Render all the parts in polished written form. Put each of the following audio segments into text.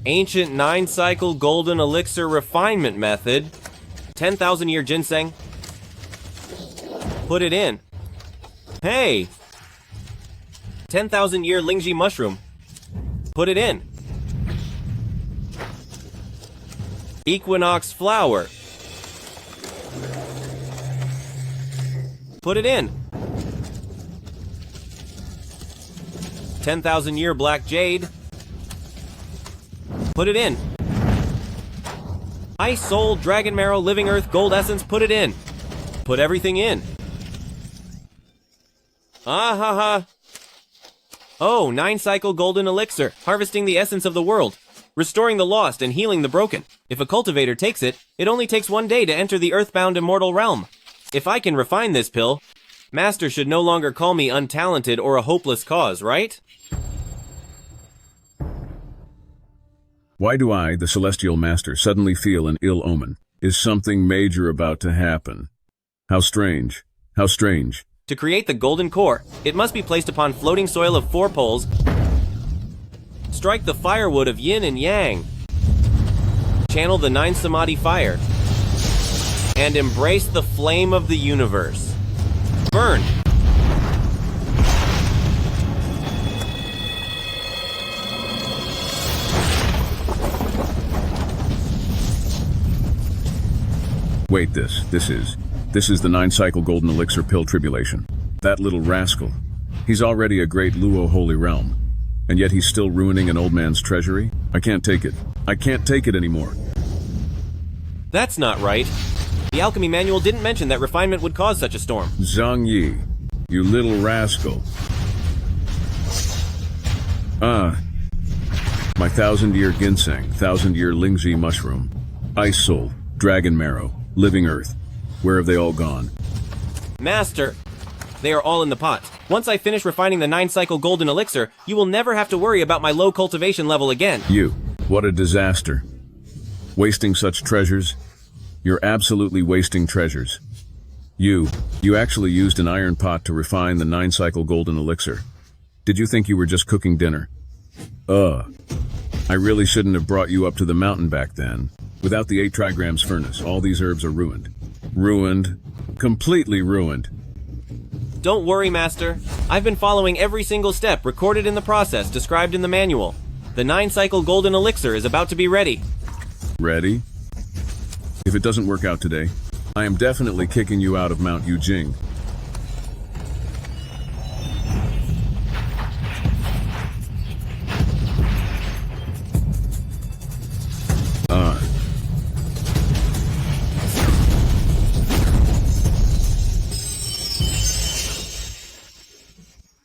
Ancient 9-cycle golden elixir refinement method. 10,000 year ginseng. Put it in. Hey! 10,000 year Lingji mushroom. Put it in. Equinox flower. Put it in. 10,000 year black jade. Put it in. Ice soul, dragon marrow, living earth, gold essence. Put it in. Put everything in. Ah ha ha. Oh, 9-cycle golden elixir, harvesting the essence of the world, restoring the lost and healing the broken. If a cultivator takes it, it only takes 1 day to enter the earthbound immortal realm. If I can refine this pill, Master should no longer call me untalented or a hopeless cause, right? Why do I, the Celestial Master, suddenly feel an ill omen? Is something major about to happen? How strange. How strange. To create the golden core, it must be placed upon floating soil of 4 poles. Strike the firewood of yin and yang. Channel the 9 samadhi fire. And embrace the flame of the universe. Burn! Wait, this is the 9-cycle golden elixir pill tribulation. That little rascal. He's already a great Luo holy realm. And yet he's still ruining an old man's treasury? I can't take it. I can't take it anymore. That's not right. The alchemy manual didn't mention that refinement would cause such a storm. Zhang Yi, you little rascal. My 1,000-year ginseng, 1,000-year Lingji mushroom, ice soul, dragon marrow, living earth. Where have they all gone? Master, they are all in the pot. Once I finish refining the 9-cycle golden elixir, you will never have to worry about my low cultivation level again. You, what a disaster. Wasting such treasures? You're absolutely wasting treasures. You actually used an iron pot to refine the 9-cycle golden elixir. Did you think you were just cooking dinner? I really shouldn't have brought you up to the mountain back then. Without the 8 trigrams furnace, all these herbs are ruined. Ruined. Completely ruined. Don't worry, Master. I've been following every single step recorded in the process described in the manual. The 9-cycle golden elixir is about to be ready. Ready? If it doesn't work out today, I am definitely kicking you out of Mount Yujing.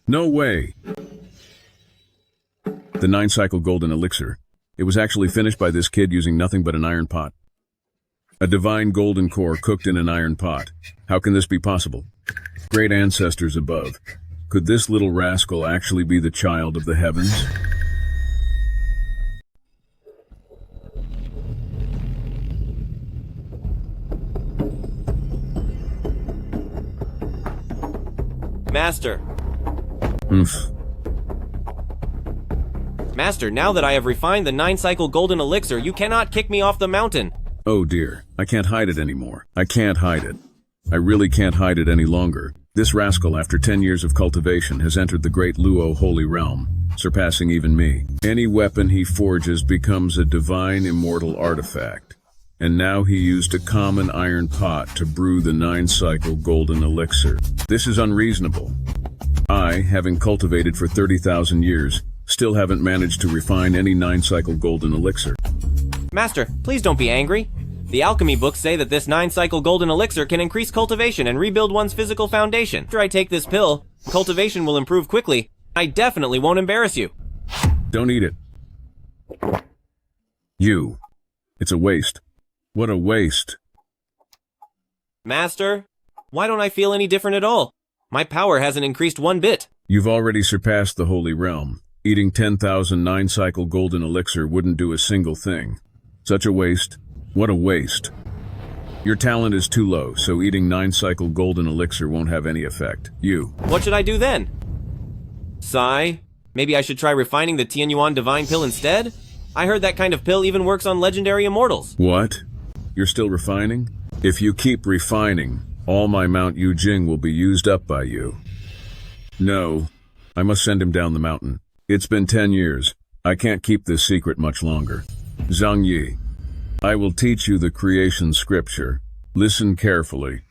No way! The 9-cycle golden elixir. It was actually finished by this kid using nothing but an iron pot. A divine golden core cooked in an iron pot. How can this be possible? Great ancestors above. Could this little rascal actually be the child of the heavens? Master. Oof. Master, now that I have refined the 9-cycle golden elixir, you cannot kick me off the mountain. Oh dear, I can't hide it anymore. I can't hide it. I really can't hide it any longer. This rascal, after 10 years of cultivation, has entered the great Luo holy realm, surpassing even me. Any weapon he forges becomes a divine immortal artifact. And now he used a common iron pot to brew the 9-cycle golden elixir. This is unreasonable. I, having cultivated for 30,000 years, still haven't managed to refine any 9-cycle golden elixir. Master, please don't be angry. The alchemy books say that this 9-cycle golden elixir can increase cultivation and rebuild one's physical foundation. After I take this pill, cultivation will improve quickly. I definitely won't embarrass you. Don't eat it. It's a waste. What a waste. Master, why don't I feel any different at all? My power hasn't increased 1 bit. You've already surpassed the holy realm. Eating 10,000 9-cycle golden elixir wouldn't do a single thing. Such a waste. What a waste. Your talent is too low, so eating 9-cycle golden elixir won't have any effect. What should I do then? Sigh. Maybe I should try refining the Tianyuan divine pill instead? I heard that kind of pill even works on legendary immortals. What? You're still refining? If you keep refining, all my Mount Yujing will be used up by you. No, I must send him down the mountain. It's been 10 years. I can't keep this secret much longer. Zhang Yi, I will teach you the creation scripture. Listen carefully.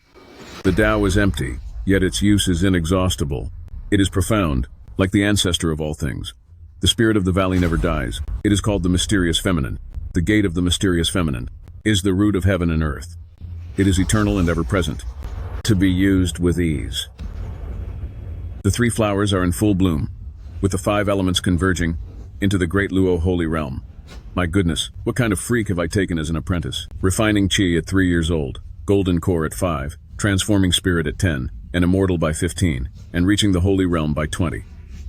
The Tao is empty, yet its use is inexhaustible. It is profound, like the ancestor of all things. The spirit of the valley never dies. It is called the mysterious feminine. The gate of the mysterious feminine is the root of heaven and earth. It is eternal and ever-present, to be used with ease. The 3 flowers are in full bloom, with the 5 elements converging into the great Luo holy realm. My goodness, what kind of freak have I taken as an apprentice? Refining Qi at 3 years old, golden core at 5, transforming spirit at 10, and immortal by 15, and reaching the holy realm by 20.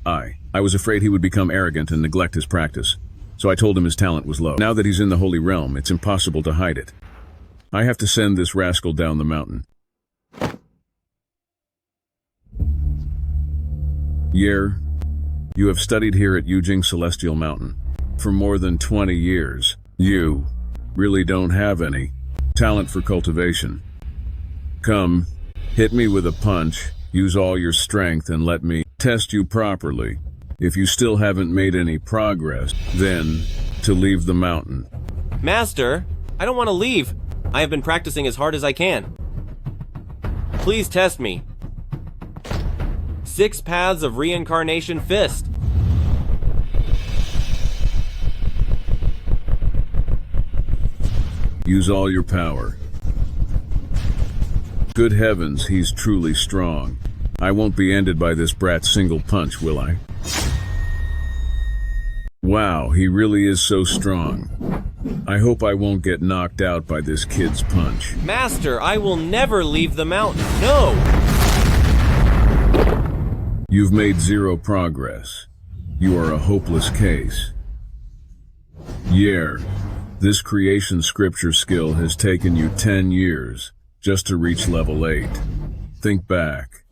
I was afraid he would become arrogant and neglect his practice, so I told him his talent was low. Now that he's in the holy realm, it's impossible to hide it. I have to send this rascal down the mountain. Yer, you have studied here at Yujing Celestial Mountain for more than 20 years. You really don't have any talent for cultivation. Come, hit me with a punch, use all your strength, and let me test you properly. If you still haven't made any progress, then to leave the mountain. Master, I don't want to leave. I have been practicing as hard as I can. Please test me. 6 paths of reincarnation fist. Use all your power. Good heavens, he's truly strong. I won't be ended by this brat's single punch, will I? Wow, he really is so strong. I hope I won't get knocked out by this kid's punch. Master, I will never leave the mountain. No! You've made 0 progress. You are a hopeless case. Yer, this creation scripture skill has taken you 10 years just to reach level 8. Think back.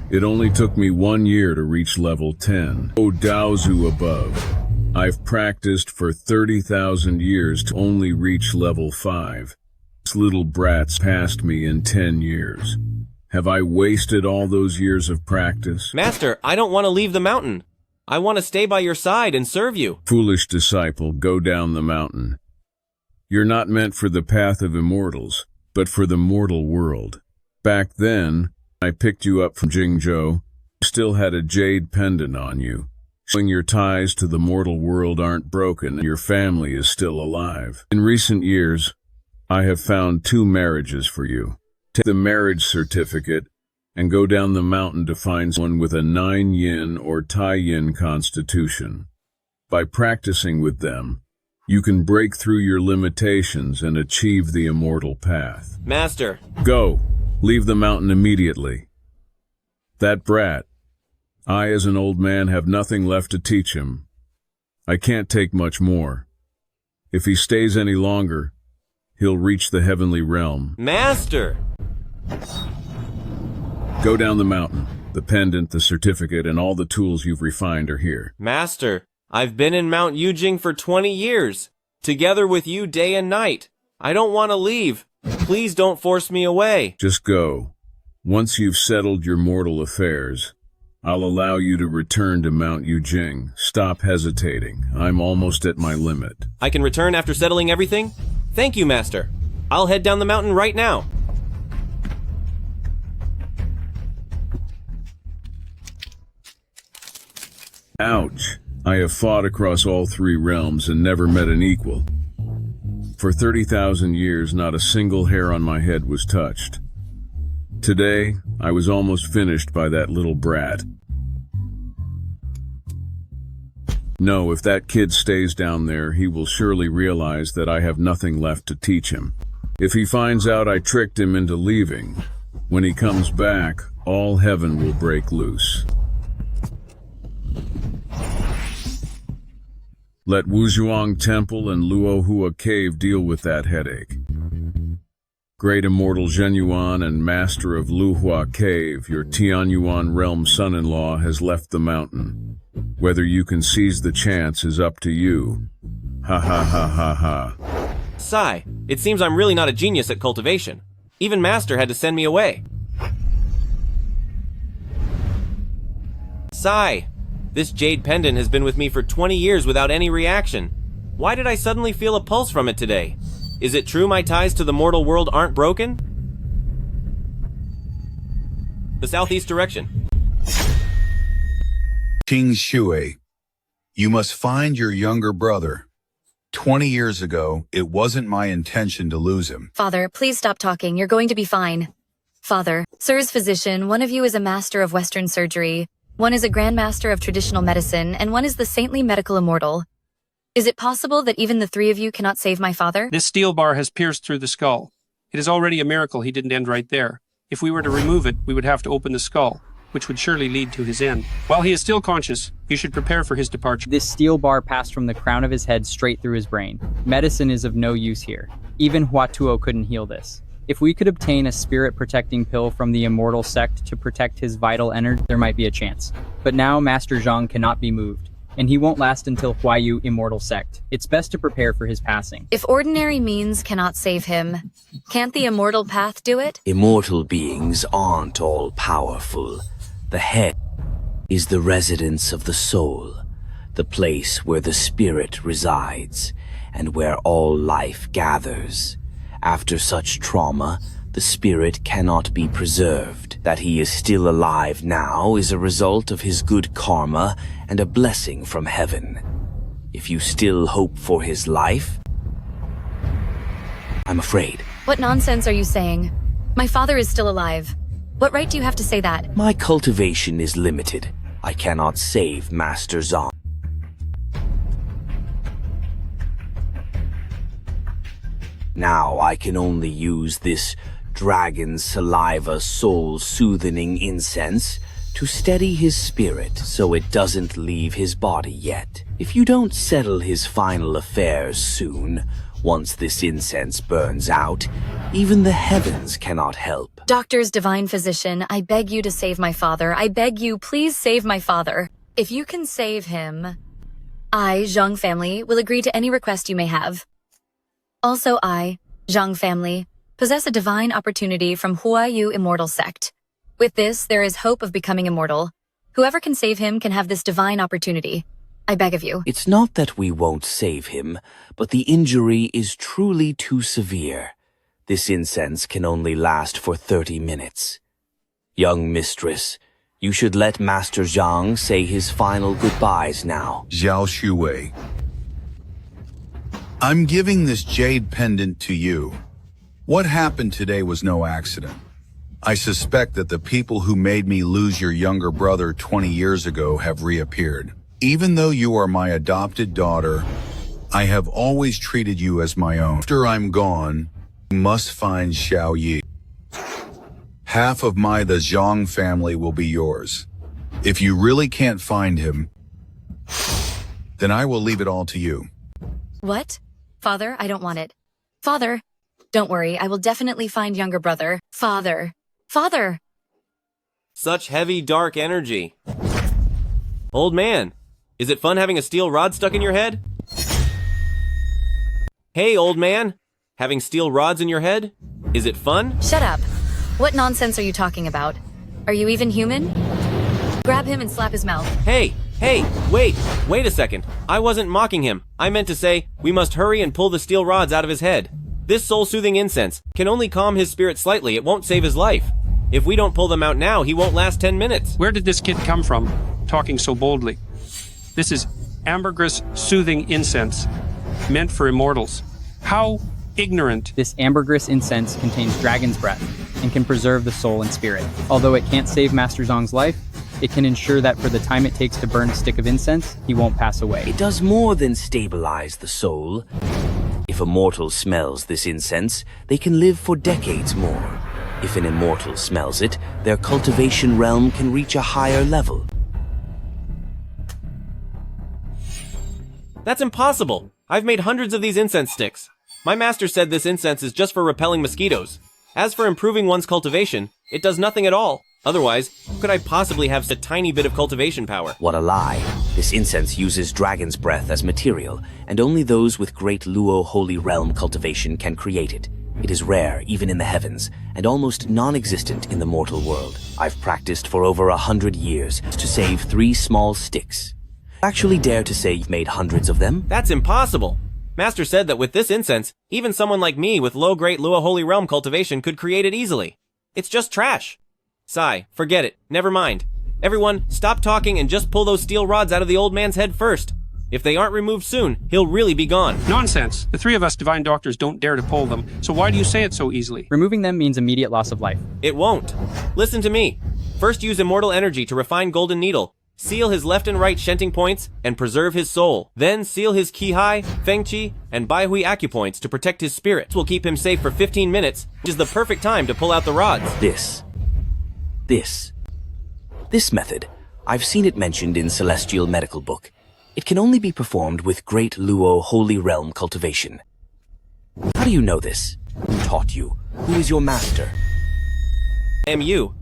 It only took me 1 year to reach level 10. O Daozu above. I've practiced for 30,000 years to only reach level 5. This little brat's passed me in 10 years. Have I wasted all those years of practice? Master, I don't want to leave the mountain. I want to stay by your side and serve you. Foolish disciple, go down the mountain. You're not meant for the path of immortals, but for the mortal world. Back then, I picked you up from Jingzhou. You still had a jade pendant on you, showing your ties to the mortal world aren't broken and your family is still alive. In recent years, I have found 2 marriages for you. Take the marriage certificate and go down the mountain to find someone with a 9 yin or Tai yin constitution. By practicing with them, you can break through your limitations and achieve the immortal path. Master. Go. Leave the mountain immediately. That brat. I, as an old man, have nothing left to teach him. I can't take much more. If he stays any longer, he'll reach the heavenly realm. Master! Go down the mountain. The pendant, the certificate, and all the tools you've refined are here. Master, I've been in Mount Yujing for 20 years, together with you day and night. I don't want to leave. Please don't force me away. Just go. Once you've settled your mortal affairs, I'll allow you to return to Mount Yujing. Stop hesitating. I'm almost at my limit. I can return after settling everything? Thank you, Master. I'll head down the mountain right now. Ouch. I have fought across all 3 realms and never met an equal. For 30,000 years, not a single hair on my head was touched. Today, I was almost finished by that little brat. No, if that kid stays down there, he will surely realize that I have nothing left to teach him. If he finds out I tricked him into leaving, when he comes back, all heaven will break loose. Let Wuzhuang Temple and Luohua Cave deal with that headache. Great immortal Zhenyuan and master of Luhua Cave, your Tianyuan realm son-in-law has left the mountain. Whether you can seize the chance is up to you. Ha ha ha ha ha. Sigh, it seems I'm really not a genius at cultivation. Even Master had to send me away. Sigh, this jade pendant has been with me for 20 years without any reaction. Why did I suddenly feel a pulse from it today? Is it true my ties to the mortal world aren't broken? The southeast direction. Qingzhi, you must find your younger brother. 20 years ago, it wasn't my intention to lose him. Father, please stop talking. You're going to be fine. Father, Sir's physician, one of you is a master of Western surgery, one is a grandmaster of traditional medicine, and one is the saintly medical immortal. Is it possible that even the three of you cannot save my father? This steel bar has pierced through the skull. It is already a miracle he didn't end right there. If we were to remove it, we would have to open the skull, which would surely lead to his end. While he is still conscious, you should prepare for his departure. This steel bar passed from the crown of his head straight through his brain. Medicine is of no use here. Even Huatuo couldn't heal this. If we could obtain a spirit-protecting pill from the immortal sect to protect his vital energy, there might be a chance. But now Master Zhang cannot be moved, and he won't last until Huayu immortal sect. It's best to prepare for his passing. If ordinary means cannot save him, can't the immortal path do it? Immortal beings aren't all powerful. The head is the residence of the soul, the place where the spirit resides, and where all life gathers. After such trauma, the spirit cannot be preserved. That he is still alive now is a result of his good karma and a blessing from heaven. If you still hope for his life, I'm afraid. What nonsense are you saying? My father is still alive. What right do you have to say that? My cultivation is limited. I cannot save Master Zhang. Now I can only use this dragon saliva soul-soothing incense to steady his spirit so it doesn't leave his body yet. If you don't settle his final affairs soon, once this incense burns out, even the heavens cannot help. Doctors, divine physician, I beg you to save my father. I beg you, please save my father. If you can save him, I, Zhang family, will agree to any request you may have. Also I, Zhang family, possess a divine opportunity from Huayu immortal sect. With this, there is hope of becoming immortal. Whoever can save him can have this divine opportunity. I beg of you. It's not that we won't save him, but the injury is truly too severe. This incense can only last for 30 minutes. Young mistress, you should let Master Zhang say his final goodbyes now. Zhao Xuanyi, I'm giving this jade pendant to you. What happened today was no accident. I suspect that the people who made me lose your younger brother 20 years ago have reappeared. Even though you are my adopted daughter, I have always treated you as my own. After I'm gone, you must find Zhao Yi. Half of the Zhang family will be yours. If you really can't find him, then I will leave it all to you. What? Father, I don't want it. Father, don't worry, I will definitely find younger brother. Father. Father! Such heavy, dark energy. Old man, is it fun having a steel rod stuck in your head? Hey, old man, having steel rods in your head? Is it fun? Shut up. What nonsense are you talking about? Are you even human? Grab him and slap his mouth. Hey, wait a second. I wasn't mocking him. I meant to say, we must hurry and pull the steel rods out of his head. This soul-soothing incense can only calm his spirit slightly. It won't save his life. If we don't pull them out now, he won't last 10 minutes. Where did this kid come from, talking so boldly? This is ambergris soothing incense, meant for immortals. How ignorant. This ambergris incense contains dragon's breath and can preserve the soul and spirit. Although it can't save Master Zhang's life, it can ensure that for the time it takes to burn a stick of incense, he won't pass away. It does more than stabilize the soul. If a mortal smells this incense, they can live for decades more. If an immortal smells it, their cultivation realm can reach a higher level. That's impossible. I've made hundreds of these incense sticks. My master said this incense is just for repelling mosquitoes. As for improving one's cultivation, it does nothing at all. Otherwise, how could I possibly have a tiny bit of cultivation power? What a lie. This incense uses dragon's breath as material, and only those with great Luo Holy Realm cultivation can create it. It is rare, even in the heavens, and almost non-existent in the mortal world. I've practiced for over 100 years to save 3 small sticks. Actually dare to say you've made hundreds of them? That's impossible. Master said that with this incense, even someone like me with low great Luo Holy Realm cultivation could create it easily. It's just trash. Sigh, forget it. Never mind. Everyone, stop talking and just pull those steel rods out of the old man's head first. If they aren't removed soon, he'll really be gone. Nonsense. The 3 of us divine doctors don't dare to pull them, so why do you say it so easily? Removing them means immediate loss of life. It won't. Listen to me. First use immortal energy to refine Golden Needle, seal his left and right shenting points, and preserve his soul. Then seal his Qi, Feng Qi, and Bai Hui acupoints to protect his spirit. This will keep him safe for 15 minutes, which is the perfect time to pull out the rods. This method, I've seen it mentioned in Celestial Medical Book. It can only be performed with great Luo Holy Realm cultivation. How do you know this? Who taught you? Who is your master? MU.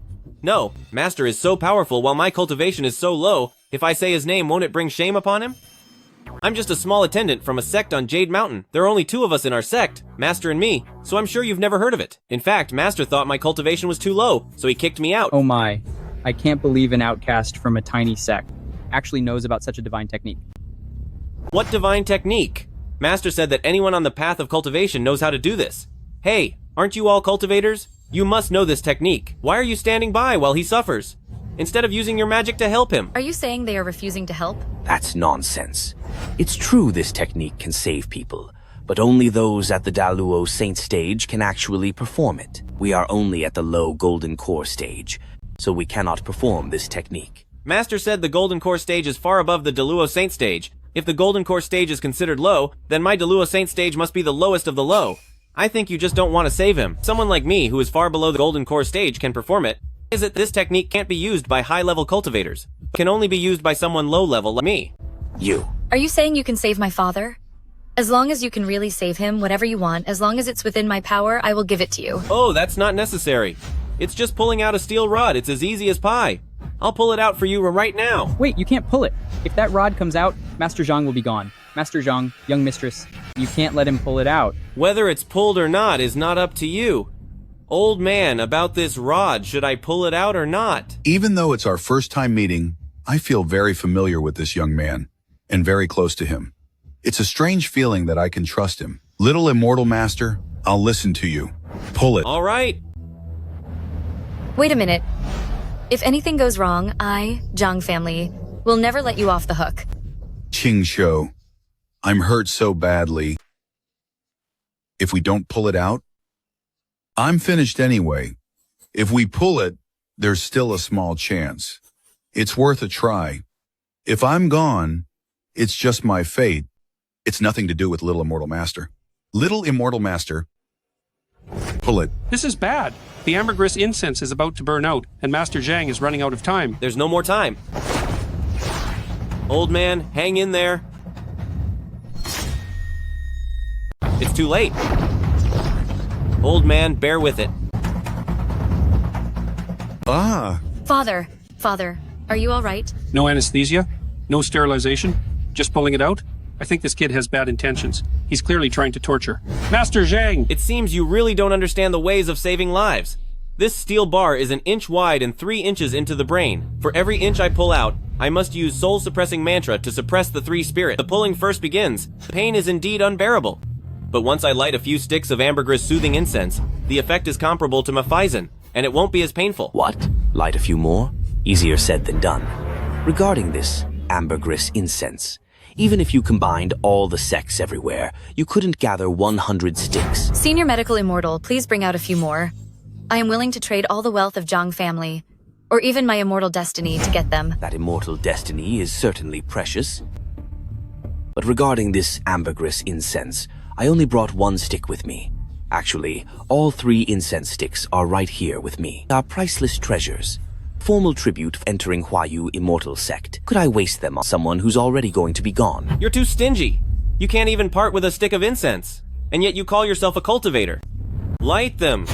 No, Master is so powerful while my cultivation is so low, if I say his name, won't it bring shame upon him? I'm just a small attendant from a sect on Jade Mountain. There are only 2 of us in our sect, Master and me, so I'm sure you've never heard of it. In fact, Master thought my cultivation was too low, so he kicked me out. Oh my. I can't believe an outcast from a tiny sect actually knows about such a divine technique. What divine technique? Master said that anyone on the path of cultivation knows how to do this. Hey, aren't you all cultivators? You must know this technique. Why are you standing by while he suffers? Instead of using your magic to help him. Are you saying they are refusing to help? That's nonsense. It's true this technique can save people, but only those at the Daluo Saint stage can actually perform it. We are only at the low Golden Core stage, so we cannot perform this technique. Master said the Golden Core stage is far above the Daluo Saint stage. If the Golden Core stage is considered low, then my Daluo Saint stage must be the lowest of the low. I think you just don't want to save him. Someone like me, who is far below the Golden Core stage, can perform it. Is it this technique can't be used by high-level cultivators? It can only be used by someone low-level like me. You. Are you saying you can save my father? As long as you can really save him, whatever you want, as long as it's within my power, I will give it to you. Oh, that's not necessary. It's just pulling out a steel rod. It's as easy as pie. I'll pull it out for you right now. Wait, you can't pull it. If that rod comes out, Master Zhang will be gone. Master Zhang, young mistress, you can't let him pull it out. Whether it's pulled or not is not up to you. Old man, about this rod, should I pull it out or not? Even though it's our first time meeting, I feel very familiar with this young man and very close to him. It's a strange feeling that I can trust him. Little immortal master, I'll listen to you. Pull it. All right. Wait a minute. If anything goes wrong, I, Zhang family, will never let you off the hook. Qingzhi, I'm hurt so badly. If we don't pull it out, I'm finished anyway. If we pull it, there's still a small chance. It's worth a try. If I'm gone, it's just my fate. It's nothing to do with Little Immortal Master. Little Immortal Master, pull it. This is bad. The ambergris incense is about to burn out, and Master Zhang is running out of time. There's no more time. Old man, hang in there. It's too late. Old man, bear with it. Father, are you all right? No anesthesia? No sterilization? Just pulling it out? I think this kid has bad intentions. He's clearly trying to torture. Master Zhang! It seems you really don't understand the ways of saving lives. This steel bar is 1 inch wide and 3 inches into the brain. For every inch I pull out, I must use soul-suppressing mantra to suppress the 3 spirit. The pulling first begins. The pain is indeed unbearable. But once I light a few sticks of ambergris soothing incense, the effect is comparable to Maphison, and it won't be as painful. What? Light a few more? Easier said than done. Regarding this ambergris incense, even if you combined all the sects everywhere, you couldn't gather 100 sticks. Senior Medical Immortal, please bring out a few more. I am willing to trade all the wealth of Zhang family, or even my immortal destiny to get them. That immortal destiny is certainly precious. But regarding this ambergris incense, I only brought 1 stick with me. Actually, all 3 incense sticks are right here with me. They are priceless treasures. Formal tribute for entering Huayu Immortal Sect. Could I waste them on someone who's already going to be gone? You're too stingy. You can't even part with a stick of incense. And yet you call yourself a cultivator. Light them.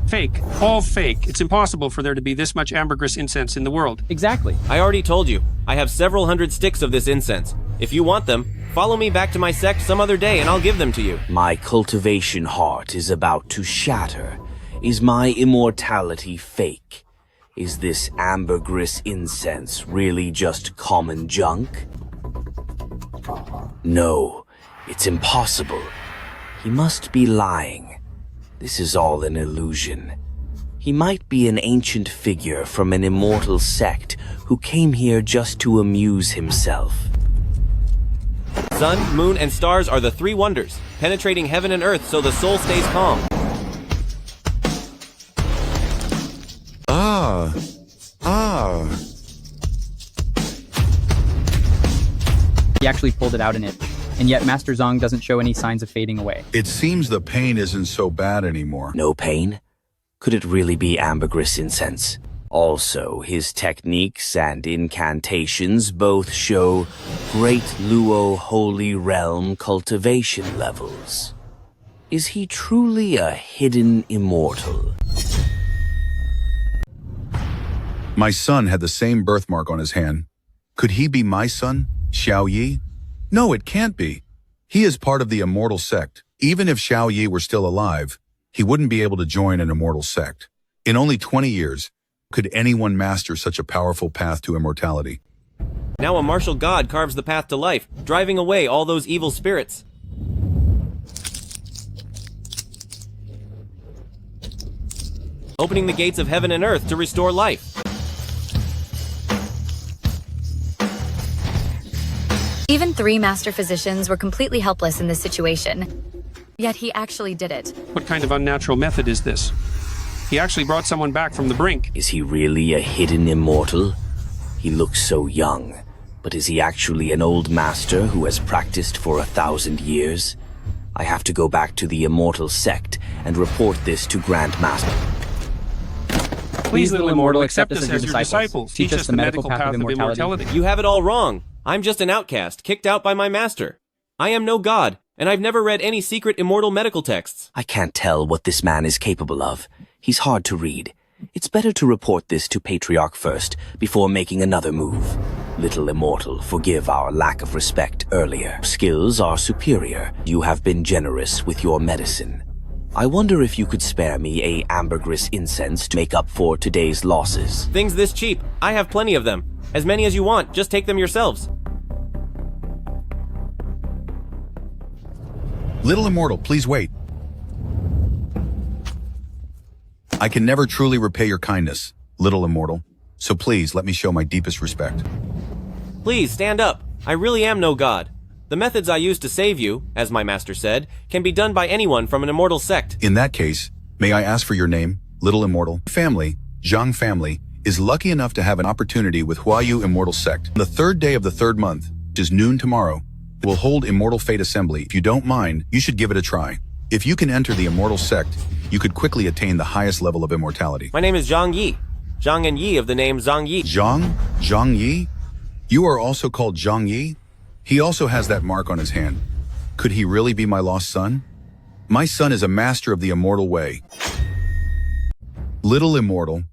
Fake. All fake. It's impossible for there to be this much ambergris incense in the world. Exactly. I already told you. I have several hundred sticks of this incense. If you want them, follow me back to my sect some other day and I'll give them to you. My cultivation heart is about to shatter. Is my immortality fake? Is this ambergris incense really just common junk? No, it's impossible. He must be lying. This is all an illusion. He might be an ancient figure from an immortal sect who came here just to amuse himself. Sun, moon, and stars are the three wonders, penetrating heaven and earth so the soul stays calm. He actually pulled it out in it. And yet Master Zhang doesn't show any signs of fading away. It seems the pain isn't so bad anymore. No pain? Could it really be ambergris incense? Also, his techniques and incantations both show great Luo Holy Realm cultivation levels. Is he truly a hidden immortal? My son had the same birthmark on his hand. Could he be my son, Zhao Yi? No, it can't be. He is part of the immortal sect. Even if Zhao Yi were still alive, he wouldn't be able to join an immortal sect. In only 20 years, could anyone master such a powerful path to immortality? Now a martial god carves the path to life, driving away all those evil spirits. Opening the gates of heaven and earth to restore life. Even 3 master physicians were completely helpless in this situation. Yet he actually did it. What kind of unnatural method is this? He actually brought someone back from the brink. Is he really a hidden immortal? He looks so young, but is he actually an old master who has practiced for 1,000 years? I have to go back to the immortal sect and report this to Grand Master. Please, little immortal, accept us as your disciples. Teach us the medical path of immortality. You have it all wrong. I'm just an outcast, kicked out by my master. I am no god, and I've never read any secret immortal medical texts. I can't tell what this man is capable of. He's hard to read. It's better to report this to Patriarch first, before making another move. Little immortal, forgive our lack of respect earlier. Skills are superior. You have been generous with your medicine. I wonder if you could spare me a ambergris incense to make up for today's losses. Things this cheap. I have plenty of them. As many as you want, just take them yourselves. Little immortal, please wait. I can never truly repay your kindness, little immortal, so please let me show my deepest respect. Please, stand up. I really am no god. The methods I used to save you, as my master said, can be done by anyone from an immortal sect. In that case, may I ask for your name, little immortal? Family, Zhang family, is lucky enough to have an opportunity with Huayu Immortal Sect. On the 3rd day of the 3rd month, which is noon tomorrow, we'll hold Immortal Fate Assembly. If you don't mind, you should give it a try. If you can enter the Immortal Sect, you could quickly attain the highest level of immortality. My name is Zhang Yi. Zhang and Yi of the name Zhang Yi. Zhang Yi? You are also called Zhang Yi? He also has that mark on his hand. Could he really be my lost son? My son is a master of the immortal way. Little immortal,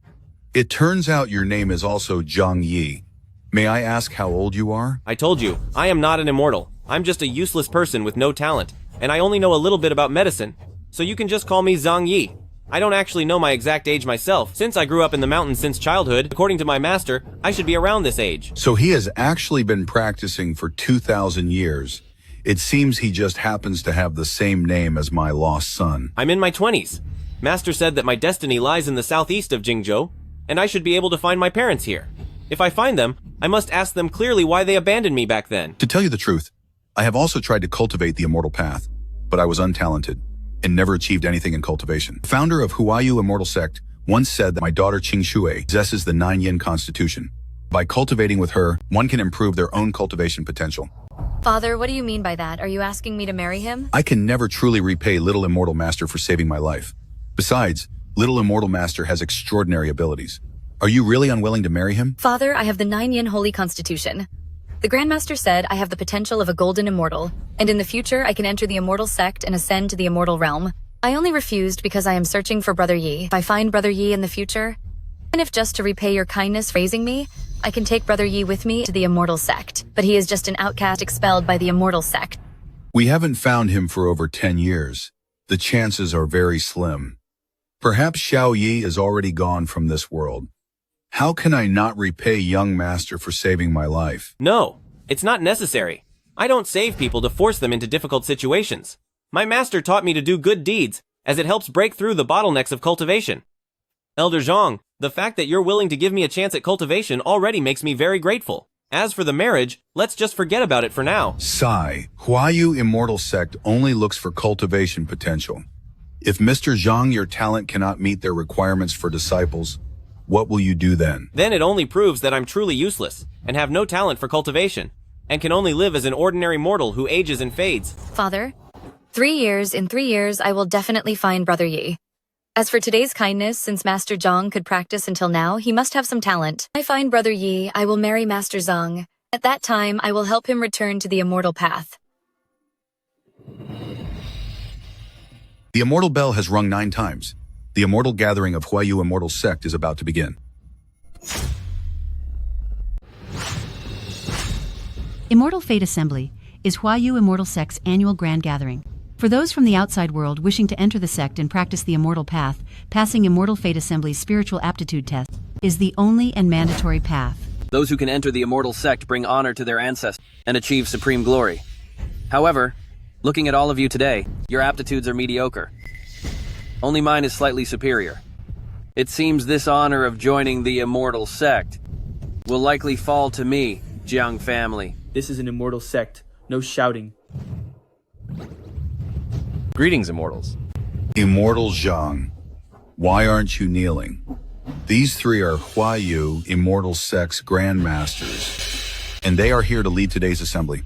it turns out your name is also Zhang Yi. May I ask how old you are? I told you, I am not an immortal. I'm just a useless person with no talent, and I only know a little bit about medicine, so you can just call me Zhang Yi. I don't actually know my exact age myself. Since I grew up in the mountains since childhood, according to my master, I should be around this age. So he has actually been practicing for 2,000 years. It seems he just happens to have the same name as my lost son. I'm in my 20s. Master said that my destiny lies in the southeast of Jingzhou, and I should be able to find my parents here. If I find them, I must ask them clearly why they abandoned me back then. To tell you the truth, I have also tried to cultivate the immortal path, but I was untalented and never achieved anything in cultivation. The founder of Huayu Immortal Sect once said that my daughter Qingzhi possesses the 9 yin constitution. By cultivating with her, one can improve their own cultivation potential. Father, what do you mean by that? Are you asking me to marry him? I can never truly repay Little Immortal Master for saving my life. Besides, Little Immortal Master has extraordinary abilities. Are you really unwilling to marry him? Father, I have the 9 yin holy constitution. The Grandmaster said I have the potential of a golden immortal, and in the future I can enter the immortal sect and ascend to the immortal realm. I only refused because I am searching for Brother Yi. If I find Brother Yi in the future, even if just to repay your kindness for raising me, I can take Brother Yi with me to the Immortal Sect. But he is just an outcast expelled by the Immortal Sect. We haven't found him for over 10 years. The chances are very slim. Perhaps Zhao Yi is already gone from this world. How can I not repay young master for saving my life? No, it's not necessary. I don't save people to force them into difficult situations. My master taught me to do good deeds, as it helps break through the bottlenecks of cultivation. Elder Zhang, the fact that you're willing to give me a chance at cultivation already makes me very grateful. As for the marriage, let's just forget about it for now. Sigh. Huayu Immortal Sect only looks for cultivation potential. If Mr. Zhang, your talent cannot meet their requirements for disciples, what will you do then? Then it only proves that I'm truly useless, and have no talent for cultivation, and can only live as an ordinary mortal who ages and fades. Father, in 3 years, I will definitely find Brother Yi. As for today's kindness, since Master Zhang could practice until now, he must have some talent. I find Brother Yi, I will marry Master Zhang. At that time, I will help him return to the immortal path. The immortal bell has rung 9 times. The immortal gathering of Huayu Immortal Sect is about to begin. Immortal Fate Assembly is Huayu Immortal Sect's annual grand gathering. For those from the outside world wishing to enter the sect and practice the immortal path, passing Immortal Fate Assembly's spiritual aptitude test is the only and mandatory path. Those who can enter the immortal sect bring honor to their ancestors and achieve supreme glory. However, looking at all of you today, your aptitudes are mediocre. Only mine is slightly superior. It seems this honor of joining the immortal sect will likely fall to me, Zhang family. This is an immortal sect. No shouting. Greetings, immortals. Immortal Zhang, why aren't you kneeling? These 3 are Huayu Immortal Sect's grandmasters, and they are here to lead today's assembly.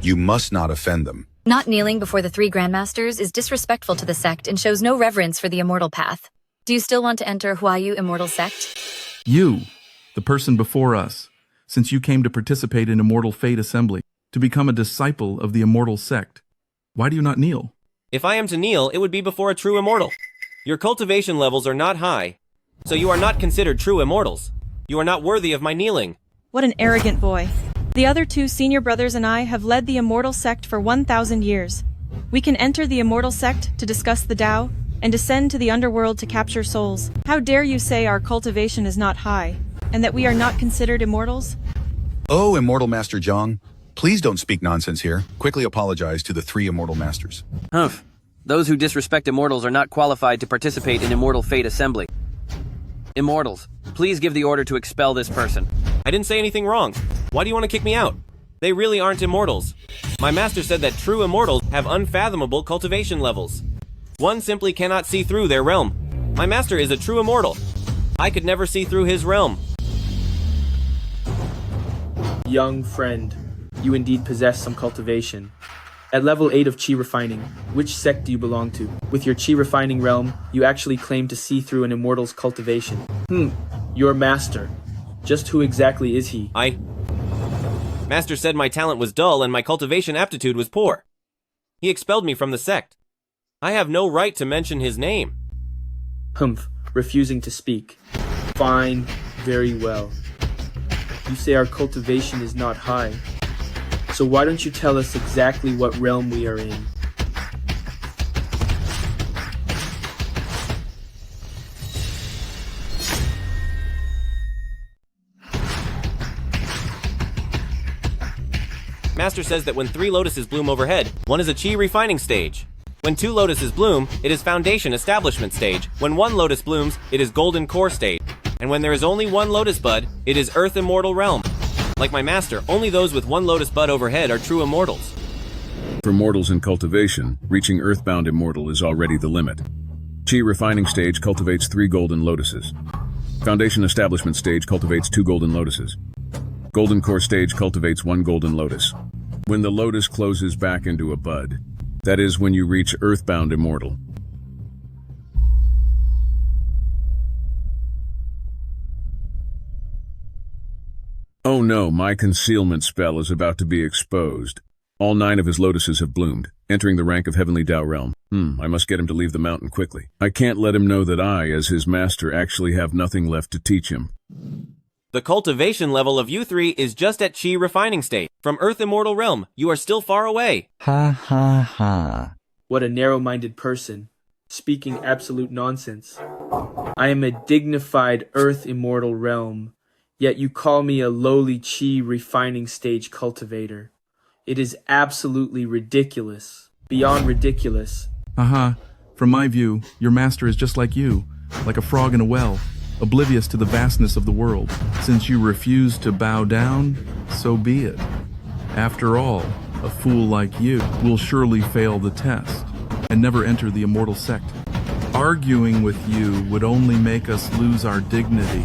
You must not offend them. Not kneeling before the 3 grandmasters is disrespectful to the sect and shows no reverence for the immortal path. Do you still want to enter Huayu Immortal Sect? You, the person before us, since you came to participate in Immortal Fate Assembly, to become a disciple of the Immortal Sect. Why do you not kneel? If I am to kneel, it would be before a true immortal. Your cultivation levels are not high, so you are not considered true immortals. You are not worthy of my kneeling. What an arrogant boy. The other 2 senior brothers and I have led the Immortal Sect for 1,000 years. We can enter the Immortal Sect to discuss the Tao and descend to the underworld to capture souls. How dare you say our cultivation is not high, and that we are not considered immortals? Oh, Immortal Master Zhang, please don't speak nonsense here. Quickly apologize to the 3 Immortal Masters. Humph. Those who disrespect immortals are not qualified to participate in Immortal Fate Assembly. Immortals, please give the order to expel this person. I didn't say anything wrong. Why do you want to kick me out? They really aren't immortals. My master said that true immortals have unfathomable cultivation levels. One simply cannot see through their realm. My master is a true immortal. I could never see through his realm. Young friend, you indeed possess some cultivation. At level 8 of Qi Refining, which sect do you belong to? With your Qi Refining realm, you actually claim to see through an immortal's cultivation. Your master. Just who exactly is he? Master said my talent was dull and my cultivation aptitude was poor. He expelled me from the sect. I have no right to mention his name. Refusing to speak. Fine, very well. You say our cultivation is not high. So why don't you tell us exactly what realm we are in? Master says that when 3 lotuses bloom overhead, one is a Qi refining stage. When 2 lotuses bloom, it is foundation establishment stage. When 1 lotus blooms, it is golden core stage. And when there is only 1 lotus bud, it is earth immortal realm. Like my master, only those with 1 lotus bud overhead are true immortals. For mortals in cultivation, reaching earthbound immortal is already the limit. Qi refining stage cultivates 3 golden lotuses. Foundation establishment stage cultivates 2 golden lotuses. Golden core stage cultivates 1 golden lotus. When the lotus closes back into a bud, that is when you reach earthbound immortal. Oh no, my concealment spell is about to be exposed. All 9 of his lotuses have bloomed. entering the rank of Heavenly Tao Realm. I must get him to leave the mountain quickly. I can't let him know that I, as his master, actually have nothing left to teach him. The cultivation level of you three is just at Qi refining state. From Earth Immortal Realm, you are still far away. Ha ha ha. What a narrow-minded person, speaking absolute nonsense. I am a dignified Earth Immortal Realm, yet you call me a lowly Qi refining stage cultivator. It is absolutely ridiculous. Beyond ridiculous. From my view, your master is just like you, like a frog in a well, oblivious to the vastness of the world. Since you refuse to bow down, so be it. After all, a fool like you will surely fail the test and never enter the immortal sect. Arguing with you would only make us lose our dignity.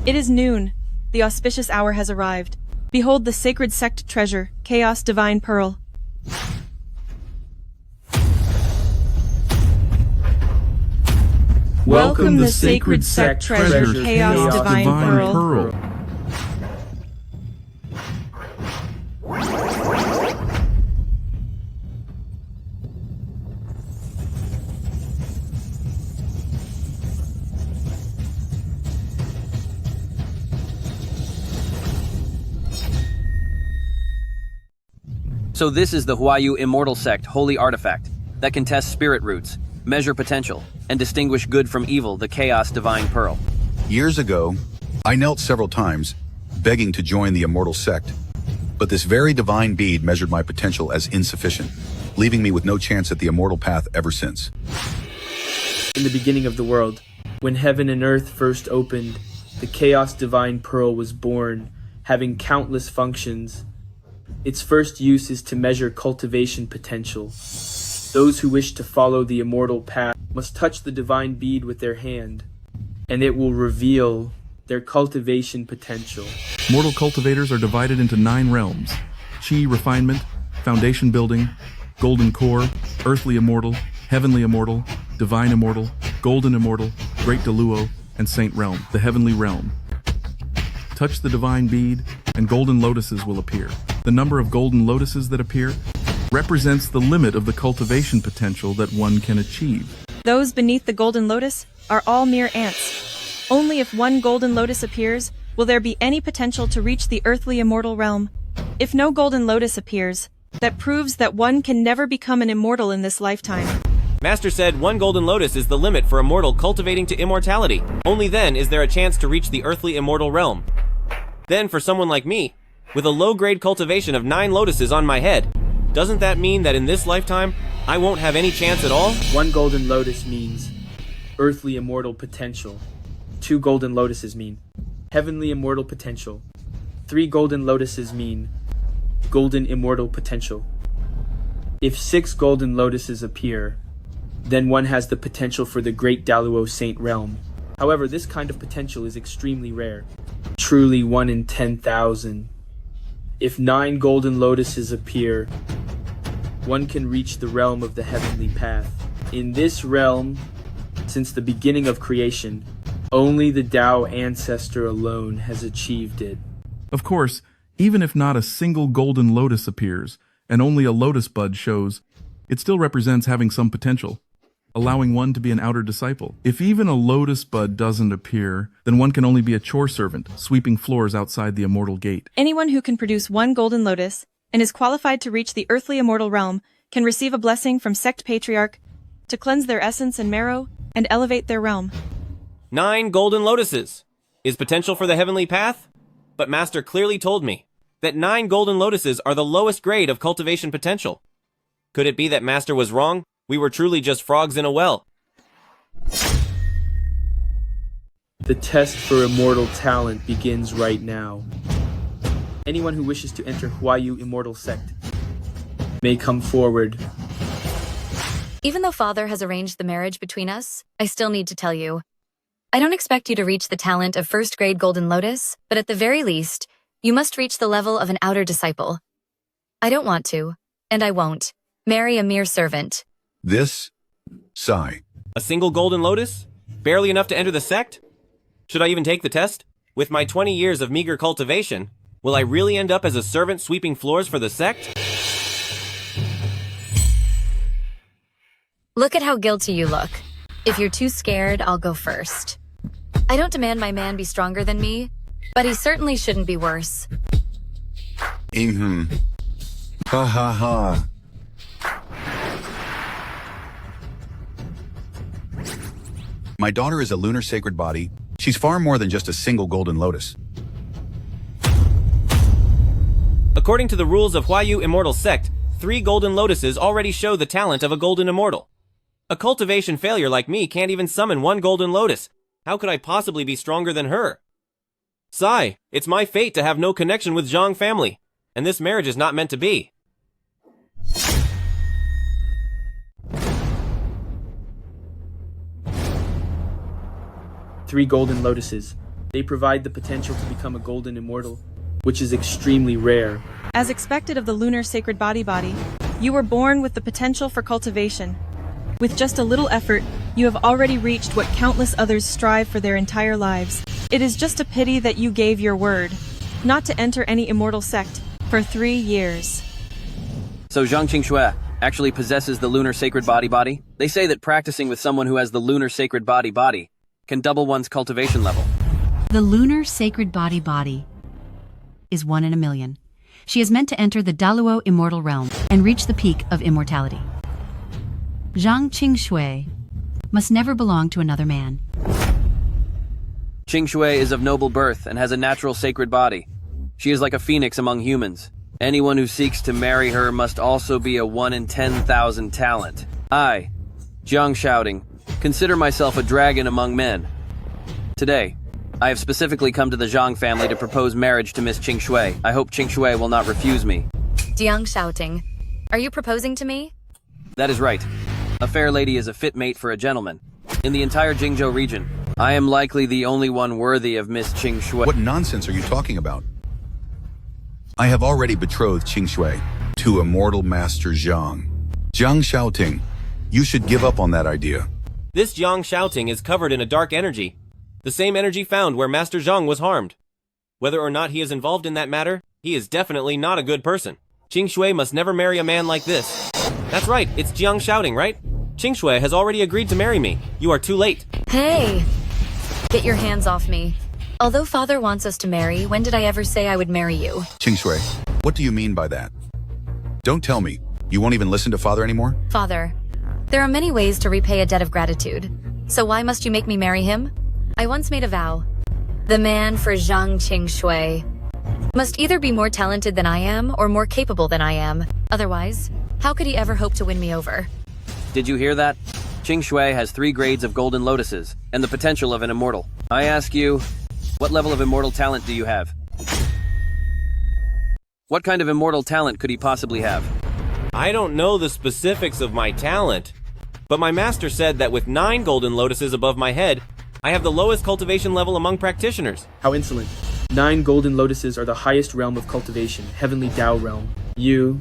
It is noon. The auspicious hour has arrived. Behold the sacred sect treasure, Chaos Divine Pearl. Welcome the sacred sect treasure, Chaos Divine Pearl. So this is the Huayu Immortal Sect Holy Artifact that can test spirit roots, measure potential, and distinguish good from evil, the Chaos Divine Pearl. Years ago, I knelt several times, begging to join the immortal sect. But this very divine bead measured my potential as insufficient, leaving me with no chance at the immortal path ever since. In the beginning of the world, when heaven and earth first opened, the Chaos Divine Pearl was born, having countless functions. Its first use is to measure cultivation potential. Those who wish to follow the immortal path must touch the divine bead with their hand, and it will reveal their cultivation potential. Mortal cultivators are divided into 9 realms: Qi refinement, foundation building, golden core, earthly immortal, heavenly immortal, divine immortal, golden immortal, great deluo, and saint realm, the heavenly realm. Touch the divine bead, and golden lotuses will appear. The number of golden lotuses that appear represents the limit of the cultivation potential that one can achieve. Those beneath the golden lotus are all mere ants. Only if one golden lotus appears will there be any potential to reach the earthly immortal realm. If no golden lotus appears, that proves that one can never become an immortal in this lifetime. Master said 1 golden lotus is the limit for a mortal cultivating to immortality. Only then is there a chance to reach the earthly immortal realm. Then for someone like me, with a low-grade cultivation of 9 lotuses on my head, doesn't that mean that in this lifetime, I won't have any chance at all? 1 golden lotus means earthly immortal potential. 2 golden lotuses mean heavenly immortal potential. 3 golden lotuses mean golden immortal potential. If 6 golden lotuses appear, then one has the potential for the Great Daluo Saint Realm. However, this kind of potential is extremely rare. Truly 1 in 10,000. If 9 golden lotuses appear, one can reach the realm of the heavenly path. In this realm, since the beginning of creation, only the Tao ancestor alone has achieved it. Of course, even if not a single golden lotus appears, and only a lotus bud shows, it still represents having some potential, allowing one to be an outer disciple. If even a lotus bud doesn't appear, then one can only be a chore servant, sweeping floors outside the immortal gate. Anyone who can produce 1 golden lotus and is qualified to reach the earthly immortal realm can receive a blessing from Sect Patriarch to cleanse their essence and marrow and elevate their realm. 9 golden lotuses is potential for the heavenly path? But Master clearly told me that 9 golden lotuses are the lowest grade of cultivation potential. Could it be that Master was wrong? We were truly just frogs in a well. The test for immortal talent begins right now. Anyone who wishes to enter Huayu Immortal Sect may come forward. Even though Father has arranged the marriage between us, I still need to tell you. I don't expect you to reach the talent of first-grade Golden Lotus, but at the very least, you must reach the level of an outer disciple. I don't want to, and I won't, marry a mere servant. This? Sigh. A single golden lotus? Barely enough to enter the sect? Should I even take the test? With my 20 years of meager cultivation, Will I really end up as a servant sweeping floors for the sect? Look at how guilty you look. If you're too scared, I'll go first. I don't demand my man be stronger than me, but he certainly shouldn't be worse. Ha ha ha. My daughter is a lunar sacred body. She's far more than just a single golden lotus. According to the rules of Huayu Immortal Sect, 3 golden lotuses already show the talent of a golden immortal. A cultivation failure like me can't even summon 1 golden lotus. How could I possibly be stronger than her? Sigh, it's my fate to have no connection with Zhang family, and this marriage is not meant to be. Three golden lotuses. They provide the potential to become a golden immortal, which is extremely rare. As expected of the lunar sacred body, you were born with the potential for cultivation. With just a little effort, you have already reached what countless others strive for their entire lives. It is just a pity that you gave your word, not to enter any immortal sect, for 3 years. So Zhang Qingzhi actually possesses the lunar sacred body? They say that practicing with someone who has the lunar sacred body can double one's cultivation level. The lunar sacred body is 1 in a million. She is meant to enter the Daluo immortal realm and reach the peak of immortality. Zhang Qingzhi must never belong to another man. Qingzhi is of noble birth and has a natural sacred body. She is like a phoenix among humans. Anyone who seeks to marry her must also be a 1 in 10,000 talent. I, Zhang Shouting, consider myself a dragon among men. Today, I have specifically come to the Zhang family to propose marriage to Miss Qingzhi. I hope Qingzhi will not refuse me. Zhang Shouting, are you proposing to me? That is right. A fair lady is a fit mate for a gentleman. In the entire Jingzhou region, I am likely the only one worthy of Miss Qingzhi. What nonsense are you talking about? I have already betrothed Qingzhi to Immortal Master Zhang. Zhang Shouting, you should give up on that idea. This Zhang Shouting is covered in a dark energy. The same energy found where Master Zhang was harmed. Whether or not he is involved in that matter, he is definitely not a good person. Qingzhi must never marry a man like this. That's right, it's Zhang Shouting, right? Qingzhi has already agreed to marry me. You are too late. Hey! Get your hands off me. Although Father wants us to marry, when did I ever say I would marry you? Qingzhi, what do you mean by that? Don't tell me. You won't even listen to Father anymore? Father, there are many ways to repay a debt of gratitude. So why must you make me marry him? I once made a vow. The man for Zhang Qingzhi must either be more talented than I am or more capable than I am. Otherwise, how could he ever hope to win me over? Did you hear that? Qingzhi has 3 grades of golden lotuses and the potential of an immortal. I ask you, what level of immortal talent do you have? What kind of immortal talent could he possibly have? I don't know the specifics of my talent, but my master said that with 9 golden lotuses above my head, I have the lowest cultivation level among practitioners. How insolent. 9 golden lotuses are the highest realm of cultivation, heavenly Tao realm. You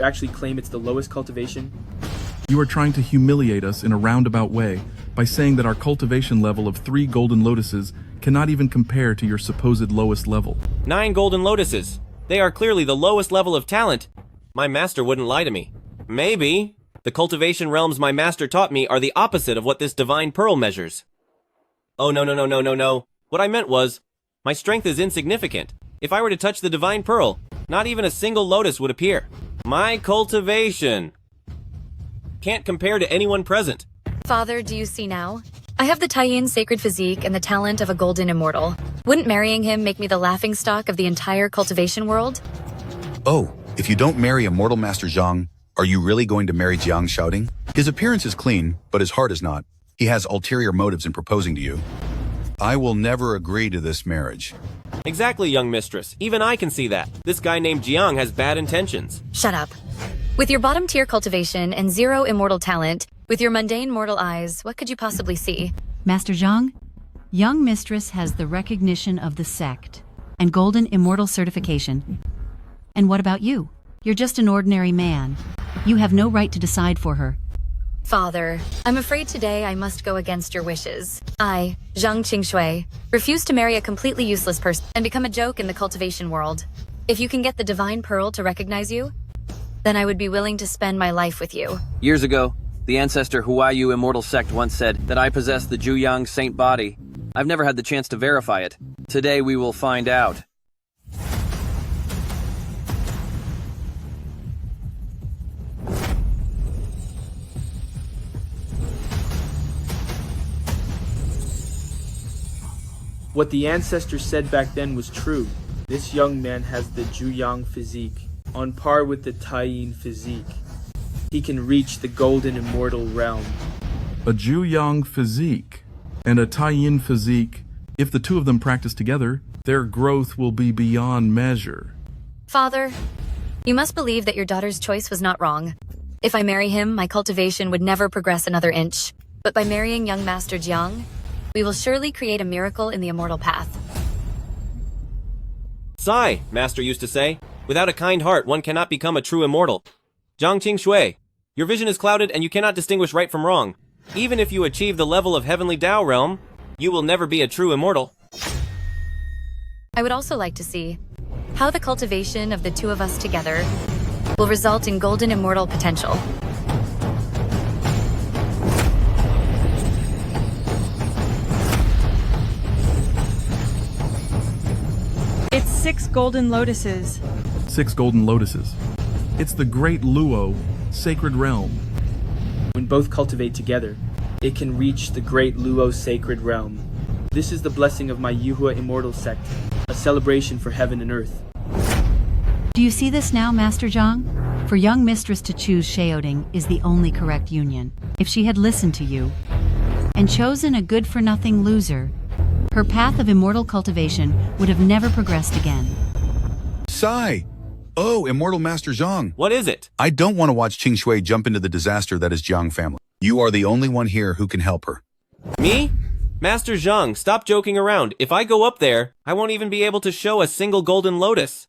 actually claim it's the lowest cultivation? You are trying to humiliate us in a roundabout way by saying that our cultivation level of 3 golden lotuses cannot even compare to your supposed lowest level. 9 golden lotuses. They are clearly the lowest level of talent. My master wouldn't lie to me. Maybe. The cultivation realms my master taught me are the opposite of what this divine pearl measures. Oh, no. What I meant was, my strength is insignificant. If I were to touch the divine pearl, not even a single lotus would appear. My cultivation can't compare to anyone present. Father, do you see now? I have the Taiyin sacred physique and the talent of a golden immortal. Wouldn't marrying him make me the laughingstock of the entire cultivation world? Oh, if you don't marry Immortal Master Zhang, are you really going to marry Zhang Shouting? His appearance is clean, but his heart is not. He has ulterior motives in proposing to you. I will never agree to this marriage. Exactly, young mistress. Even I can see that. This guy named Jiang has bad intentions. Shut up. With your bottom-tier cultivation and 0 immortal talent, with your mundane mortal eyes, what could you possibly see? Master Zhang, young mistress has the recognition of the sect and golden immortal certification. And what about you? You're just an ordinary man. You have no right to decide for her. Father, I'm afraid today I must go against your wishes. I, Zhang Qingzhi, refuse to marry a completely useless person and become a joke in the cultivation world. If you can get the divine pearl to recognize you, then I would be willing to spend my life with you. Years ago, the ancestor Huayu immortal sect once said that I possess the Zhuyang saint body. I've never had the chance to verify it. Today we will find out. What the ancestors said back then was true. This young man has the Zhuyang physique, on par with the Taiyin physique. He can reach the golden immortal realm. A Zhuyang physique and a Taiyin physique, if the two of them practice together, their growth will be beyond measure. Father, you must believe that your daughter's choice was not wrong. If I marry him, my cultivation would never progress another inch. But by marrying young Master Jiang, we will surely create a miracle in the immortal path. Sigh, Master used to say. Without a kind heart, one cannot become a true immortal. Zhang Qingzhi, your vision is clouded and you cannot distinguish right from wrong. Even if you achieve the level of heavenly Tao realm, you will never be a true immortal. I would also like to see how the cultivation of the two of us together will result in golden immortal potential. It's 6 golden lotuses. 6 golden lotuses. It's the great Luo, sacred realm. When both cultivate together, it can reach the great Luo sacred realm. This is the blessing of my Yuhua immortal sect, a celebration for heaven and earth. Do you see this now, Master Zhang? For young mistress to choose Sheoding is the only correct union. If she had listened to you and chosen a good-for-nothing loser, her path of immortal cultivation would have never progressed again. Sigh! Oh, Immortal Master Zhang. What is it? I don't want to watch Qingzhi jump into the disaster that is Jiang family. You are the only one here who can help her. Me? Master Zhang, stop joking around. If I go up there, I won't even be able to show a single golden lotus.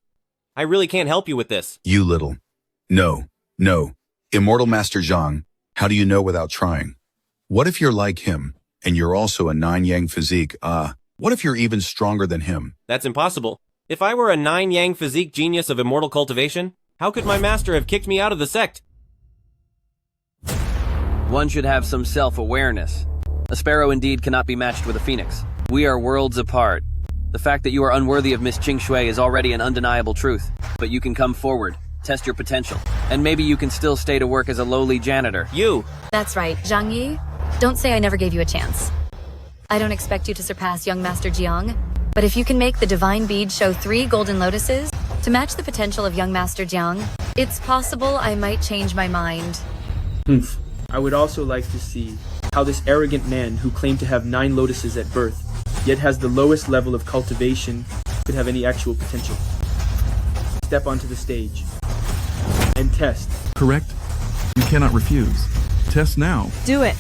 I really can't help you with this. You little. No. Immortal Master Zhang, how do you know without trying? What if you're like him, and you're also a 9-yang physique? What if you're even stronger than him? That's impossible. If I were a 9-yang physique genius of immortal cultivation, how could my master have kicked me out of the sect? One should have some self-awareness. A sparrow indeed cannot be matched with a phoenix. We are worlds apart. The fact that you are unworthy of Miss Qingzhi is already an undeniable truth, but you can come forward, test your potential, and maybe you can still stay to work as a lowly janitor. You! That's right, Zhang Yi. Don't say I never gave you a chance. I don't expect you to surpass young Master Jiang, but if you can make the divine bead show 3 golden lotuses to match the potential of young Master Jiang, it's possible I might change my mind. I would also like to see how this arrogant man who claimed to have 9 lotuses at birth, yet has the lowest level of cultivation, could have any actual potential. Step onto the stage and test. Correct? You cannot refuse. Test now. Do it.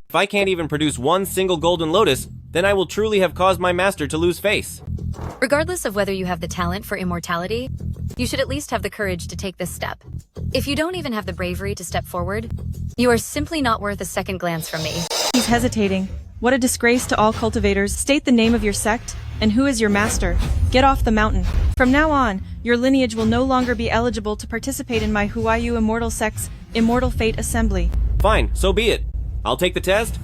If I can't even produce one single golden lotus, then I will truly have caused my master to lose face. Regardless of whether you have the talent for immortality, you should at least have the courage to take this step. If you don't even have the bravery to step forward, you are simply not worth a second glance from me. He's hesitating. What a disgrace to all cultivators. State the name of your sect, and who is your master. Get off the mountain. From now on, your lineage will no longer be eligible to participate in my Huayu Immortal Sect's Immortal Fate Assembly. Fine, so be it. I'll take the test.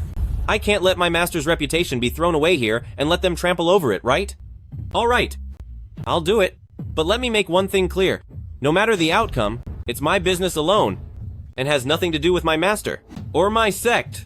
I can't let my master's reputation be thrown away here and let them trample over it, right? All right, I'll do it. But let me make one thing clear. No matter the outcome, it's my business alone, and has nothing to do with my master, or my sect.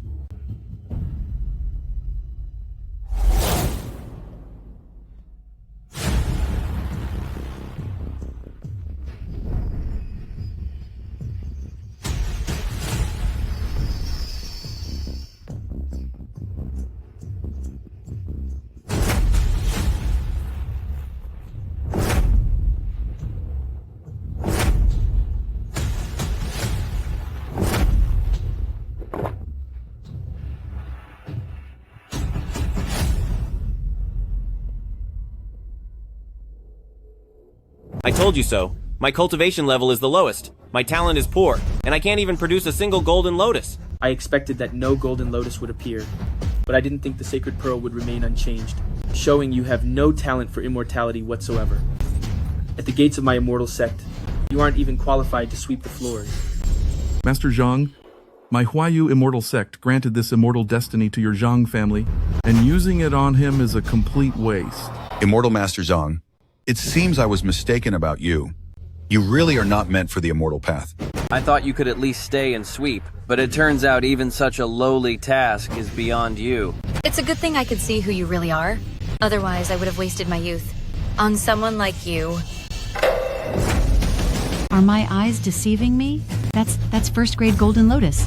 I told you so. My cultivation level is the lowest. My talent is poor, and I can't even produce a single golden lotus. I expected that no golden lotus would appear, but I didn't think the sacred pearl would remain unchanged, showing you have no talent for immortality whatsoever. At the gates of my immortal sect, you aren't even qualified to sweep the floors. Master Zhang, my Huayu immortal sect granted this immortal destiny to your Zhang family, and using it on him is a complete waste. Immortal Master Zhang, it seems I was mistaken about you. You really are not meant for the immortal path. I thought you could at least stay and sweep, but it turns out even such a lowly task is beyond you. It's a good thing I could see who you really are. Otherwise, I would have wasted my youth on someone like you. Are my eyes deceiving me? That's first grade Golden Lotus.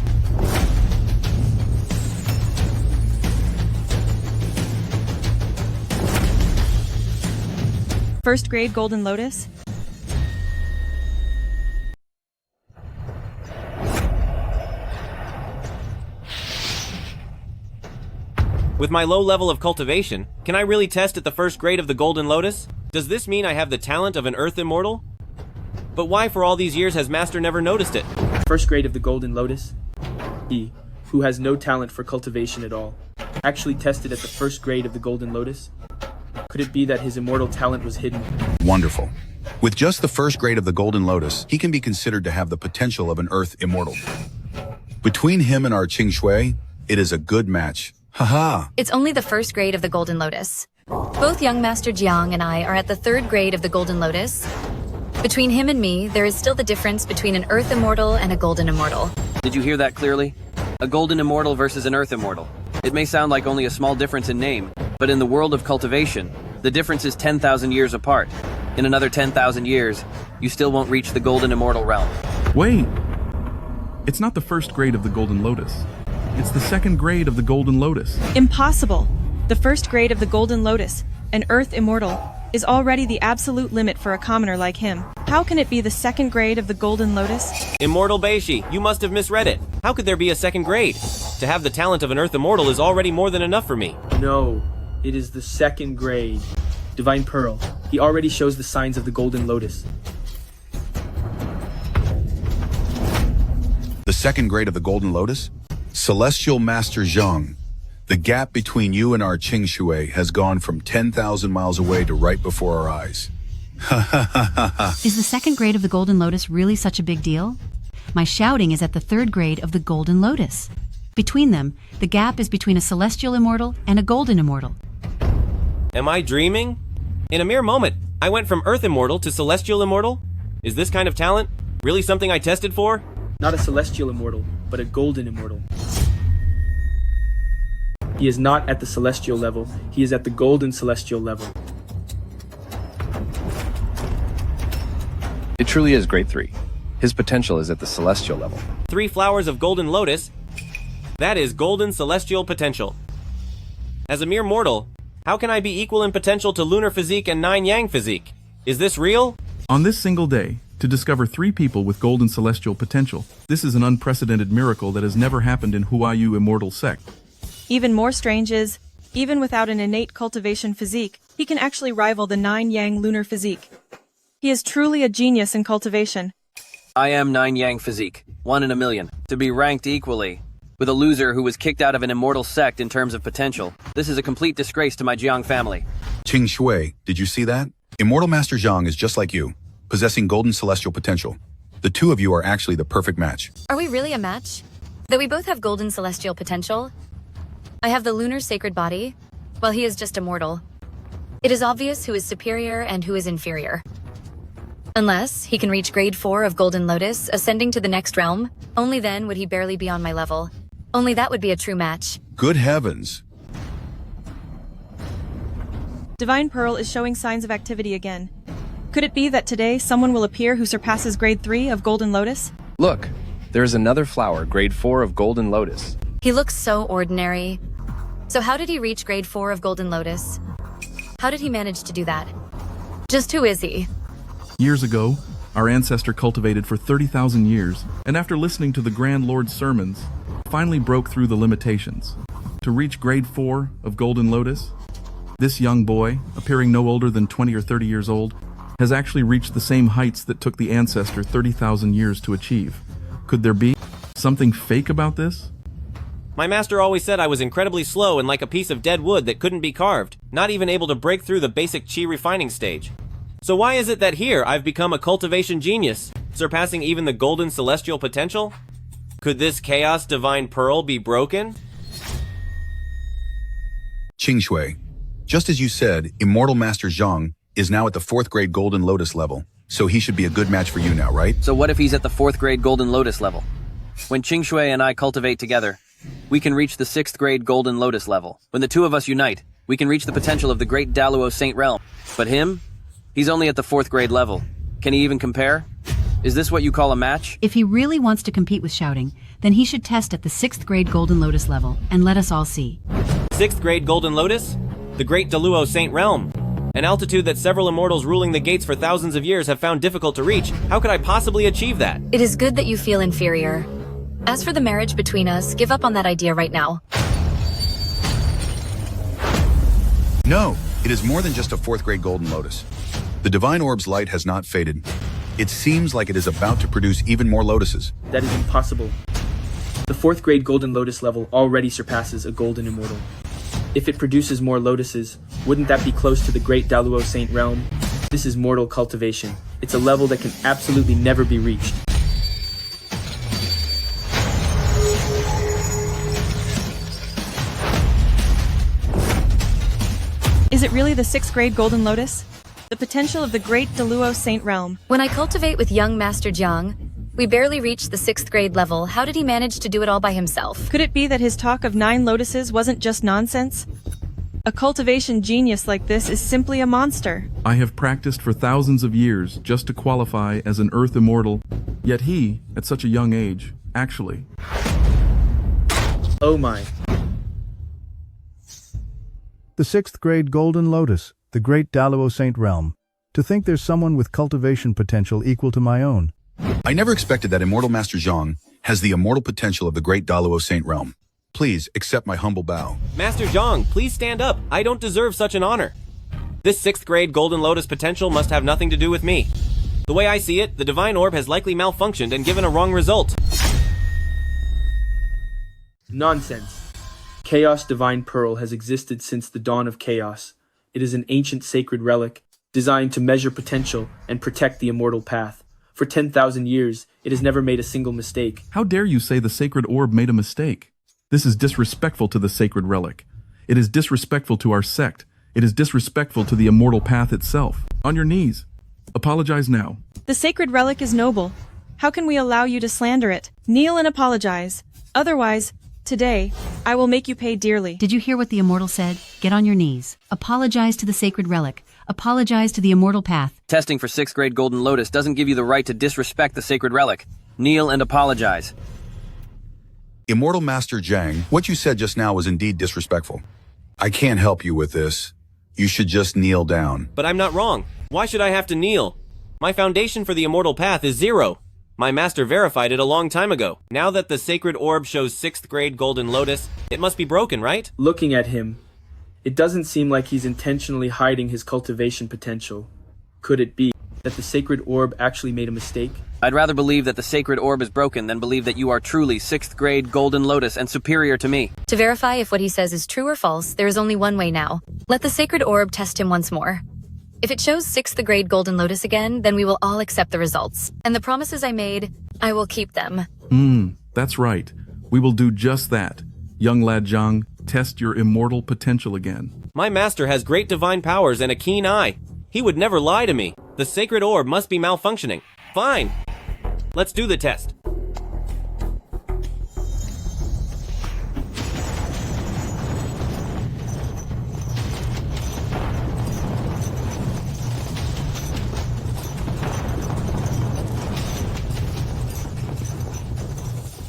First grade Golden Lotus? With my low level of cultivation, can I really test at the first grade of the Golden Lotus? Does this mean I have the talent of an Earth Immortal? But why for all these years has Master never noticed it? First grade of the Golden Lotus? He, who has no talent for cultivation at all, actually tested at the first grade of the Golden Lotus? Could it be that his immortal talent was hidden? Wonderful. With just the first grade of the Golden Lotus, he can be considered to have the potential of an Earth Immortal. Between him and our Qingzhi, it is a good match. Haha! It's only the first grade of the Golden Lotus. Both young Master Jiang and I are at the third grade of the Golden Lotus. Between him and me, there is still the difference between an Earth Immortal and a Golden Immortal. Did you hear that clearly? A Golden Immortal versus an Earth Immortal. It may sound like only a small difference in name, but in the world of cultivation, the difference is 10,000 years apart. In another 10,000 years, you still won't reach the Golden Immortal realm. Wait! It's not the first grade of the Golden Lotus. It's the second grade of the Golden Lotus. Impossible! The first grade of the Golden Lotus, an Earth Immortal, is already the absolute limit for a commoner like him. How can it be the second grade of the Golden Lotus? Immortal Beishi, you must have misread it. How could there be a second grade? To have the talent of an Earth Immortal is already more than enough for me. No, it is the second grade. Divine Pearl, he already shows the signs of the Golden Lotus. The second grade of the Golden Lotus? Celestial Master Zhang, the gap between you and our Qingzhi has gone from 10,000 miles away to right before our eyes. Is the second grade of the Golden Lotus really such a big deal? My shouting is at the third grade of the Golden Lotus. Between them, the gap is between a Celestial Immortal and a Golden Immortal. Am I dreaming? In a mere moment, I went from Earth Immortal to Celestial Immortal? Is this kind of talent really something I tested for? Not a Celestial Immortal, but a Golden Immortal. He is not at the Celestial level, he is at the Golden Celestial level. It truly is grade 3. His potential is at the celestial level. 3 flowers of Golden Lotus? That is Golden Celestial potential. As a mere mortal, how can I be equal in potential to Lunar Physique and 9 Yang Physique? Is this real? On this single day, to discover 3 people with Golden Celestial potential, this is an unprecedented miracle that has never happened in Huayu Immortal Sect. Even more strange is, even without an innate cultivation physique, he can actually rival the 9 Yang lunar physique. He is truly a genius in cultivation. I am 9 Yang Physique, 1 in a million. To be ranked equally with a loser who was kicked out of an immortal sect in terms of potential, this is a complete disgrace to my Jiang family. Qingzhi, did you see that? Immortal Master Zhang is just like you, possessing Golden Celestial potential. The two of you are actually the perfect match. Are we really a match? Though we both have Golden Celestial potential, I have the lunar sacred body, while he is just a mortal. It is obvious who is superior and who is inferior. Unless he can reach grade 4 of Golden Lotus, ascending to the next realm, only then would he barely be on my level. Only that would be a true match. Good heavens. Divine Pearl is showing signs of activity again. Could it be that today someone will appear who surpasses grade 3 of Golden Lotus? Look, there is another flower, grade 4 of Golden Lotus. He looks so ordinary. So how did he reach grade 4 of Golden Lotus? How did he manage to do that? Just who is he? Years ago, our ancestor cultivated for 30,000 years, and after listening to the Grand Lord's sermons, finally broke through the limitations. To reach grade 4 of Golden Lotus, this young boy, appearing no older than 20 or 30 years old, has actually reached the same heights that took the ancestor 30,000 years to achieve. Could there be something fake about this? My master always said I was incredibly slow and like a piece of dead wood that couldn't be carved, not even able to break through the basic chi refining stage. So why is it that here I've become a cultivation genius, surpassing even the golden celestial potential? Could this chaos divine pearl be broken? Qingzhi, just as you said, Immortal Master Zhang is now at the 4th grade Golden Lotus level, so he should be a good match for you now, right? So what if he's at the 4th grade Golden Lotus level? When Qingzhi and I cultivate together, we can reach the 6th grade Golden Lotus level. When the two of us unite, we can reach the potential of the great Daluo Saint Realm. But him? He's only at the 4th grade level. Can he even compare? Is this what you call a match? If he really wants to compete with shouting, then he should test at the 6th grade Golden Lotus level, and let us all see. 6th grade Golden Lotus? The great Daluo Saint Realm. An altitude that several immortals ruling the gates for thousands of years have found difficult to reach. How could I possibly achieve that? It is good that you feel inferior. As for the marriage between us, give up on that idea right now. No, it is more than just a 4th grade Golden Lotus. The Divine Orb's light has not faded. It seems like it is about to produce even more lotuses. That is impossible. The 4th grade Golden Lotus level already surpasses a Golden Immortal. If it produces more lotuses, wouldn't that be close to the great Daluo Saint Realm? This is mortal cultivation. It's a level that can absolutely never be reached. Is it really the 6th grade Golden Lotus? The potential of the great Daluo Saint Realm. When I cultivate with young Master Zhang, we barely reached the 6th grade level. How did he manage to do it all by himself? Could it be that his talk of 9 lotuses wasn't just nonsense? A cultivation genius like this is simply a monster. I have practiced for thousands of years just to qualify as an Earth Immortal, yet he, at such a young age, actually... Oh my. The 6th grade Golden Lotus, the great Daluo Saint Realm. To think there's someone with cultivation potential equal to my own. I never expected that Immortal Master Zhang has the immortal potential of the great Daluo Saint Realm. Please accept my humble bow. Master Zhang, please stand up. I don't deserve such an honor. This 6th grade Golden Lotus potential must have nothing to do with me. The way I see it, the Divine Orb has likely malfunctioned and given a wrong result. Nonsense. Chaos Divine Pearl has existed since the dawn of chaos. It is an ancient sacred relic, designed to measure potential and protect the immortal path. For 10,000 years, it has never made a single mistake. How dare you say the sacred orb made a mistake? This is disrespectful to the sacred relic. It is disrespectful to our sect. It is disrespectful to the immortal path itself. On your knees. Apologize now. The sacred relic is noble. How can we allow you to slander it? Kneel and apologize. Otherwise, today, I will make you pay dearly. Did you hear what the immortal said? Get on your knees. Apologize to the sacred relic. Apologize to the immortal path. Testing for 6th grade Golden Lotus doesn't give you the right to disrespect the sacred relic. Kneel and apologize. Immortal Master Zhang, what you said just now was indeed disrespectful. I can't help you with this. You should just kneel down. But I'm not wrong. Why should I have to kneel? My foundation for the immortal path is 0. My master verified it a long time ago. Now that the sacred orb shows 6th grade Golden Lotus, it must be broken, right? Looking at him, it doesn't seem like he's intentionally hiding his cultivation potential. Could it be that the sacred orb actually made a mistake? I'd rather believe that the sacred orb is broken than believe that you are truly 6th grade Golden Lotus and superior to me. To verify if what he says is true or false, there is only one way now. Let the sacred orb test him once more. If it shows 6th grade Golden Lotus again, then we will all accept the results. And the promises I made, I will keep them. That's right. We will do just that. Young lad Zhang, test your immortal potential again. My master has great divine powers and a keen eye. He would never lie to me. The sacred orb must be malfunctioning. Fine. Let's do the test.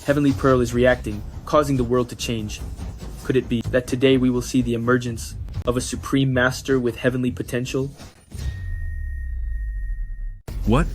Heavenly Pearl is reacting, causing the world to change. Could it be that today we will see the emergence of a supreme master with heavenly potential? What?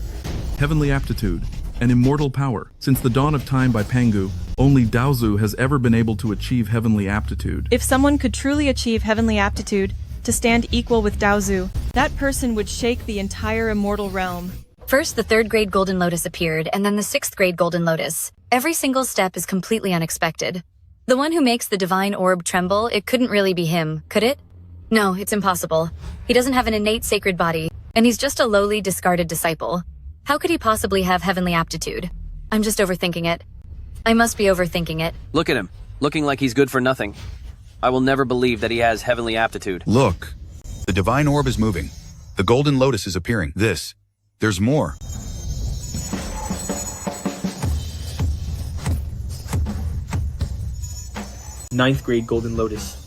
Heavenly aptitude. An immortal power. Since the dawn of time by Pangu, only Daozu has ever been able to achieve heavenly aptitude. If someone could truly achieve heavenly aptitude, to stand equal with Daozu, That person would shake the entire immortal realm. First, the third grade golden lotus appeared, and then the sixth grade golden lotus. Every single step is completely unexpected. The one who makes the divine orb tremble, it couldn't really be him, could it? No, it's impossible. He doesn't have an innate sacred body, and he's just a lowly, discarded disciple. How could he possibly have heavenly aptitude? I'm just overthinking it. I must be overthinking it. Look at him, looking like he's good for nothing. I will never believe that he has heavenly aptitude. Look, the divine orb is moving. The golden lotus is appearing. There's more. Ninth grade golden lotus.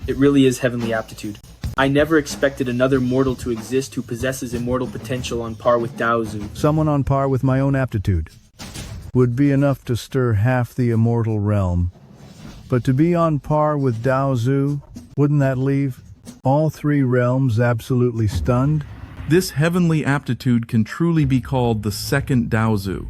It really is heavenly aptitude. I never expected another mortal to exist who possesses immortal potential on par with Dao Zu. Someone on par with my own aptitude would be enough to stir half the immortal realm. But to be on par with Dao Zu, wouldn't that leave all three realms absolutely stunned? This heavenly aptitude can truly be called the second Daozu.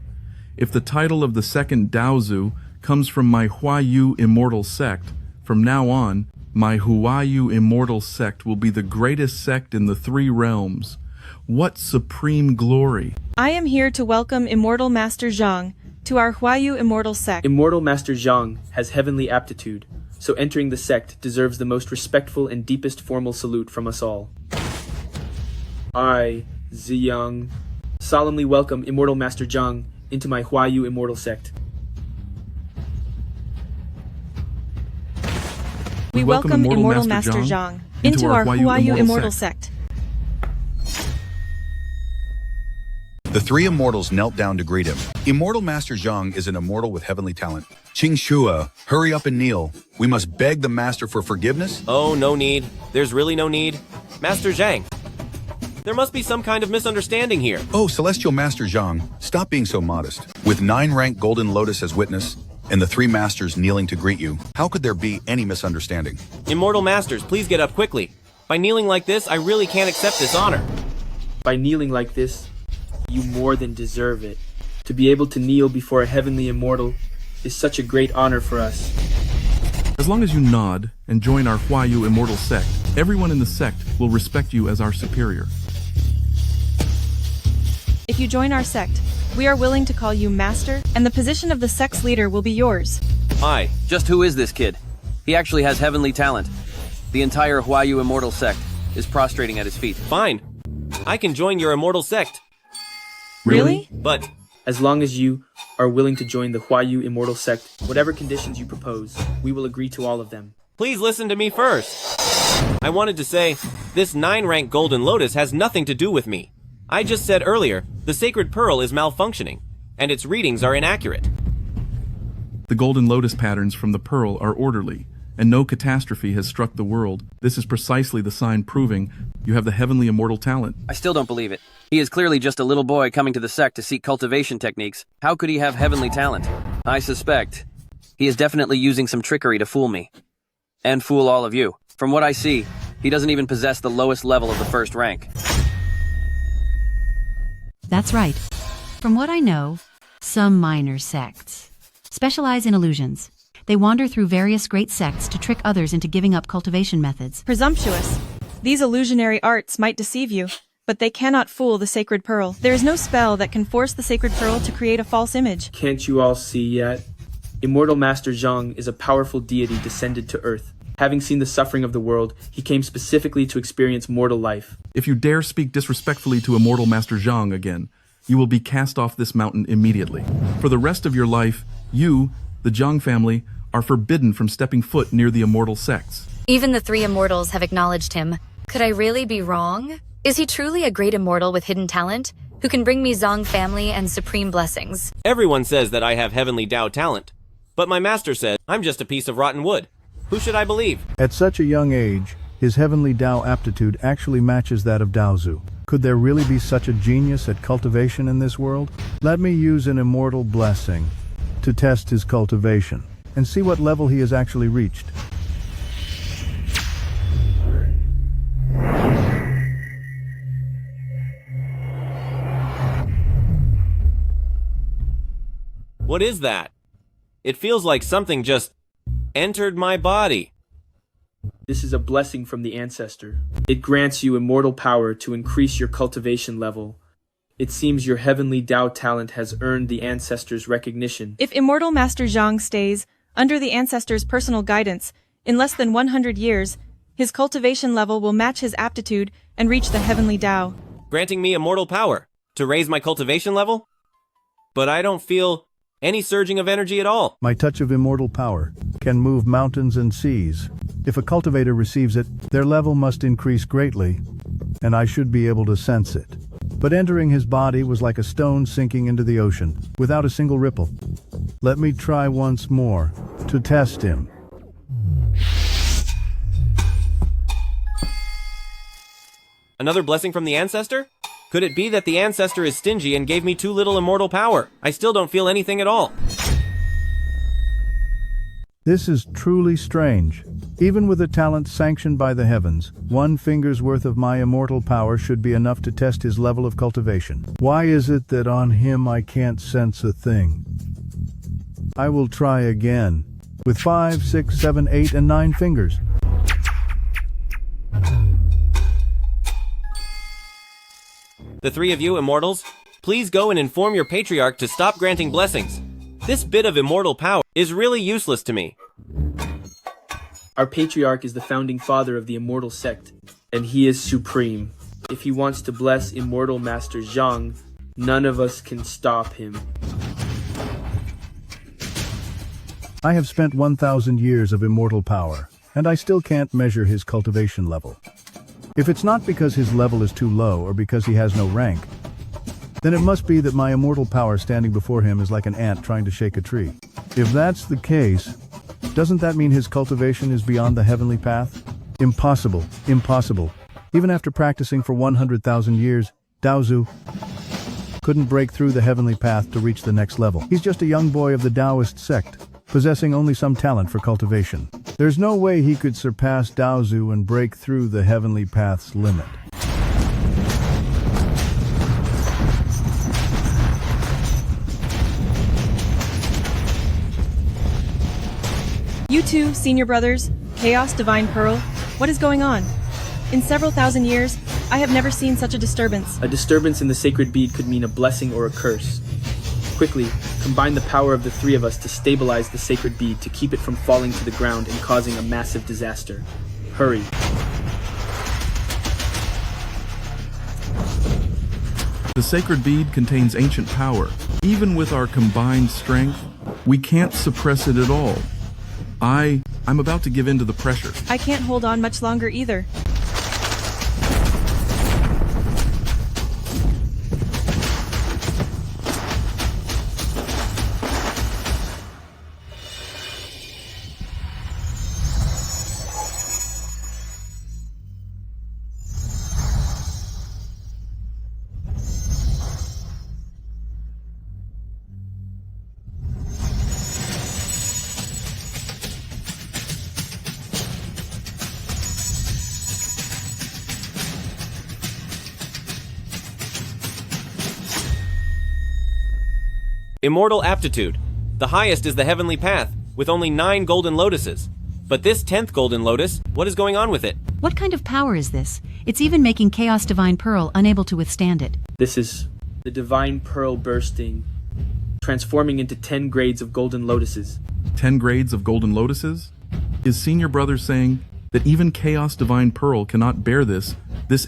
If the title of the second Daozu comes from my Huayu immortal sect, from now on, my Huayu immortal sect will be the greatest sect in the three realms. What supreme glory! I am here to welcome Immortal Master Zhang to our Huayu immortal sect. Immortal Master Zhang has heavenly aptitude, so entering the sect deserves the most respectful and deepest formal salute from us all. I, Ziyang, solemnly welcome Immortal Master Zhang into my Huayu immortal sect. We welcome Immortal Master Zhang into our Huayu immortal sect. The three immortals knelt down to greet him. Immortal Master Zhang is an immortal with heavenly talent. Qingzhi, hurry up and kneel. We must beg the Master for forgiveness. Oh, no need. There's really no need. Master Zhang, there must be some kind of misunderstanding here. Oh, Celestial Master Zhang, stop being so modest. With 9-rank Golden Lotus as witness, and the three masters kneeling to greet you, how could there be any misunderstanding? Immortal Masters, please get up quickly. By kneeling like this, I really can't accept this honor. By kneeling like this, you more than deserve it. To be able to kneel before a heavenly immortal is such a great honor for us. As long as you nod and join our Huayu immortal sect, everyone in the sect will respect you as our superior. If you join our sect, we are willing to call you Master, and the position of the sect's leader will be yours. Hi, just who is this kid? He actually has heavenly talent. The entire Huayu immortal sect is prostrating at his feet. Fine. I can join your immortal sect. Really? But as long as you are willing to join the Huayu immortal sect, whatever conditions you propose, we will agree to all of them. please listen to me first. I wanted to say, this 9-rank Golden Lotus has nothing to do with me. I just said earlier, the Sacred Pearl is malfunctioning, and its readings are inaccurate. The Golden Lotus patterns from the Pearl are orderly, and no catastrophe has struck the world. This is precisely the sign proving you have the heavenly immortal talent. I still don't believe it. He is clearly just a little boy coming to the sect to seek cultivation techniques. How could he have heavenly talent? I suspect he is definitely using some trickery to fool me. And fool all of you. From what I see, he doesn't even possess the lowest level of the first rank. That's right. From what I know, some minor sects specialize in illusions. They wander through various great sects to trick others into giving up cultivation methods. Presumptuous. These illusionary arts might deceive you, but they cannot fool the Sacred Pearl. There is no spell that can force the Sacred Pearl to create a false image. Can't you all see yet? Immortal Master Zhang is a powerful deity descended to Earth. Having seen the suffering of the world, he came specifically to experience mortal life. If you dare speak disrespectfully to Immortal Master Zhang again, you will be cast off this mountain immediately. For the rest of your life, you, the Zhang family, are forbidden from stepping foot near the immortal sects. Even the three immortals have acknowledged him. Could I really be wrong? Is he truly a great immortal with hidden talent, who can bring me Zhang family and supreme blessings? Everyone says that I have heavenly Dao talent, but my master says I'm just a piece of rotten wood. Who should I believe? At such a young age, his heavenly Dao aptitude actually matches that of Daozu. Could there really be such a genius at cultivation in this world? Let me use an immortal blessing to test his cultivation and see what level he has actually reached. What is that? It feels like something just entered my body. This is a blessing from the ancestor. It grants you immortal power to increase your cultivation level. It seems your heavenly Dao talent has earned the ancestor's recognition. If Immortal Master Zhang stays under the ancestor's personal guidance, in less than 100 years, his cultivation level will match his aptitude and reach the heavenly Dao, granting me immortal power to raise my cultivation level? But I don't feel any surging of energy at all. My touch of immortal power can move mountains and seas. If a cultivator receives it, their level must increase greatly, and I should be able to sense it. But entering his body was like a stone sinking into the ocean, without a single ripple. Let me try once more, to test him. Another blessing from the ancestor? Could it be that the ancestor is stingy and gave me too little immortal power? I still don't feel anything at all. This is truly strange. Even with a talent sanctioned by the heavens, 1 finger's worth of my immortal power should be enough to test his level of cultivation. Why is it that on him I can't sense a thing? I will try again, with 5, 6, 7, 8, and 9 fingers. The 3 of you immortals, please go and inform your patriarch to stop granting blessings. This bit of immortal power is really useless to me. Our patriarch is the founding father of the immortal sect, and he is supreme. If he wants to bless Immortal Master Zhang, none of us can stop him. I have spent 1,000 years of immortal power, and I still can't measure his cultivation level. If it's not because his level is too low or because he has no rank, then it must be that my immortal power standing before him is like an ant trying to shake a tree. If that's the case, doesn't that mean his cultivation is beyond the heavenly path? Impossible, impossible. Even after practicing for 100,000 years, Daozu couldn't break through the heavenly path to reach the next level. He's just a young boy of the Taoist sect, possessing only some talent for cultivation. There's no way he could surpass Daozu and break through the heavenly path's limit. You two, senior brothers, Chaos Divine Pearl, what is going on? In several thousand years, I have never seen such a disturbance. A disturbance in the sacred bead could mean a blessing or a curse. Quickly, combine the power of the 3 of us to stabilize the sacred bead to keep it from falling to the ground and causing a massive disaster. Hurry. The sacred bead contains ancient power. Even with our combined strength, we can't suppress it at all. I'm about to give in to the pressure. I can't hold on much longer either. Immortal aptitude. The highest is the heavenly path, with only 9 golden lotuses. But this 10th golden lotus, what is going on with it? What kind of power is this? It's even making Chaos Divine Pearl unable to withstand it. This is the Divine Pearl bursting, transforming into 10 grades of golden lotuses. 10 grades of golden lotuses? Is senior brother saying that even Chaos Divine Pearl cannot bear this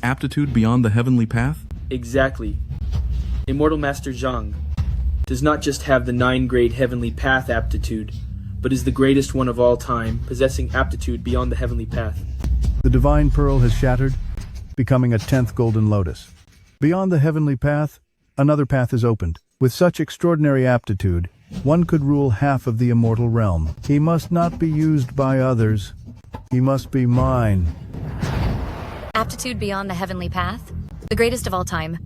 aptitude beyond the heavenly path? Exactly. Immortal Master Zhang does not just have the 9-grade heavenly path aptitude, but is the greatest one of all time, possessing aptitude beyond the heavenly path. The Divine Pearl has shattered, becoming a 10th golden lotus. Beyond the heavenly path, another path is opened. With such extraordinary aptitude, one could rule half of the immortal realm. He must not be used by others. He must be mine. Aptitude beyond the heavenly path? The greatest of all time.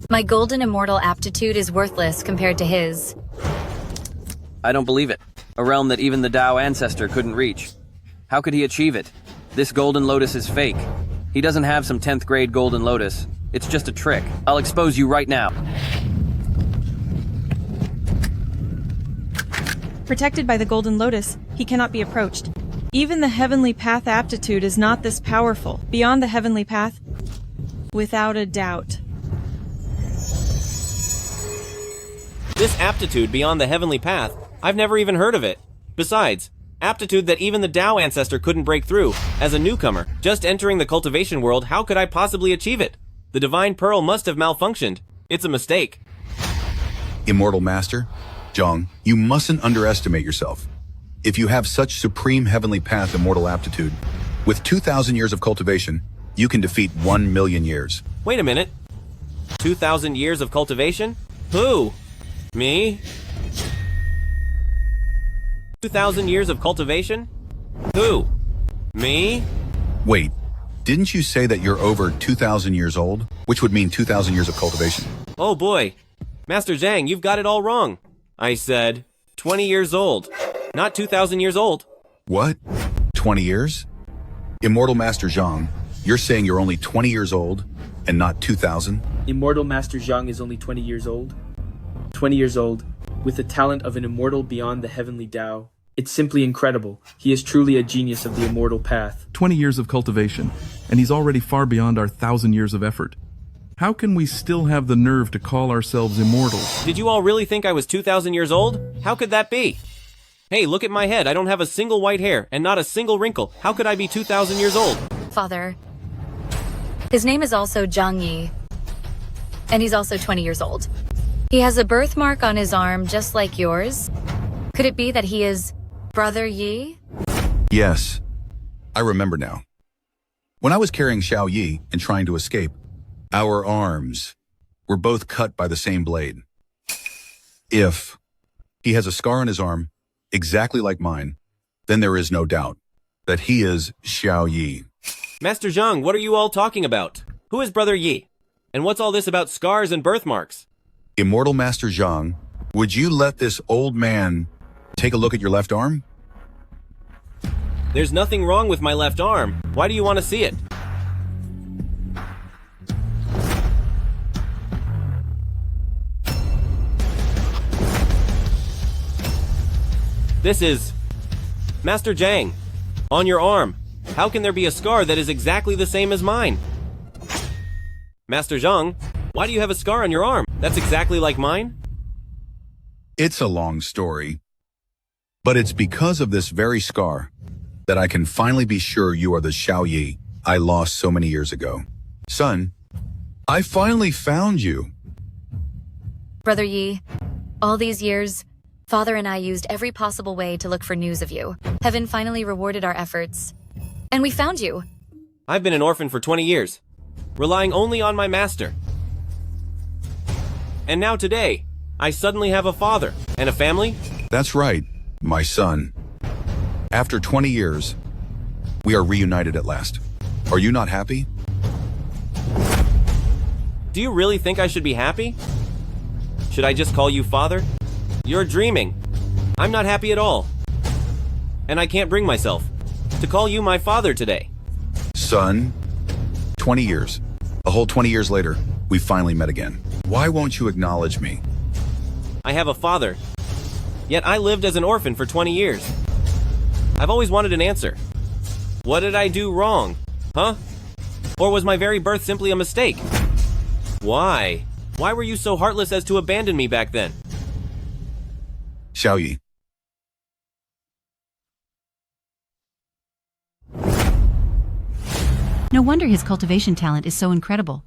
My golden immortal aptitude is worthless compared to his. I don't believe it. A realm that even the Dao ancestor couldn't reach. How could he achieve it? This golden lotus is fake. He doesn't have some 10th grade golden lotus. It's just a trick. I'll expose you right now. Protected by the golden lotus, he cannot be approached. Even the heavenly path aptitude is not this powerful. Beyond the heavenly path, without a doubt. This aptitude beyond the heavenly path, I've never even heard of it. Besides, aptitude that even the Tao ancestor couldn't break through. As a newcomer, just entering the cultivation world, how could I possibly achieve it? The divine pearl must have malfunctioned. It's a mistake. Immortal Master, Zhang, you mustn't underestimate yourself. If you have such supreme heavenly path immortal aptitude, with 2,000 years of cultivation, you can defeat 1 million years. Wait a minute. 2,000 years of cultivation? Who? Me? 2,000 years of cultivation? Who? Me? Wait, didn't you say that you're over 2,000 years old? Which would mean 2,000 years of cultivation. Oh boy. Master Zhang, you've got it all wrong. I said 20 years old, not 2,000 years old. What? 20 years? Immortal Master Zhang, you're saying you're only 20 years old and not 2,000? Immortal Master Zhang is only 20 years old. 20 years old, with the talent of an immortal beyond the heavenly Tao. It's simply incredible. He is truly a genius of the immortal path. 20 years of cultivation, and he's already far beyond our 1,000 years of effort. How can we still have the nerve to call ourselves immortals? Did you all really think I was 2,000 years old? How could that be? Hey, look at my head. I don't have a single white hair and not a single wrinkle. How could I be 2,000 years old? Father, his name is also Zhang Yi, and he's also 20 years old. He has a birthmark on his arm just like yours. Could it be that he is Brother Yi? Yes, I remember now. When I was carrying Zhao Yi and trying to escape, our arms were both cut by the same blade. If he has a scar on his arm, exactly like mine, then there is no doubt that he is Zhao Yi. Master Zhang, what are you all talking about? Who is Brother Yi? And what's all this about scars and birthmarks? Immortal Master Zhang, would you let this old man take a look at your left arm? There's nothing wrong with my left arm. Why do you want to see it? This is Master Zhang. On your arm. How can there be a scar that is exactly the same as mine? Master Zhang, why do you have a scar on your arm? That's exactly like mine? It's a long story, but it's because of this very scar that I can finally be sure you are the Zhao Yi I lost so many years ago. Son, I finally found you. Brother Yi, all these years, Father and I used every possible way to look for news of you. Heaven finally rewarded our efforts. And we found you. I've been an orphan for 20 years, relying only on my master. And now today, I suddenly have a father and a family? That's right, my son. After 20 years, we are reunited at last. Are you not happy? Do you really think I should be happy? Should I just call you father? You're dreaming. I'm not happy at all. And I can't bring myself to call you my father today. Son, 20 years. A whole 20 years later, we finally met again. Why won't you acknowledge me? I have a father, yet I lived as an orphan for 20 years. I've always wanted an answer. What did I do wrong? Huh? Or was my very birth simply a mistake? Why? Why were you so heartless as to abandon me back then? Zhao Yi. No wonder his cultivation talent is so incredible.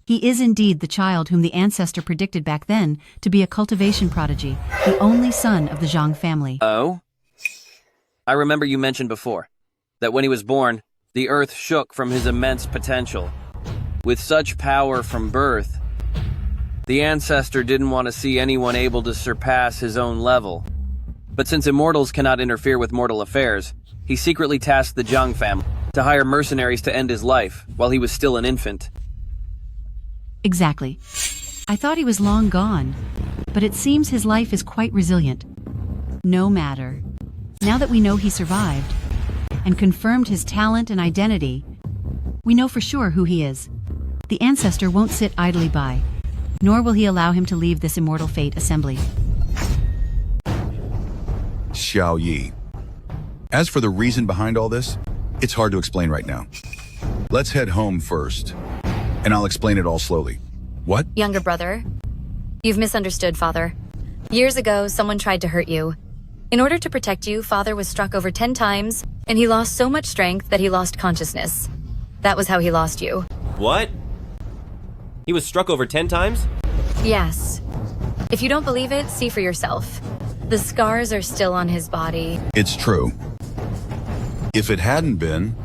He is indeed the child whom the ancestor predicted back then to be a cultivation prodigy, the only son of the Zhang family. Oh? I remember you mentioned before that when he was born, the earth shook from his immense potential. With such power from birth, the ancestor didn't want to see anyone able to surpass his own level. But since immortals cannot interfere with mortal affairs, he secretly tasked the Zhang family to hire mercenaries to end his life while he was still an infant. Exactly. I thought he was long gone, but it seems his life is quite resilient. No matter. Now that we know he survived and confirmed his talent and identity, we know for sure who he is. The ancestor won't sit idly by, nor will he allow him to leave this immortal fate assembly. Zhao Yi. As for the reason behind all this, it's hard to explain right now. Let's head home first, and I'll explain it all slowly. What? Younger brother, you've misunderstood, Father. Years ago, someone tried to hurt you. In order to protect you, Father was struck over 10 times, and he lost so much strength that he lost consciousness. That was how he lost you. What? He was struck over 10 times? Yes. If you don't believe it, see for yourself. The scars are still on his body. It's true. If it hadn't been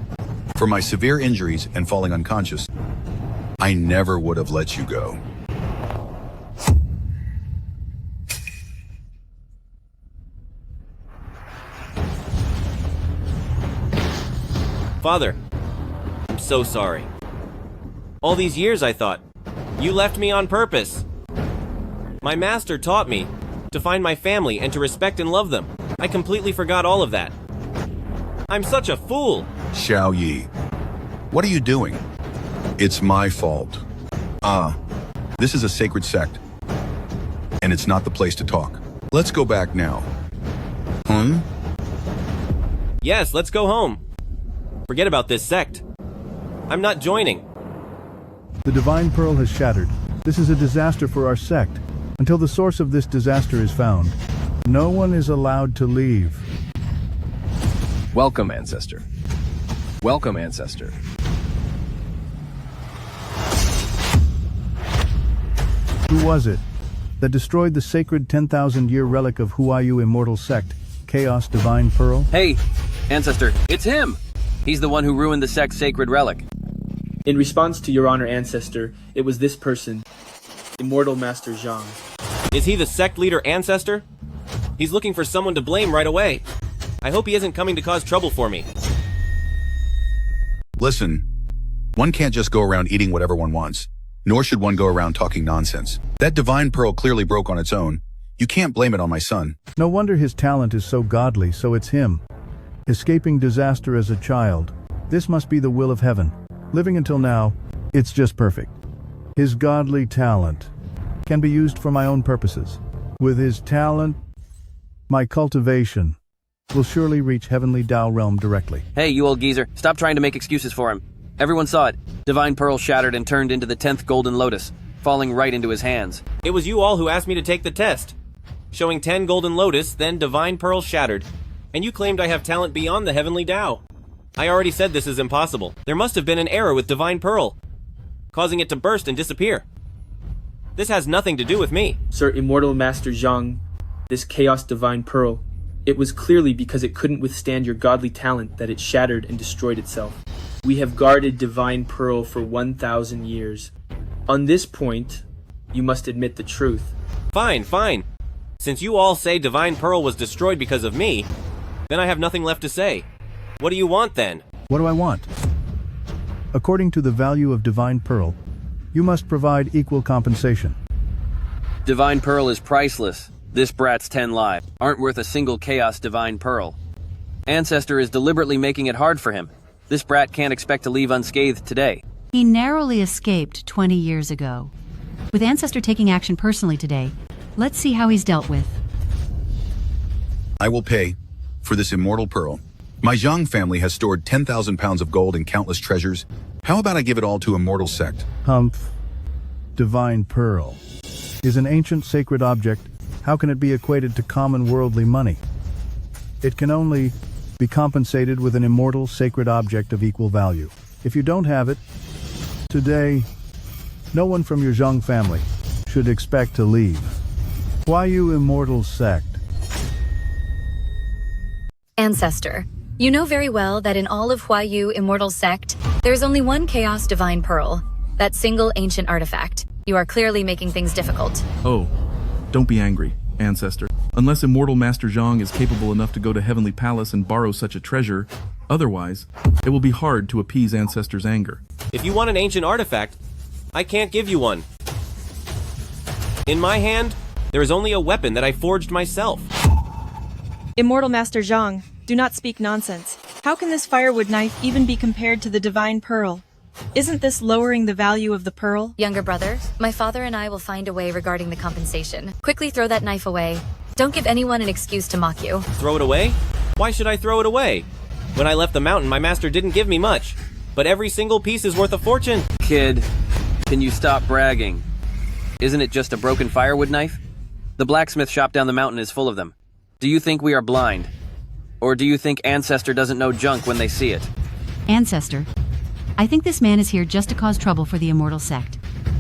for my severe injuries and falling unconscious, I never would have let you go. Father, I'm so sorry. All these years I thought, you left me on purpose. My master taught me to find my family and to respect and love them. I completely forgot all of that. I'm such a fool. Zhao Yi, what are you doing? It's my fault. This is a sacred sect, and it's not the place to talk. Let's go back now. Yes, let's go home. Forget about this sect. I'm not joining. The Divine Pearl has shattered. This is a disaster for our sect. Until the source of this disaster is found, no one is allowed to leave. Welcome, Ancestor. Welcome, Ancestor. Who was it that destroyed the sacred 10,000-year relic of Huayu Immortal Sect, Chaos Divine Pearl? Hey, Ancestor, it's him! He's the one who ruined the sect's sacred relic. In response to Your Honor, Ancestor, it was this person, Immortal Master Zhang. Is he the sect leader, Ancestor? He's looking for someone to blame right away. I hope he isn't coming to cause trouble for me. Listen, one can't just go around eating whatever one wants, nor should one go around talking nonsense. That Divine Pearl clearly broke on its own. You can't blame it on my son. No wonder his talent is so godly, so it's him. Escaping disaster as a child. This must be the will of heaven. Living until now, it's just perfect. His godly talent can be used for my own purposes. With his talent, my cultivation will surely reach Heavenly Tao realm directly. Hey, you old geezer, stop trying to make excuses for him. Everyone saw it. Divine Pearl shattered and turned into the 10th Golden Lotus, falling right into his hands. It was you all who asked me to take the test. Showing 10 Golden Lotus, then Divine Pearl shattered. And you claimed I have talent beyond the Heavenly Tao. I already said this is impossible. There must have been an error with Divine Pearl, causing it to burst and disappear. This has nothing to do with me. Sir Immortal Master Zhang, this Chaos Divine Pearl, it was clearly because it couldn't withstand your godly talent that it shattered and destroyed itself. We have guarded Divine Pearl for 1,000 years. On this point, you must admit the truth. Fine, fine. Since you all say Divine Pearl was destroyed because of me, then I have nothing left to say. What do you want then? What do I want? According to the value of Divine Pearl, you must provide equal compensation. Divine Pearl is priceless. This brat's 10 lives aren't worth a single Chaos Divine Pearl. Ancestor is deliberately making it hard for him. This brat can't expect to leave unscathed today. He narrowly escaped 20 years ago. With Ancestor taking action personally today, let's see how he's dealt with. I will pay for this immortal pearl. My Zhang family has stored 10,000 pounds of gold and countless treasures. How about I give it all to Immortal Sect? Humph. Divine Pearl is an ancient sacred object. How can it be equated to common worldly money? It can only be compensated with an immortal sacred object of equal value. If you don't have it, today, no one from your Zhang family should expect to leave. Why you Immortal Sect? Ancestor, you know very well that in all of Huayu Immortal Sect, there's only one Chaos Divine Pearl, that single ancient artifact. You are clearly making things difficult. Oh, don't be angry, Ancestor. Unless Immortal Master Zhang is capable enough to go to Heavenly Palace and borrow such a treasure, otherwise, it will be hard to appease Ancestor's anger. If you want an ancient artifact, I can't give you one. In my hand, there is only a weapon that I forged myself. Immortal Master Zhang, do not speak nonsense. How can this firewood knife even be compared to the Divine Pearl? Isn't this lowering the value of the pearl? Younger brother, my father and I will find a way regarding the compensation. Quickly throw that knife away. Don't give anyone an excuse to mock you. Throw it away? Why should I throw it away? When I left the mountain, my master didn't give me much, but every single piece is worth a fortune. Kid, can you stop bragging? Isn't it just a broken firewood knife? The blacksmith shop down the mountain is full of them. Do you think we are blind? Or do you think Ancestor doesn't know junk when they see it? Ancestor, I think this man is here just to cause trouble for the Immortal Sect.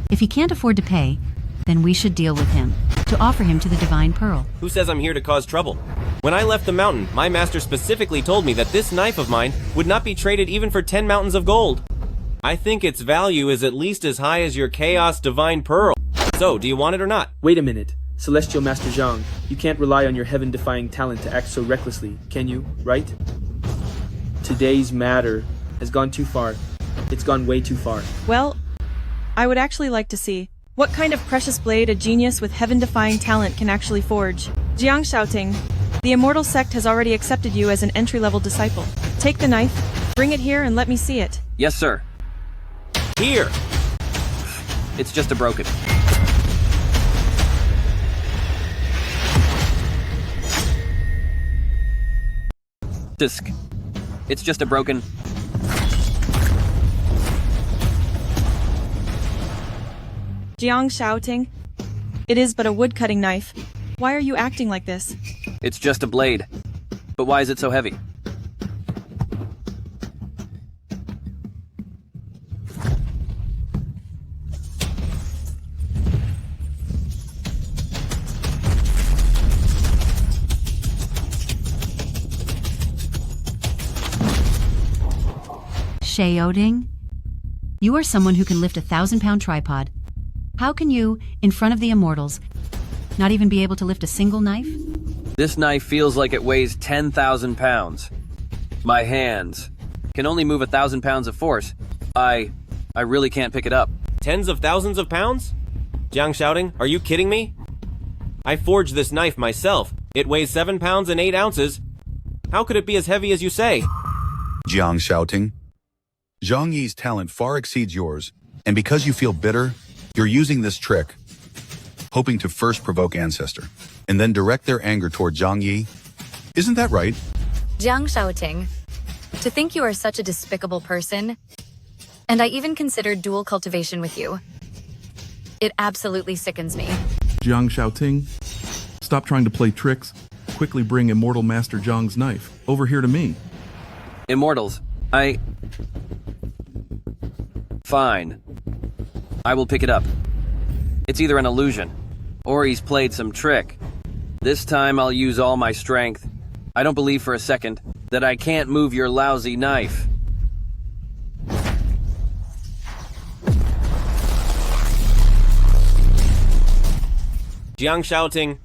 If he can't afford to pay, then we should deal with him, to offer him to the Divine Pearl. Who says I'm here to cause trouble? When I left the mountain, my master specifically told me that this knife of mine would not be traded even for 10 mountains of gold. I think its value is at least as high as your Chaos Divine Pearl. So, do you want it or not? Wait a minute. Celestial Master Zhang, you can't rely on your heaven-defying talent to act so recklessly, can you, right? Today's matter has gone too far. It's gone way too far. Well, I would actually like to see what kind of precious blade a genius with heaven-defying talent can actually forge. Zhang Xiaoting, the Immortal Sect has already accepted you as an entry-level disciple. Take the knife, bring it here, and let me see it. Yes, sir. Here! It's just a broken. Disc. It's just a broken. Jiang Xiaoting, it is but a wood-cutting knife. Why are you acting like this? It's just a blade. But why is it so heavy? Xiaoting, you are someone who can lift a 1,000-pound tripod. How can you, in front of the Immortals, not even be able to lift a single knife? This knife feels like it weighs 10,000 pounds. My hands can only move 1,000 pounds of force. I really can't pick it up. Tens of thousands of pounds? Zhang Xiaoting, are you kidding me? I forged this knife myself. It weighs 7 pounds and 8 ounces. How could it be as heavy as you say? Jiang Xiaoting, Zhang Yi's talent far exceeds yours, and because you feel bitter, you're using this trick, hoping to first provoke Ancestor, and then direct their anger toward Zhang Yi. Isn't that right? Zhang Xiaoting, to think you are such a despicable person, and I even considered dual cultivation with you. It absolutely sickens me. Jiang Xiaoting, stop trying to play tricks. Quickly bring Immortal Master Zhang's knife over here to me. Immortals, Fine. I will pick it up. It's either an illusion, or he's played some trick. This time I'll use all my strength. I don't believe for a second that I can't move your lousy knife. Jiang Xiaoting,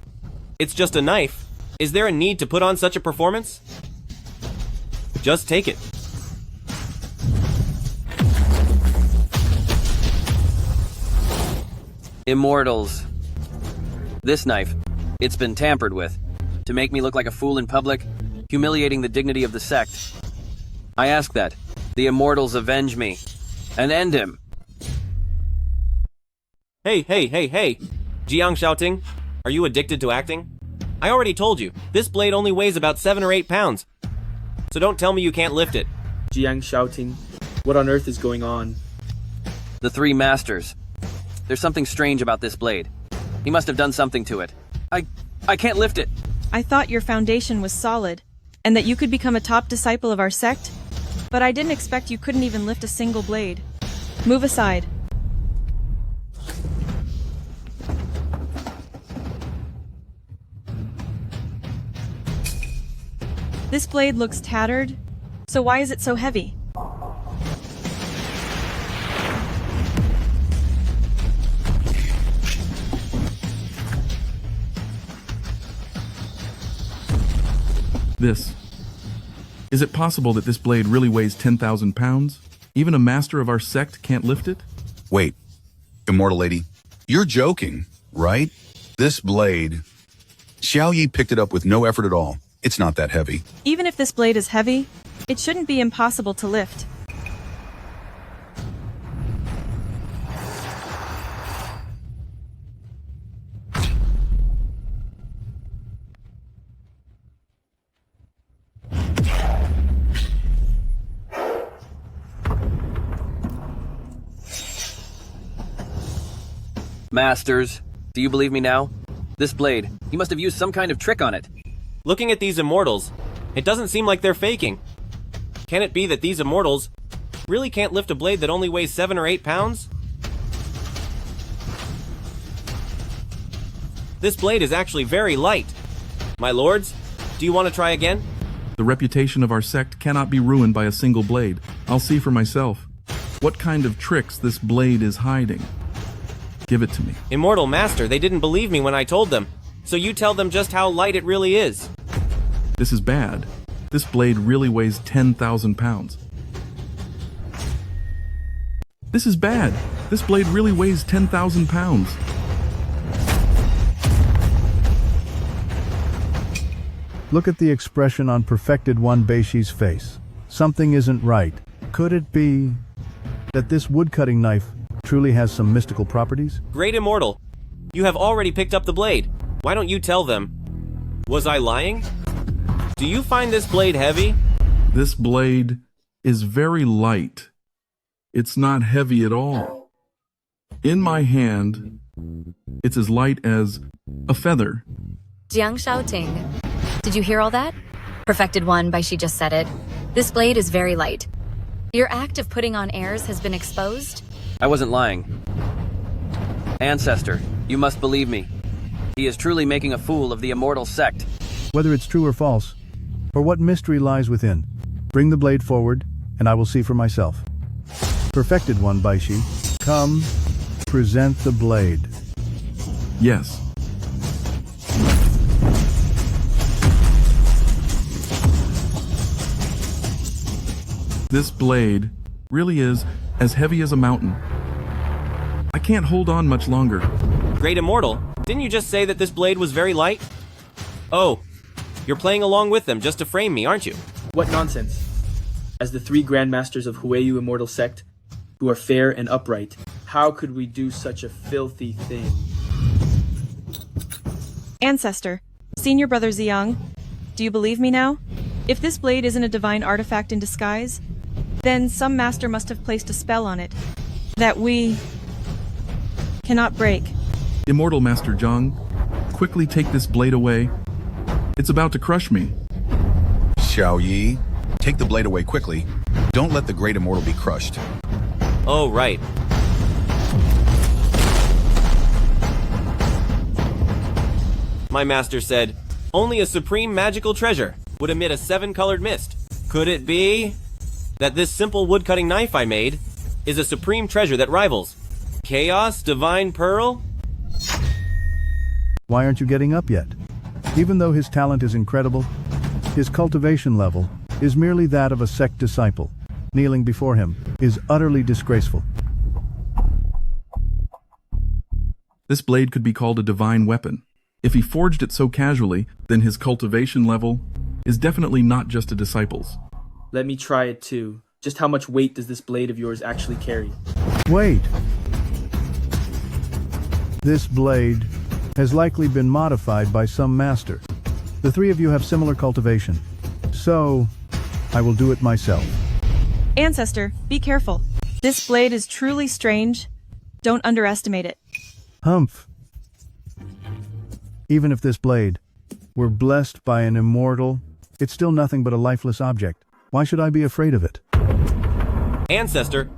it's just a knife. Is there a need to put on such a performance? Just take it. Immortals. This knife, it's been tampered with, to make me look like a fool in public, humiliating the dignity of the sect. I ask that the Immortals avenge me, and end him. Hey! Jiang Xiaoting, are you addicted to acting? I already told you, this blade only weighs about 7 or 8 pounds. So don't tell me you can't lift it. Jiang Xiaoting, what on earth is going on? The three masters. There's something strange about this blade. He must have done something to it. I can't lift it. I thought your foundation was solid, and that you could become a top disciple of our sect, but I didn't expect you couldn't even lift a single blade. Move aside. This blade looks tattered, so why is it so heavy? Is it possible that this blade really weighs 10,000 pounds? Even a master of our sect can't lift it? Wait, Immortal Lady, you're joking, right? This blade, Xiao Yi picked it up with no effort at all. It's not that heavy. Even if this blade is heavy, it shouldn't be impossible to lift. Masters, do you believe me now? This blade, he must have used some kind of trick on it. Looking at these immortals, it doesn't seem like they're faking. Can it be that these immortals really can't lift a blade that only weighs 7 or 8 pounds? This blade is actually very light. My lords, do you want to try again? The reputation of our sect cannot be ruined by a single blade. I'll see for myself. What kind of tricks this blade is hiding? Give it to me. Immortal Master, they didn't believe me when I told them. So you tell them just how light it really is. This is bad. This blade really weighs 10,000 pounds. This is bad. This blade really weighs 10,000 pounds. Look at the expression on Perfected One Beishi's face. Something isn't right. Could it be that this woodcutting knife truly has some mystical properties? Great Immortal, you have already picked up the blade. Why don't you tell them? Was I lying? Do you find this blade heavy? This blade is very light. It's not heavy at all. In my hand, it's as light as a feather. Jiang Shaoting. Did you hear all that? Perfected One, Baishi just said it. This blade is very light. Your act of putting on airs has been exposed? I wasn't lying. Ancestor, you must believe me. He is truly making a fool of the immortal sect. Whether it's true or false, or what mystery lies within, bring the blade forward, and I will see for myself. Perfected One, Baishi, come, present the blade. Yes. This blade really is as heavy as a mountain. I can't hold on much longer. Great Immortal, didn't you just say that this blade was very light? Oh, you're playing along with them just to frame me, aren't you? What nonsense. As the 3 Grandmasters of Huiyu Immortal Sect, who are fair and upright, how could we do such a filthy thing? Ancestor, Senior Brother Ziyang, do you believe me now? If this blade isn't a divine artifact in disguise, then some master must have placed a spell on it that we cannot break. Immortal Master Zhang, quickly take this blade away. It's about to crush me. Zhao Yi, take the blade away quickly. Don't let the Great Immortal be crushed. Oh, right. My master said, only a supreme magical treasure would emit a 7-colored mist. Could it be that this simple woodcutting knife I made is a supreme treasure that rivals Chaos, Divine Pearl? Why aren't you getting up yet? Even though his talent is incredible, his cultivation level is merely that of a sect disciple. Kneeling before him is utterly disgraceful. This blade could be called a divine weapon. If he forged it so casually, then his cultivation level is definitely not just a disciple's. Let me try it too. Just how much weight does this blade of yours actually carry? Wait! This blade has likely been modified by some master. The 3 of you have similar cultivation, so I will do it myself. Ancestor, be careful. This blade is truly strange. Don't underestimate it. Humph. Even if this blade were blessed by an immortal, it's still nothing but a lifeless object. Why should I be afraid of it? Ancestor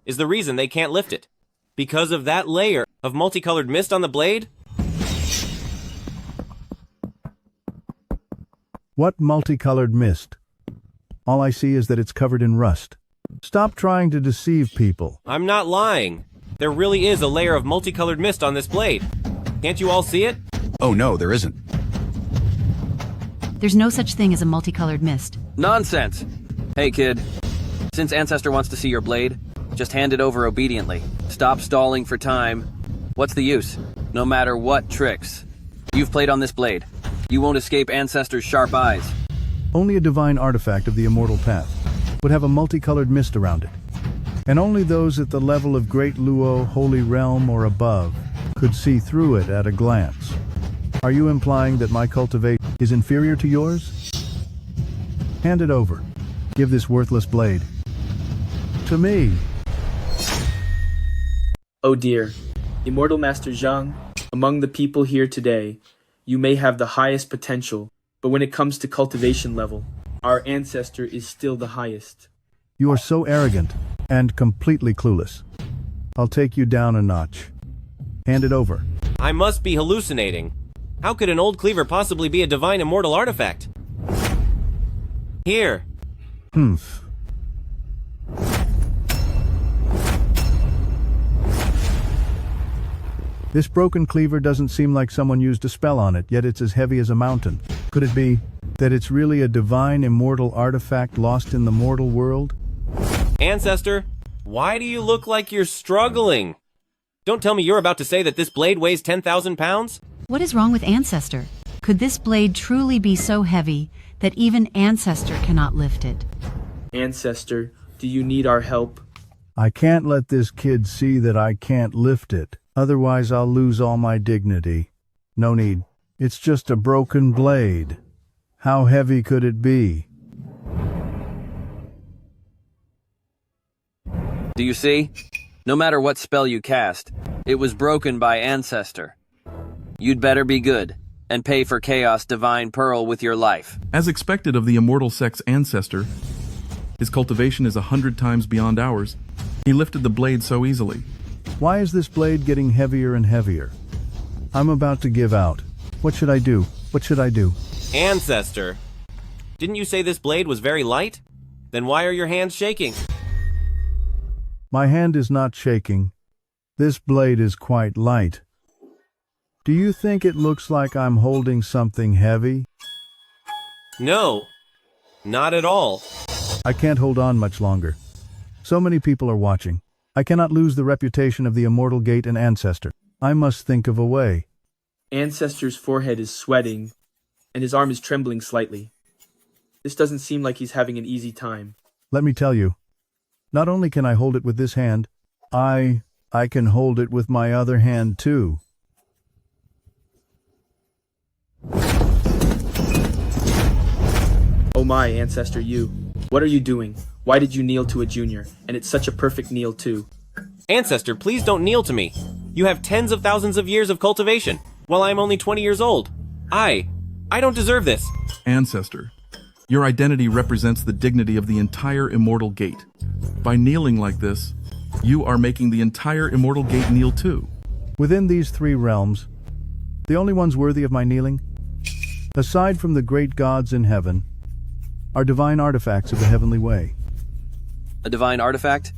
is the reason they can't lift it. Because of that layer of multicolored mist on the blade? What multicolored mist? All I see is that it's covered in rust. Stop trying to deceive people. I'm not lying. There really is a layer of multicolored mist on this blade. Can't you all see it? Oh no, there isn't. There's no such thing as a multicolored mist. Nonsense! Hey kid, since Ancestor wants to see your blade, just hand it over obediently. Stop stalling for time. What's the use? No matter what tricks. You've played on this blade. You won't escape Ancestor's sharp eyes. Only a divine artifact of the immortal path would have a multicolored mist around it. And only those at the level of Great Luo, Holy Realm, or above could see through it at a glance. Are you implying that my cultivation is inferior to yours? Hand it over. Give this worthless blade to me. Oh dear. Immortal Master Zhang, among the people here today, you may have the highest potential, but when it comes to cultivation level, our ancestor is still the highest. You are so arrogant and completely clueless. I'll take you down a notch. Hand it over. I must be hallucinating. How could an old cleaver possibly be a divine immortal artifact? Here. Humph. This broken cleaver doesn't seem like someone used a spell on it, yet it's as heavy as a mountain. Could it be that it's really a divine immortal artifact lost in the mortal world? Ancestor, why do you look like you're struggling? Don't tell me you're about to say that this blade weighs 10,000 pounds? What is wrong with Ancestor? Could this blade truly be so heavy that even Ancestor cannot lift it? Ancestor, do you need our help? I can't let this kid see that I can't lift it. Otherwise I'll lose all my dignity. No need. It's just a broken blade. How heavy could it be? Do you see? No matter what spell you cast, it was broken by Ancestor. You'd better be good, and pay for Chaos Divine Pearl with your life. As expected of the immortal sex Ancestor, his cultivation is 100 times beyond ours. He lifted the blade so easily. Why is this blade getting heavier and heavier? I'm about to give out. What should I do? What should I do? Ancestor, didn't you say this blade was very light? Then why are your hands shaking? My hand is not shaking. This blade is quite light. Do you think it looks like I'm holding something heavy? No, not at all. I can't hold on much longer. So many people are watching. I cannot lose the reputation of the Immortal Gate and Ancestor. I must think of a way. Ancestor's forehead is sweating, and his arm is trembling slightly. This doesn't seem like he's having an easy time. Let me tell you, not only can I hold it with this hand, I can hold it with my other hand too. Oh my, Ancestor, you. What are you doing? Why did you kneel to a junior? And it's such a perfect kneel too. Ancestor, please don't kneel to me. You have tens of thousands of years of cultivation, while I'm only 20 years old. I don't deserve this. Ancestor, your identity represents the dignity of the entire Immortal Gate. By kneeling like this, you are making the entire Immortal Gate kneel too. Within these 3 realms, the only ones worthy of my kneeling, aside from the great gods in heaven, are divine artifacts of the heavenly way. A divine artifact?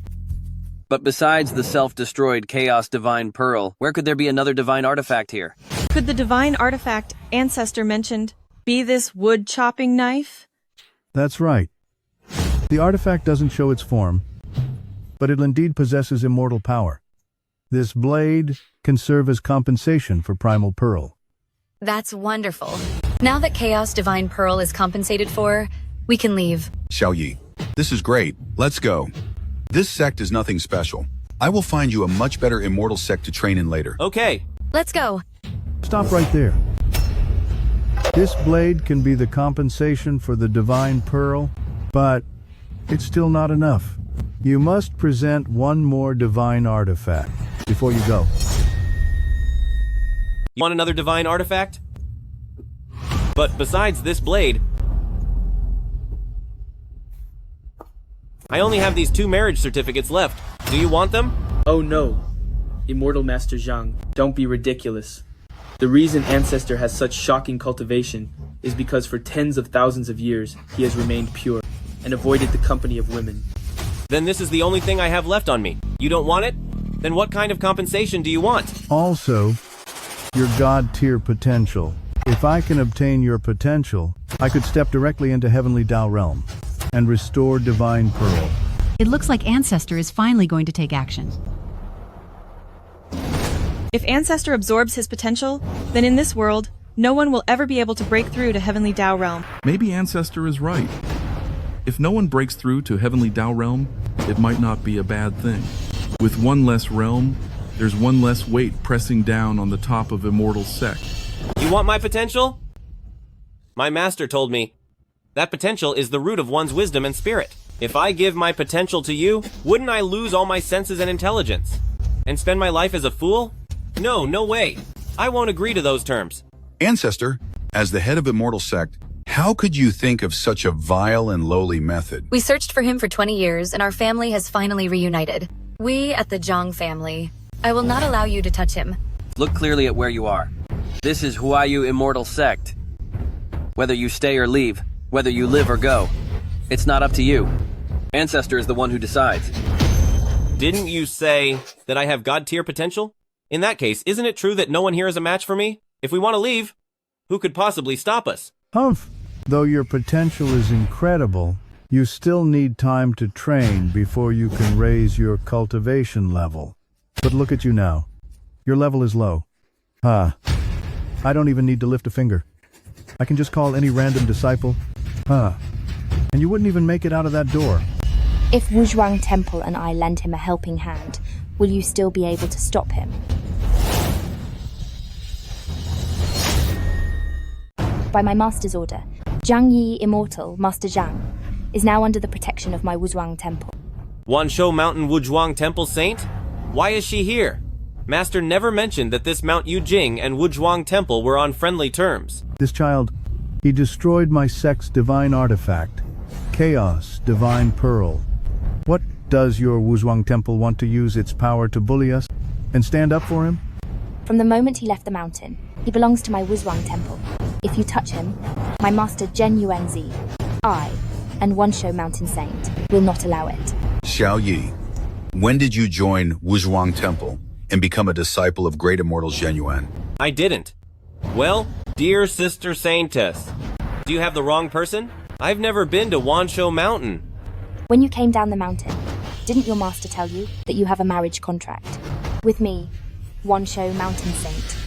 But besides the self-destroyed Chaos Divine Pearl, where could there be another divine artifact here? Could the divine artifact Ancestor mentioned be this wood-chopping knife? That's right. The artifact doesn't show its form, but it indeed possesses immortal power. This blade can serve as compensation for Primal Pearl. That's wonderful. Now that Chaos Divine Pearl is compensated for, we can leave. Zhao Yi, this is great. Let's go. This sect is nothing special. I will find you a much better immortal sect to train in later. Okay. Let's go. Stop right there. This blade can be the compensation for the Divine Pearl, but it's still not enough. You must present one more divine artifact before you go. You want another divine artifact? But besides this blade, I only have these 2 marriage certificates left. Do you want them? Oh no. Immortal Master Zhang, don't be ridiculous. The reason Ancestor has such shocking cultivation is because for tens of thousands of years he has remained pure and avoided the company of women. Then this is the only thing I have left on me. You don't want it? Then what kind of compensation do you want? Also, your God-tier potential. If I can obtain your potential, I could step directly into Heavenly Dao Realm and restore Divine Pearl. It looks like Ancestor is finally going to take action. If Ancestor absorbs his potential, then in this world, no one will ever be able to break through to Heavenly Dao Realm. Maybe Ancestor is right. If no one breaks through to Heavenly Dao Realm, it might not be a bad thing. With one less realm, there's one less weight pressing down on the top of Immortal Sect. You want my potential? My master told me, that potential is the root of one's wisdom and spirit. If I give my potential to you, wouldn't I lose all my senses and intelligence? And spend my life as a fool? No, no way. I won't agree to those terms. Ancestor, as the head of Immortal Sect, how could you think of such a vile and lowly method? We searched for him for 20 years, and our family has finally reunited. We at the Zhang family. I will not allow you to touch him. Look clearly at where you are. This is Huayu Immortal Sect. Whether you stay or leave, whether you live or go, it's not up to you. Ancestor is the one who decides. Didn't you say that I have God-tier potential? In that case, isn't it true that no one here is a match for me? If we want to leave, who could possibly stop us? Humph! Though your potential is incredible, you still need time to train before you can raise your cultivation level. But look at you now. Your level is low. I don't even need to lift a finger. I can just call any random disciple. And you wouldn't even make it out of that door. If Wuzhuang Temple and I lend him a helping hand, will you still be able to stop him? By my master's order, Zhang Yi Immortal, Master Zhang, is now under the protection of my Wuzhuang Temple. Wanshou Mountain Wuzhuang Temple Saint? Why is she here? Master never mentioned that this Mount Yujing and Wuzhuang Temple were on friendly terms. This child, he destroyed my sect's divine artifact, Chaos Divine Pearl. What, does your Wuzhuang Temple want to use its power to bully us and stand up for him? From the moment he left the mountain, he belongs to my Wuzhuang Temple. If you touch him, my master Zhen Yuanzi, I, and Wanshou Mountain Saint will not allow it. Zhao Yi, when did you join Wuzhuang Temple and become a disciple of Great Immortal Zhen Yuan? I didn't. Well, dear Sister Saintess, do you have the wrong person? I've never been to Wanshou Mountain. When you came down the mountain, didn't your master tell you that you have a marriage contract? With me, Wanshou Mountain Saint.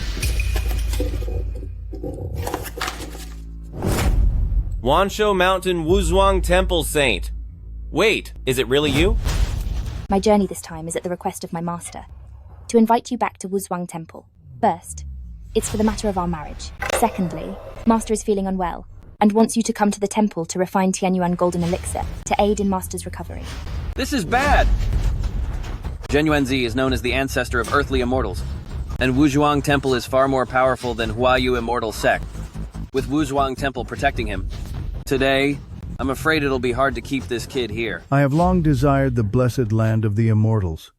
Wanshou Mountain Wuzhuang Temple Saint. Wait, is it really you? My journey this time is at the request of my master, to invite you back to Wuzhuang Temple. First, it's for the matter of our marriage. Secondly, master is feeling unwell, and wants you to come to the temple to refine Tianyuan Golden Elixir to aid in master's recovery. This is bad! Zhen Yuanzi is known as the ancestor of earthly immortals, and Wuzhuang Temple is far more powerful than Huayu Immortal Sect, with Wuzhuang Temple protecting him. Today, I'm afraid it'll be hard to keep this kid here. I have long desired the blessed land of the immortals.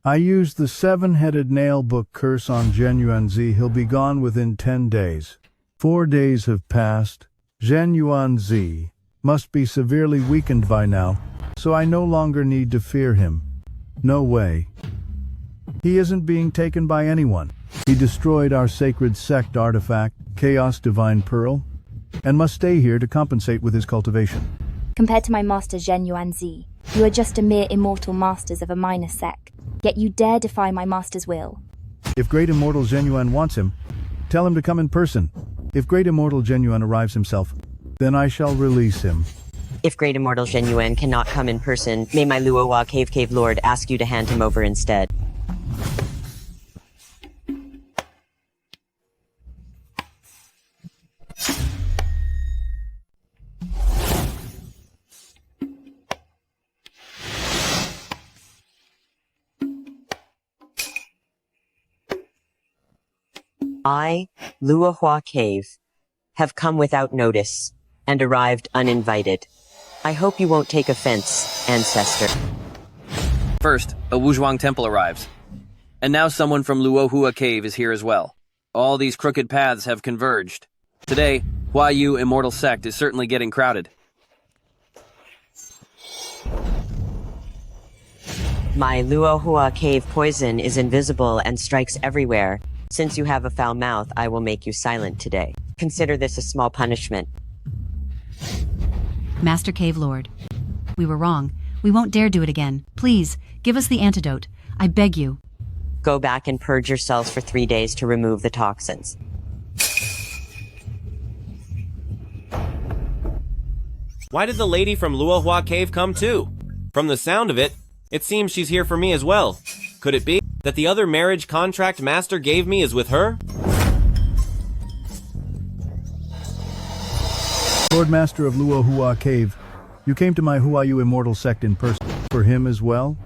I used the seven-headed nail book curse on Zhen Yuanzi. He'll be gone within 10 days. 4 days have passed. Zhen Yuanzi must be severely weakened by now, so I no longer need to fear him. No way. He isn't being taken by anyone. He destroyed our sacred sect artifact, Chaos Divine Pearl, and must stay here to compensate with his cultivation. Compared to my master Zhen Yuanzi, you are just a mere immortal masters of a minor sect, yet you dare defy my master's will. If Great Immortal Zhen Yuan wants him, tell him to come in person. If Great Immortal Zhen Yuan arrives himself, then I shall release him. If Great Immortal Zhen Yuan cannot come in person, may my Luohua Cave Lord ask you to hand him over instead. I, Luohua Cave, have come without notice and arrived uninvited. I hope you won't take offense, ancestor. First, a Wuzhuang Temple arrives. And now someone from Luohua Cave is here as well. All these crooked paths have converged. Today, Huayu Immortal Sect is certainly getting crowded. My Luohua Cave poison is invisible and strikes everywhere. Since you have a foul mouth, I will make you silent today. Consider this a small punishment. Master Cave Lord, we were wrong. We won't dare do it again. Please, give us the antidote. I beg you. Go back and purge yourselves for 3 days to remove the toxins. Why did the lady from Luohua Cave come too? From the sound of it, it seems she's here for me as well. Could it be that the other marriage contract Master gave me is with her? Lord Master of Luohua Cave, you came to my Huayu Immortal Sect in person. For him as well?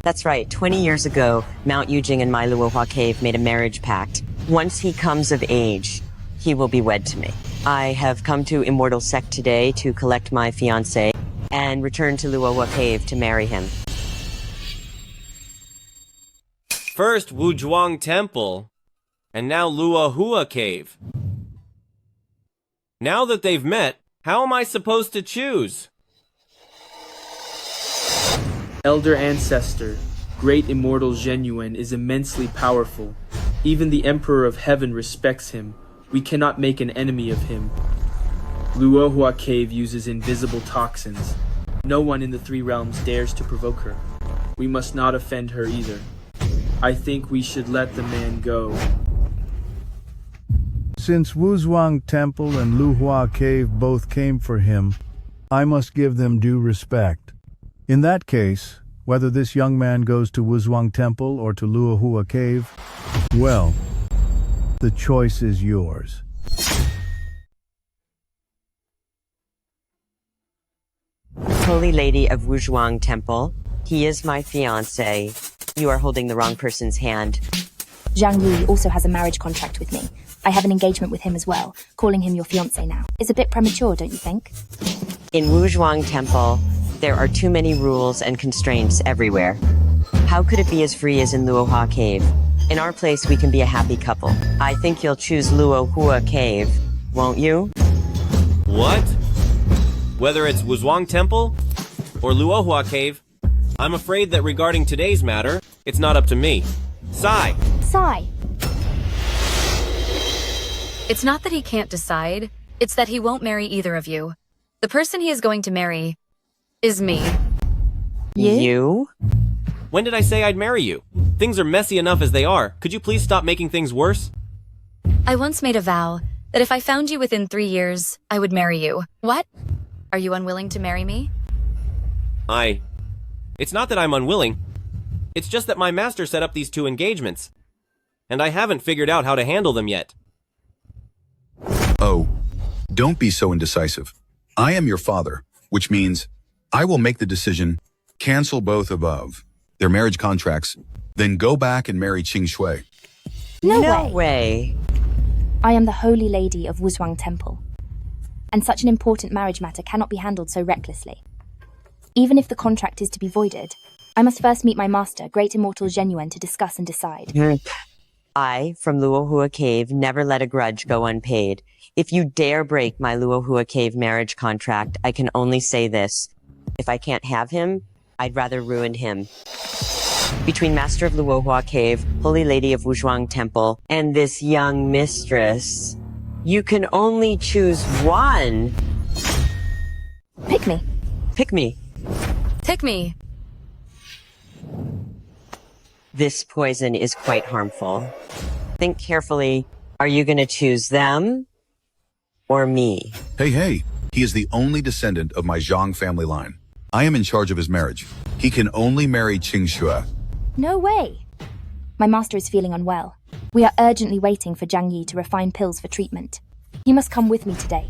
That's right. 20 years ago, Mount Yujing and my Luohua Cave made a marriage pact. Once he comes of age, he will be wed to me. I have come to Immortal Sect today to collect my fiancé and return to Luohua Cave to marry him. First Wuzhuang Temple, and now Luohua Cave. Now that they've met, how am I supposed to choose? Elder Ancestor, great immortal Zheng Yuan is immensely powerful. Even the Emperor of Heaven respects him. We cannot make an enemy of him. Luohua Cave uses invisible toxins. No one in the three realms dares to provoke her. We must not offend her either. I think we should let the man go. Since Wuzhuang Temple and Luohua Cave both came for him, I must give them due respect. In that case, whether this young man goes to Wuzhuang Temple or to Luohua Cave, well, the choice is yours. Holy Lady of Wuzhuang Temple, he is my fiancé. You are holding the wrong person's hand. Zhang Yi also has a marriage contract with me. I have an engagement with him as well. Calling him your fiancé now is a bit premature, don't you think? In Wuzhuang Temple, there are too many rules and constraints everywhere. How could it be as free as in Luohua Cave? In our place, we can be a happy couple. I think you'll choose Luohua Cave, won't you? What? Whether it's Wuzhuang Temple or Luohua Cave, I'm afraid that regarding today's matter, it's not up to me. Sai! Sai! It's not that he can't decide, it's that he won't marry either of you. The person he is going to marry is me. You? When did I say I'd marry you? Things are messy enough as they are. Could you please stop making things worse? I once made a vow that if I found you within 3 years, I would marry you. What? Are you unwilling to marry me? It's not that I'm unwilling. It's just that my master set up these 2 engagements, and I haven't figured out how to handle them yet. Oh, don't be so indecisive. I am your father, which means I will make the decision, cancel both above, their marriage contracts, then go back and marry Qing Shui. No way. I am the Holy Lady of Wuzhuang Temple, and such an important marriage matter cannot be handled so recklessly. Even if the contract is to be voided, I must first meet my master, Great Immortal Zheng Yuan, to discuss and decide. I, from Luohua Cave, never let a grudge go unpaid. If you dare break my Luohua Cave marriage contract, I can only say this. If I can't have him, I'd rather ruin him. Between Master of Luohua Cave, Holy Lady of Wuzhuang Temple, and this young mistress, you can only choose one. Pick me. Pick me. Pick me. This poison is quite harmful. Think carefully. Are you going to choose them or me? Hey, he is the only descendant of my Zhang family line. I am in charge of his marriage. He can only marry Qing Shui. No way. My master is feeling unwell. We are urgently waiting for Zhang Yi to refine pills for treatment. He must come with me today.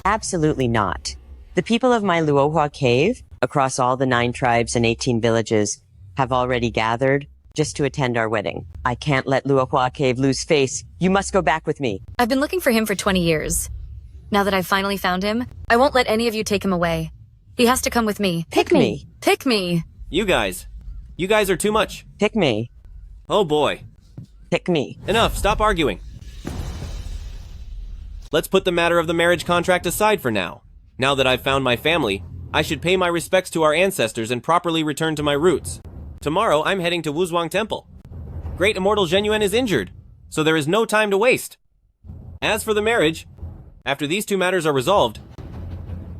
Absolutely not. The people of my Luohua Cave, across all the 9 tribes and 18 villages, have already gathered just to attend our wedding. I can't let Luohua Cave lose face. You must go back with me. I've been looking for him for 20 years. Now that I've finally found him, I won't let any of you take him away. He has to come with me. Pick me. Pick me. You guys are too much. Pick me. Oh boy. Pick me. Enough, stop arguing. Let's put the matter of the marriage contract aside for now. Now that I've found my family, I should pay my respects to our ancestors and properly return to my roots. Tomorrow, I'm heading to Wuzhuang Temple. Great Immortal Zheng Yuan is injured, so there is no time to waste. As for the marriage, after these 2 matters are resolved,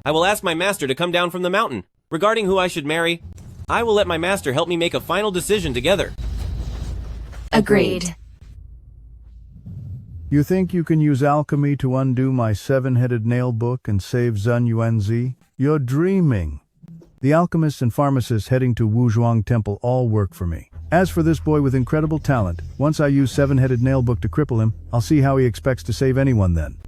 I will ask my master to come down from the mountain. Regarding who I should marry, I will let my master help me make a final decision together. Agreed. You think you can use alchemy to undo my 7-headed nail book and save Zhang Yuanzi? You're dreaming. The alchemists and pharmacists heading to Wuzhuang Temple all work for me. As for this boy with incredible talent, once I use 7-headed nail book to cripple him, I'll see how he expects to save anyone then.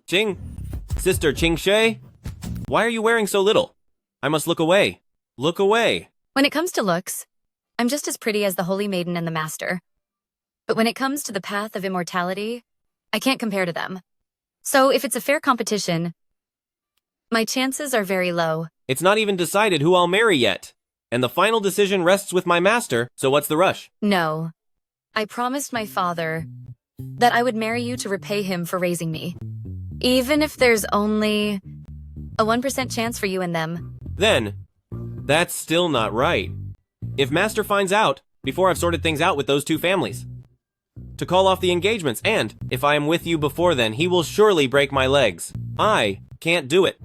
Sister Qingzhi? Why are you wearing so little? I must look away. Look away. When it comes to looks, I'm just as pretty as the Holy Maiden and the Master. But when it comes to the path of immortality, I can't compare to them. So if it's a fair competition, my chances are very low. It's not even decided who I'll marry yet. And the final decision rests with my master, so what's the rush? No. I promised my father that I would marry you to repay him for raising me. Even if there's only a 1% chance for you and them. Then, that's still not right. If Master finds out, before I've sorted things out with those two families, to call off the engagements, and if I am with you before then, he will surely break my legs. I can't do it.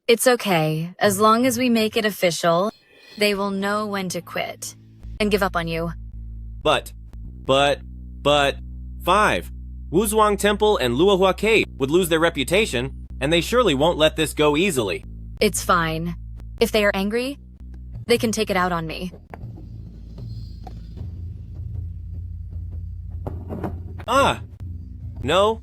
It's okay. As long as we make it official, they will know when to quit and give up on you. But, 5. Wuzhuang Temple and Luohua Cave would lose their reputation, and they surely won't let this go easily. It's fine. If they are angry, they can take it out on me. No,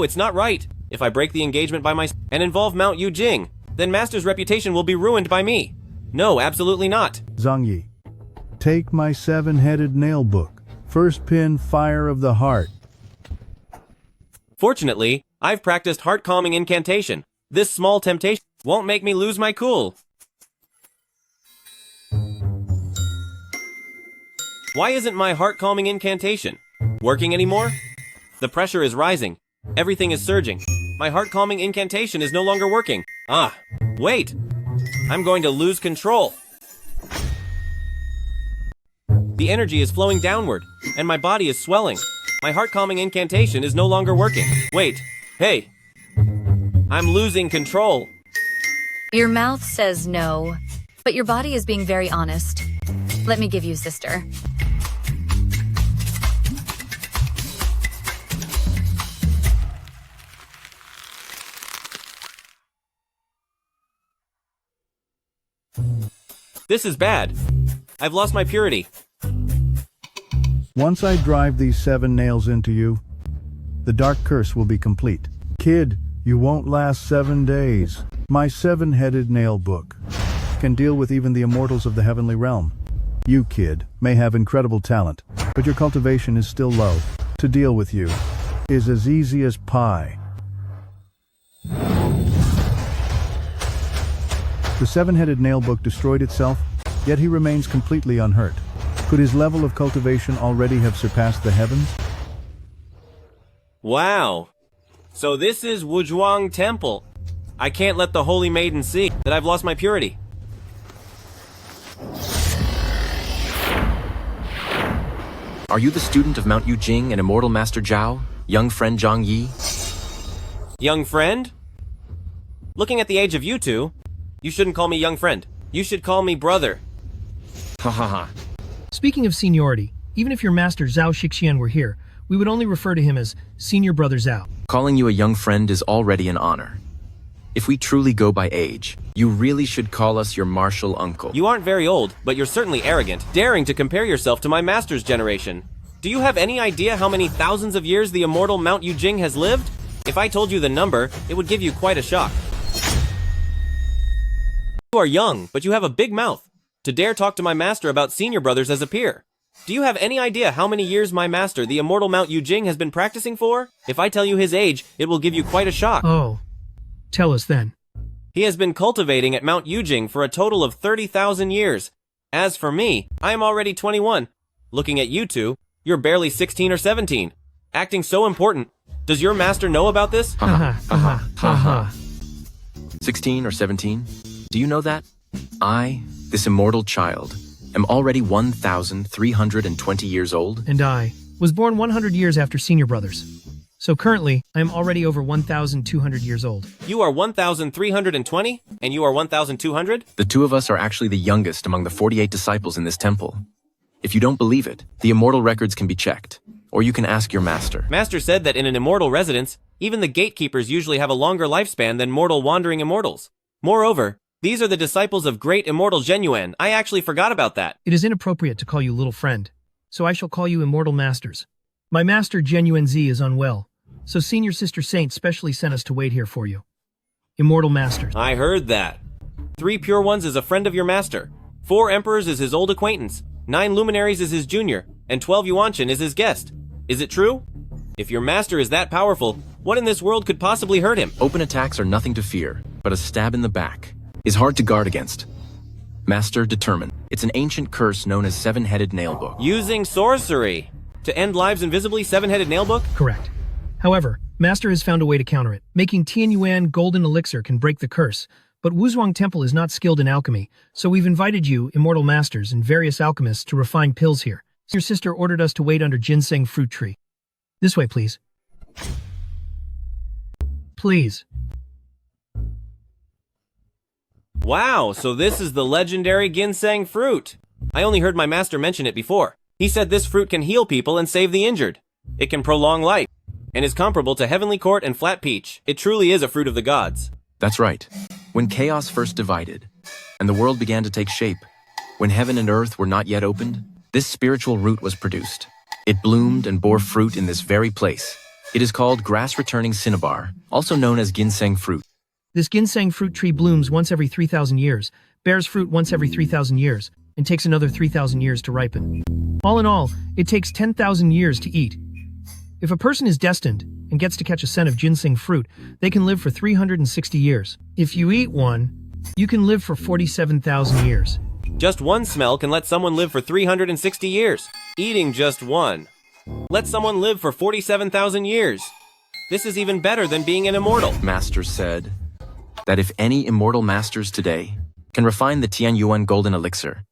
it's not right. If I break the engagement by myself and involve Mount Yujing, then Master's reputation will be ruined by me. No, absolutely not. Zhang Yi, take my 7-headed nail book. First pin, Fire of the Heart. Fortunately, I've practiced heart-calming incantation. This small temptation won't make me lose my cool. Why isn't my heart-calming incantation working anymore? The pressure is rising. Everything is surging. My heart-calming incantation is no longer working. Wait! I'm going to lose control. The energy is flowing downward, and my body is swelling. My heart-calming incantation is no longer working. Wait, hey! I'm losing control. Your mouth says no, but your body is being very honest. Let me give you, sister. This is bad. I've lost my purity. Once I drive these 7 nails into you, the dark curse will be complete. Kid, you won't last 7 days. My 7-headed nail book can deal with even the immortals of the heavenly realm. You, kid, may have incredible talent, but your cultivation is still low. To deal with you is as easy as pie. The 7-headed nail book destroyed itself, yet he remains completely unhurt. Could his level of cultivation already have surpassed the heavens? Wow. So this is Wuzhuang Temple. I can't let the Holy Maiden see that I've lost my purity. Are you the student of Mount Yujing and Immortal Master Zhao, young friend Zhang Yi? Young friend? Looking at the age of you two, you shouldn't call me young friend. You should call me brother. Ha ha ha. Speaking of seniority, even if your master Zhao Xuanyi were here, we would only refer to him as Senior Brother Zhao. Calling you a young friend is already an honor. If we truly go by age, you really should call us your martial uncle. You aren't very old, but you're certainly arrogant, daring to compare yourself to my master's generation. Do you have any idea how many thousands of years the immortal Mount Yujing has lived? If I told you the number, it would give you quite a shock. You are young, but you have a big mouth. To dare talk to my master about senior brothers as a peer. Do you have any idea how many years my master, the immortal Mount Yujing, has been practicing for? If I tell you his age, it will give you quite a shock. Oh, tell us then. He has been cultivating at Mount Yujing for a total of 30,000 years. As for me, I am already 21. Looking at you two, you're barely 16 or 17. Acting so important. Does your master know about this? Ha ha ha ha. 16 or 17? Do you know that? I, this immortal child, am already 1,320 years old. And I was born 100 years after Senior Brothers. So currently, I am already over 1,200 years old. You are 1,320, and you are 1,200? The two of us are actually the youngest among the 48 disciples in this temple. If you don't believe it, the immortal records can be checked, or you can ask your master. Master said that in an immortal residence, even the gatekeepers usually have a longer lifespan than mortal wandering immortals. Moreover, these are the disciples of great immortal Genuine. I actually forgot about that. It is inappropriate to call you little friend, so I shall call you immortal masters. My master Zhang Yi is unwell, so Senior Sister Saint specially sent us to wait here for you. Immortal Masters. I heard that. 3 Pure Ones is a friend of your master. 4 Emperors is his old acquaintance. 9 Luminaries is his junior. And 12 Yuanshan is his guest. Is it true? If your master is that powerful, what in this world could possibly hurt him? Open attacks are nothing to fear, but a stab in the back is hard to guard against. Master determined. It's an ancient curse known as Seven-Headed Nailbook. Using sorcery to end lives invisibly, Seven-Headed Nailbook? Correct. However, Master has found a way to counter it. Making Tianyuan golden elixir can break the curse, but Wuzhuang Temple is not skilled in alchemy, so we've invited you, Immortal Masters, and various alchemists to refine pills here. Your sister ordered us to wait under ginseng fruit tree. This way, please. Please. Wow, so this is the legendary ginseng fruit. I only heard my master mention it before. He said this fruit can heal people and save the injured. It can prolong life, and is comparable to Heavenly Court and Flat Peach. It truly is a fruit of the gods. That's right. When chaos first divided, and the world began to take shape, when heaven and earth were not yet opened, this spiritual root was produced. It bloomed and bore fruit in this very place. It is called grass-returning cinnabar, also known as ginseng fruit. This ginseng fruit tree blooms once every 3,000 years, bears fruit once every 3,000 years, and takes another 3,000 years to ripen. All in all, it takes 10,000 years to eat. If a person is destined and gets to catch a scent of ginseng fruit, they can live for 360 years. If you eat one, you can live for 47,000 years. Just one smell can let someone live for 360 years. Eating just one lets someone live for 47,000 years. This is even better than being an immortal. Master said that if any immortal masters today can refine the Tianyuan golden elixir,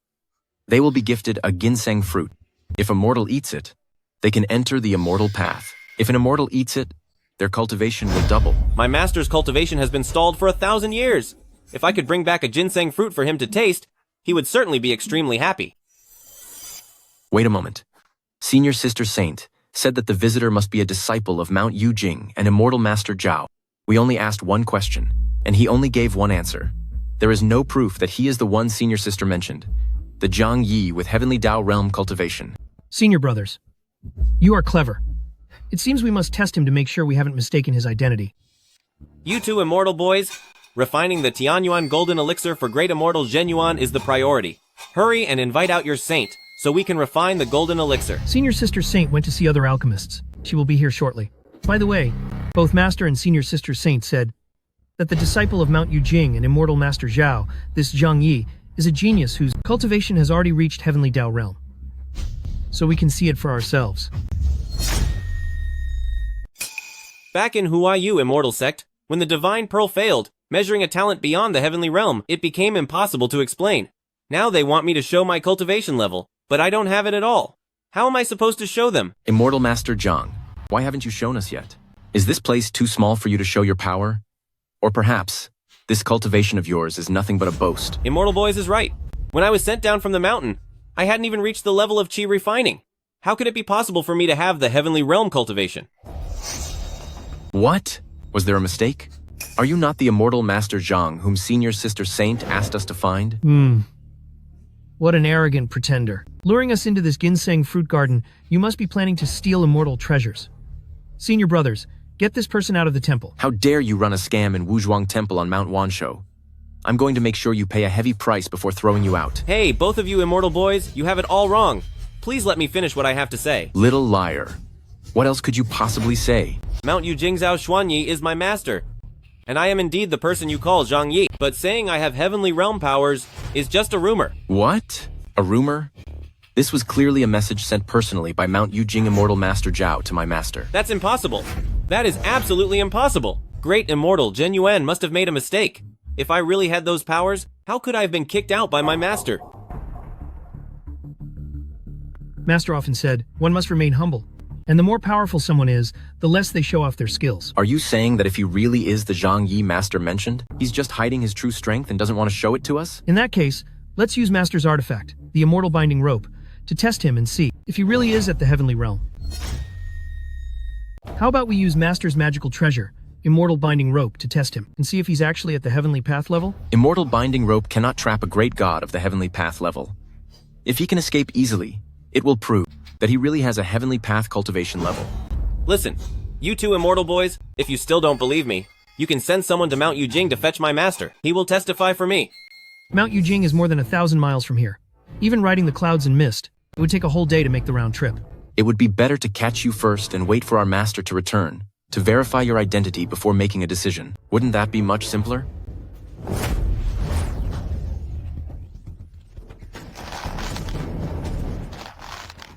they will be gifted a ginseng fruit. If a mortal eats it, they can enter the immortal path. If an immortal eats it, their cultivation will double. My master's cultivation has been stalled for 1,000 years. If I could bring back a ginseng fruit for him to taste, he would certainly be extremely happy. Wait a moment. Senior Sister Saint said that the visitor must be a disciple of Mount Yujing and Immortal Master Zhao. We only asked one question, and he only gave one answer. There is no proof that he is the one Senior Sister mentioned, the Zhang Yi with Heavenly Dao Realm cultivation. Senior brothers, you are clever. It seems we must test him to make sure we haven't mistaken his identity. You two immortal boys, refining the Tianyuan golden elixir for great immortal Zhenyuan is the priority. Hurry and invite out your saint, so we can refine the golden elixir. Senior Sister Saint went to see other alchemists. She will be here shortly. By the way, both Master and Senior Sister Saint said that the disciple of Mount Yujing and Immortal Master Zhao, this Zhang Yi, is a genius whose cultivation has already reached Heavenly Dao Realm. So we can see it for ourselves. Back in Huayu Immortal Sect, when the Divine Pearl failed, measuring a talent beyond the Heavenly Realm, it became impossible to explain. Now they want me to show my cultivation level, but I don't have it at all. How am I supposed to show them? Immortal Master Zhang, why haven't you shown us yet? Is this place too small for you to show your power? Or perhaps, this cultivation of yours is nothing but a boast. Immortal Boys is right. When I was sent down from the mountain, I hadn't even reached the level of chi refining. How could it be possible for me to have the Heavenly Realm cultivation? What? Was there a mistake? Are you not the Immortal Master Zhang whom Senior Sister Saint asked us to find? What an arrogant pretender. Luring us into this ginseng fruit garden, you must be planning to steal immortal treasures. Senior brothers, get this person out of the temple. How dare you run a scam in Wuzhuang Temple on Mount Wanshou? I'm going to make sure you pay a heavy price before throwing you out. Hey, both of you immortal boys, you have it all wrong. Please let me finish what I have to say. Little liar. What else could you possibly say? Mount Yujing Zhao Xuanyi is my master, and I am indeed the person you call Zhang Yi. But saying I have heavenly realm powers is just a rumor. What? A rumor? This was clearly a message sent personally by Mount Yujing Immortal Master Zhao to my master. That's impossible. That is absolutely impossible. Great Immortal Zhen Yuan must have made a mistake. If I really had those powers, how could I have been kicked out by my master? Master often said, one must remain humble. And the more powerful someone is, the less they show off their skills. Are you saying that if he really is the Zhang Yi master mentioned, he's just hiding his true strength and doesn't want to show it to us? In that case, let's use Master's artifact, the Immortal Binding Rope, to test him and see if he really is at the Heavenly Realm. How about we use Master's magical treasure, Immortal Binding Rope, to test him and see if he's actually at the Heavenly Path level? Immortal Binding Rope cannot trap a great god of the Heavenly Path level. If he can escape easily, it will prove. that he really has a heavenly path cultivation level. Listen, you two immortal boys, if you still don't believe me, you can send someone to Mount Yujing to fetch my master. He will testify for me. Mount Yujing is more than 1,000 miles from here. Even riding the clouds and mist, it would take a whole day to make the round trip. It would be better to catch you first and wait for our master to return, to verify your identity before making a decision. Wouldn't that be much simpler?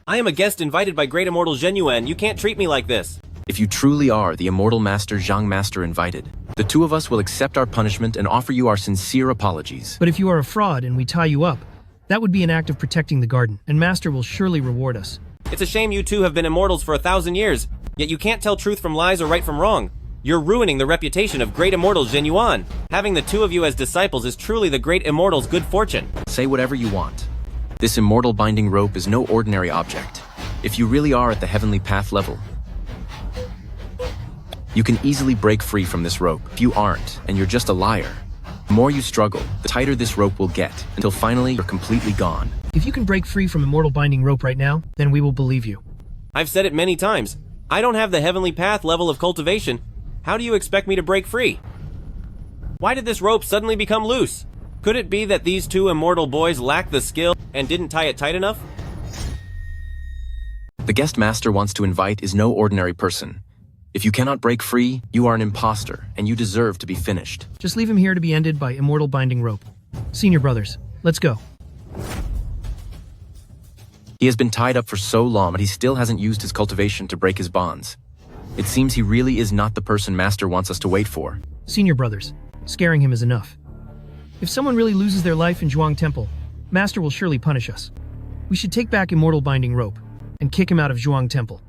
I am a guest invited by Great Immortal Zheng Yuan. You can't treat me like this. If you truly are the immortal master Zhang Master invited, the two of us will accept our punishment and offer you our sincere apologies. But if you are a fraud and we tie you up, that would be an act of protecting the garden, and Master will surely reward us. It's a shame you two have been immortals for 1,000 years, yet you can't tell truth from lies or right from wrong. You're ruining the reputation of Great Immortal Zheng Yuan. Having the two of you as disciples is truly the Great Immortal's good fortune. Say whatever you want. This immortal binding rope is no ordinary object. If you really are at the heavenly path level, you can easily break free from this rope. If you aren't, and you're just a liar, the more you struggle, the tighter this rope will get, until finally you're completely gone. If you can break free from immortal binding rope right now, then we will believe you. I've said it many times. I don't have the heavenly path level of cultivation. How do you expect me to break free? Why did this rope suddenly become loose? Could it be that these two immortal boys lack the skill and didn't tie it tight enough? The guest master wants to invite is no ordinary person. If you cannot break free, you are an imposter, and you deserve to be finished. Just leave him here to be ended by immortal binding rope. Senior brothers, let's go. He has been tied up for so long, but he still hasn't used his cultivation to break his bonds. It seems he really is not the person Master wants us to wait for. Senior brothers, scaring him is enough. If someone really loses their life in Zhuang Temple, Master will surely punish us. We should take back immortal binding rope and kick him out of Zhuang Temple.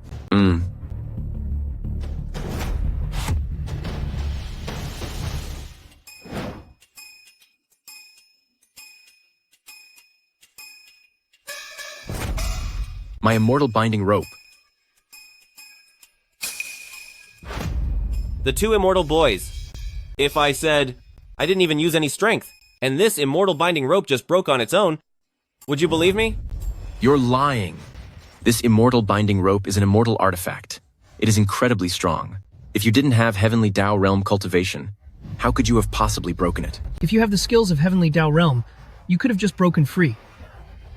My immortal binding rope. The two immortal boys. If I said, I didn't even use any strength, and this immortal binding rope just broke on its own, would you believe me? You're lying. This immortal binding rope is an immortal artifact. It is incredibly strong. If you didn't have Heavenly Dao Realm cultivation, how could you have possibly broken it? If you have the skills of Heavenly Dao Realm, you could have just broken free.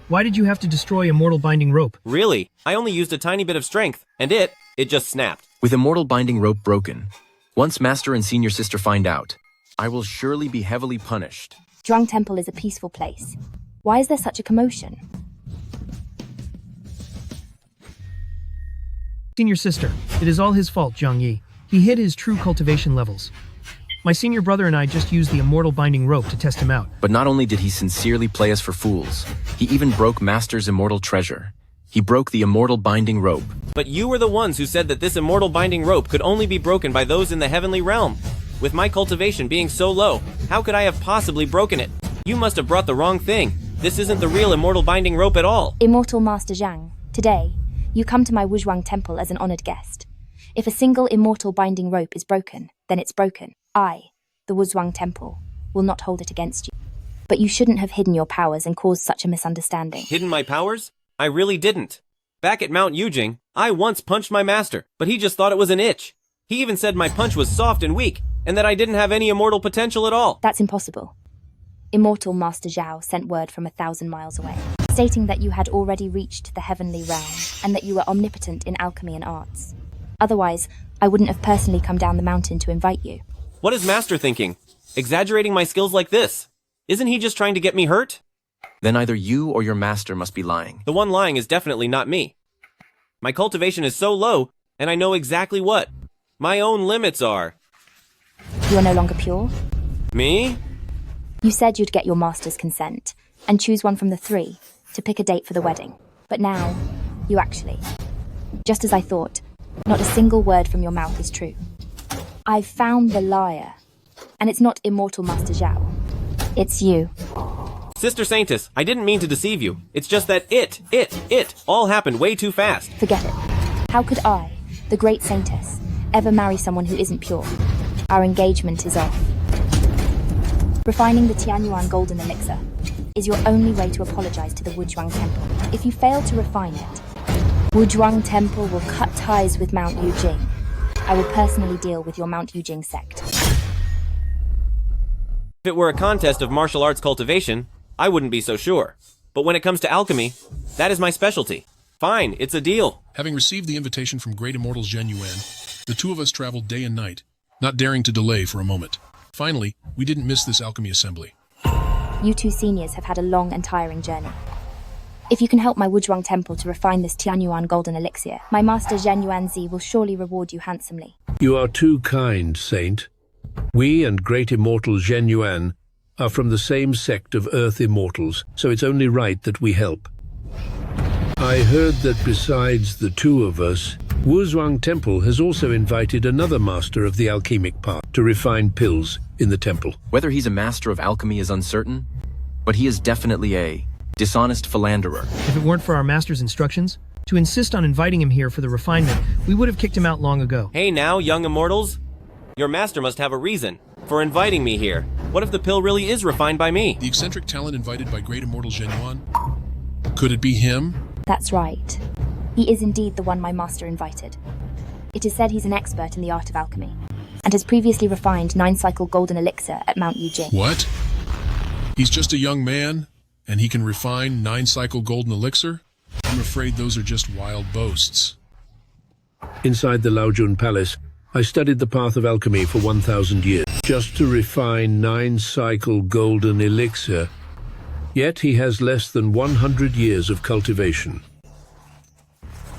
Why did you have to destroy immortal binding rope? Really? I only used a tiny bit of strength, and it just snapped. With immortal binding rope broken, once Master and Senior Sister find out, I will surely be heavily punished. Zhuang Temple is a peaceful place. Why is there such a commotion? Senior Sister, it is all his fault, Zhang Yi. He hid his true cultivation levels. My senior brother and I just used the immortal binding rope to test him out. But not only did he sincerely play us for fools, he even broke Master's immortal treasure. He broke the immortal binding rope. But you were the ones who said that this immortal binding rope could only be broken by those in the heavenly realm. With my cultivation being so low, how could I have possibly broken it? You must have brought the wrong thing. This isn't the real immortal binding rope at all. Immortal Master Zhang, today, you come to my Wuzhuang Temple as an honored guest. If a single immortal binding rope is broken, then it's broken. I, the Wuzhuang Temple, will not hold it against you. But you shouldn't have hidden your powers and caused such a misunderstanding. Hidden my powers? I really didn't. Back at Mount Yujing, I once punched my master, but he just thought it was an itch. He even said my punch was soft and weak, and that I didn't have any immortal potential at all. That's impossible. Immortal Master Zhao sent word from 1,000 miles away, stating that you had already reached the heavenly realm, and that you were omnipotent in alchemy and arts. Otherwise, I wouldn't have personally come down the mountain to invite you. What is Master thinking? Exaggerating my skills like this? Isn't he just trying to get me hurt? Then either you or your master must be lying. The one lying is definitely not me. My cultivation is so low, and I know exactly what my own limits are. You are no longer pure? Me? You said you'd get your master's consent, and choose one from the three, to pick a date for the wedding. But now, you actually. Just as I thought, not a single word from your mouth is true. I've found the liar, and it's not Immortal Master Zhao. It's you. Sister Saintess, I didn't mean to deceive you. It's just that it all happened way too fast. Forget it. How could I, the great Saintess, ever marry someone who isn't pure? Our engagement is off. Refining the Tianyuan golden elixir is your only way to apologize to the Wuzhuang Temple. If you fail to refine it, Wuzhuang Temple will cut ties with Mount Yujing. I will personally deal with your Mount Yujing sect. If it were a contest of martial arts cultivation, I wouldn't be so sure. But when it comes to alchemy, that is my specialty. Fine, it's a deal. Having received the invitation from great immortals Zhang Yi, the two of us traveled day and night, not daring to delay for a moment. Finally, we didn't miss this alchemy assembly. You two seniors have had a long and tiring journey. If you can help my Wuzhuang Temple to refine this Tianyuan golden elixir, my master Zhen Yuanzi will surely reward you handsomely. You are too kind, Saint. We and great immortal Zhen Yuan are from the same sect of Earth Immortals, so it's only right that we help. I heard that besides the two of us, Wuzhuang Temple has also invited another master of the alchemic path to refine pills in the temple. Whether he's a master of alchemy is uncertain, but he is definitely a dishonest philanderer. If it weren't for our master's instructions, to insist on inviting him here for the refinement, we would have kicked him out long ago. Hey now, young immortals. Your master must have a reason for inviting me here. What if the pill really is refined by me? The eccentric talent invited by great immortal Zhen Yuan? Could it be him? That's right. He is indeed the one my master invited. It is said he's an expert in the art of alchemy, and has previously refined 9-cycle golden elixir at Mount Yujing. What? He's just a young man, and he can refine 9-cycle golden elixir? I'm afraid those are just wild boasts. Inside the Laojun Palace, I studied the path of alchemy for 1,000 years, just to refine 9-cycle golden elixir. Yet he has less than 100 years of cultivation.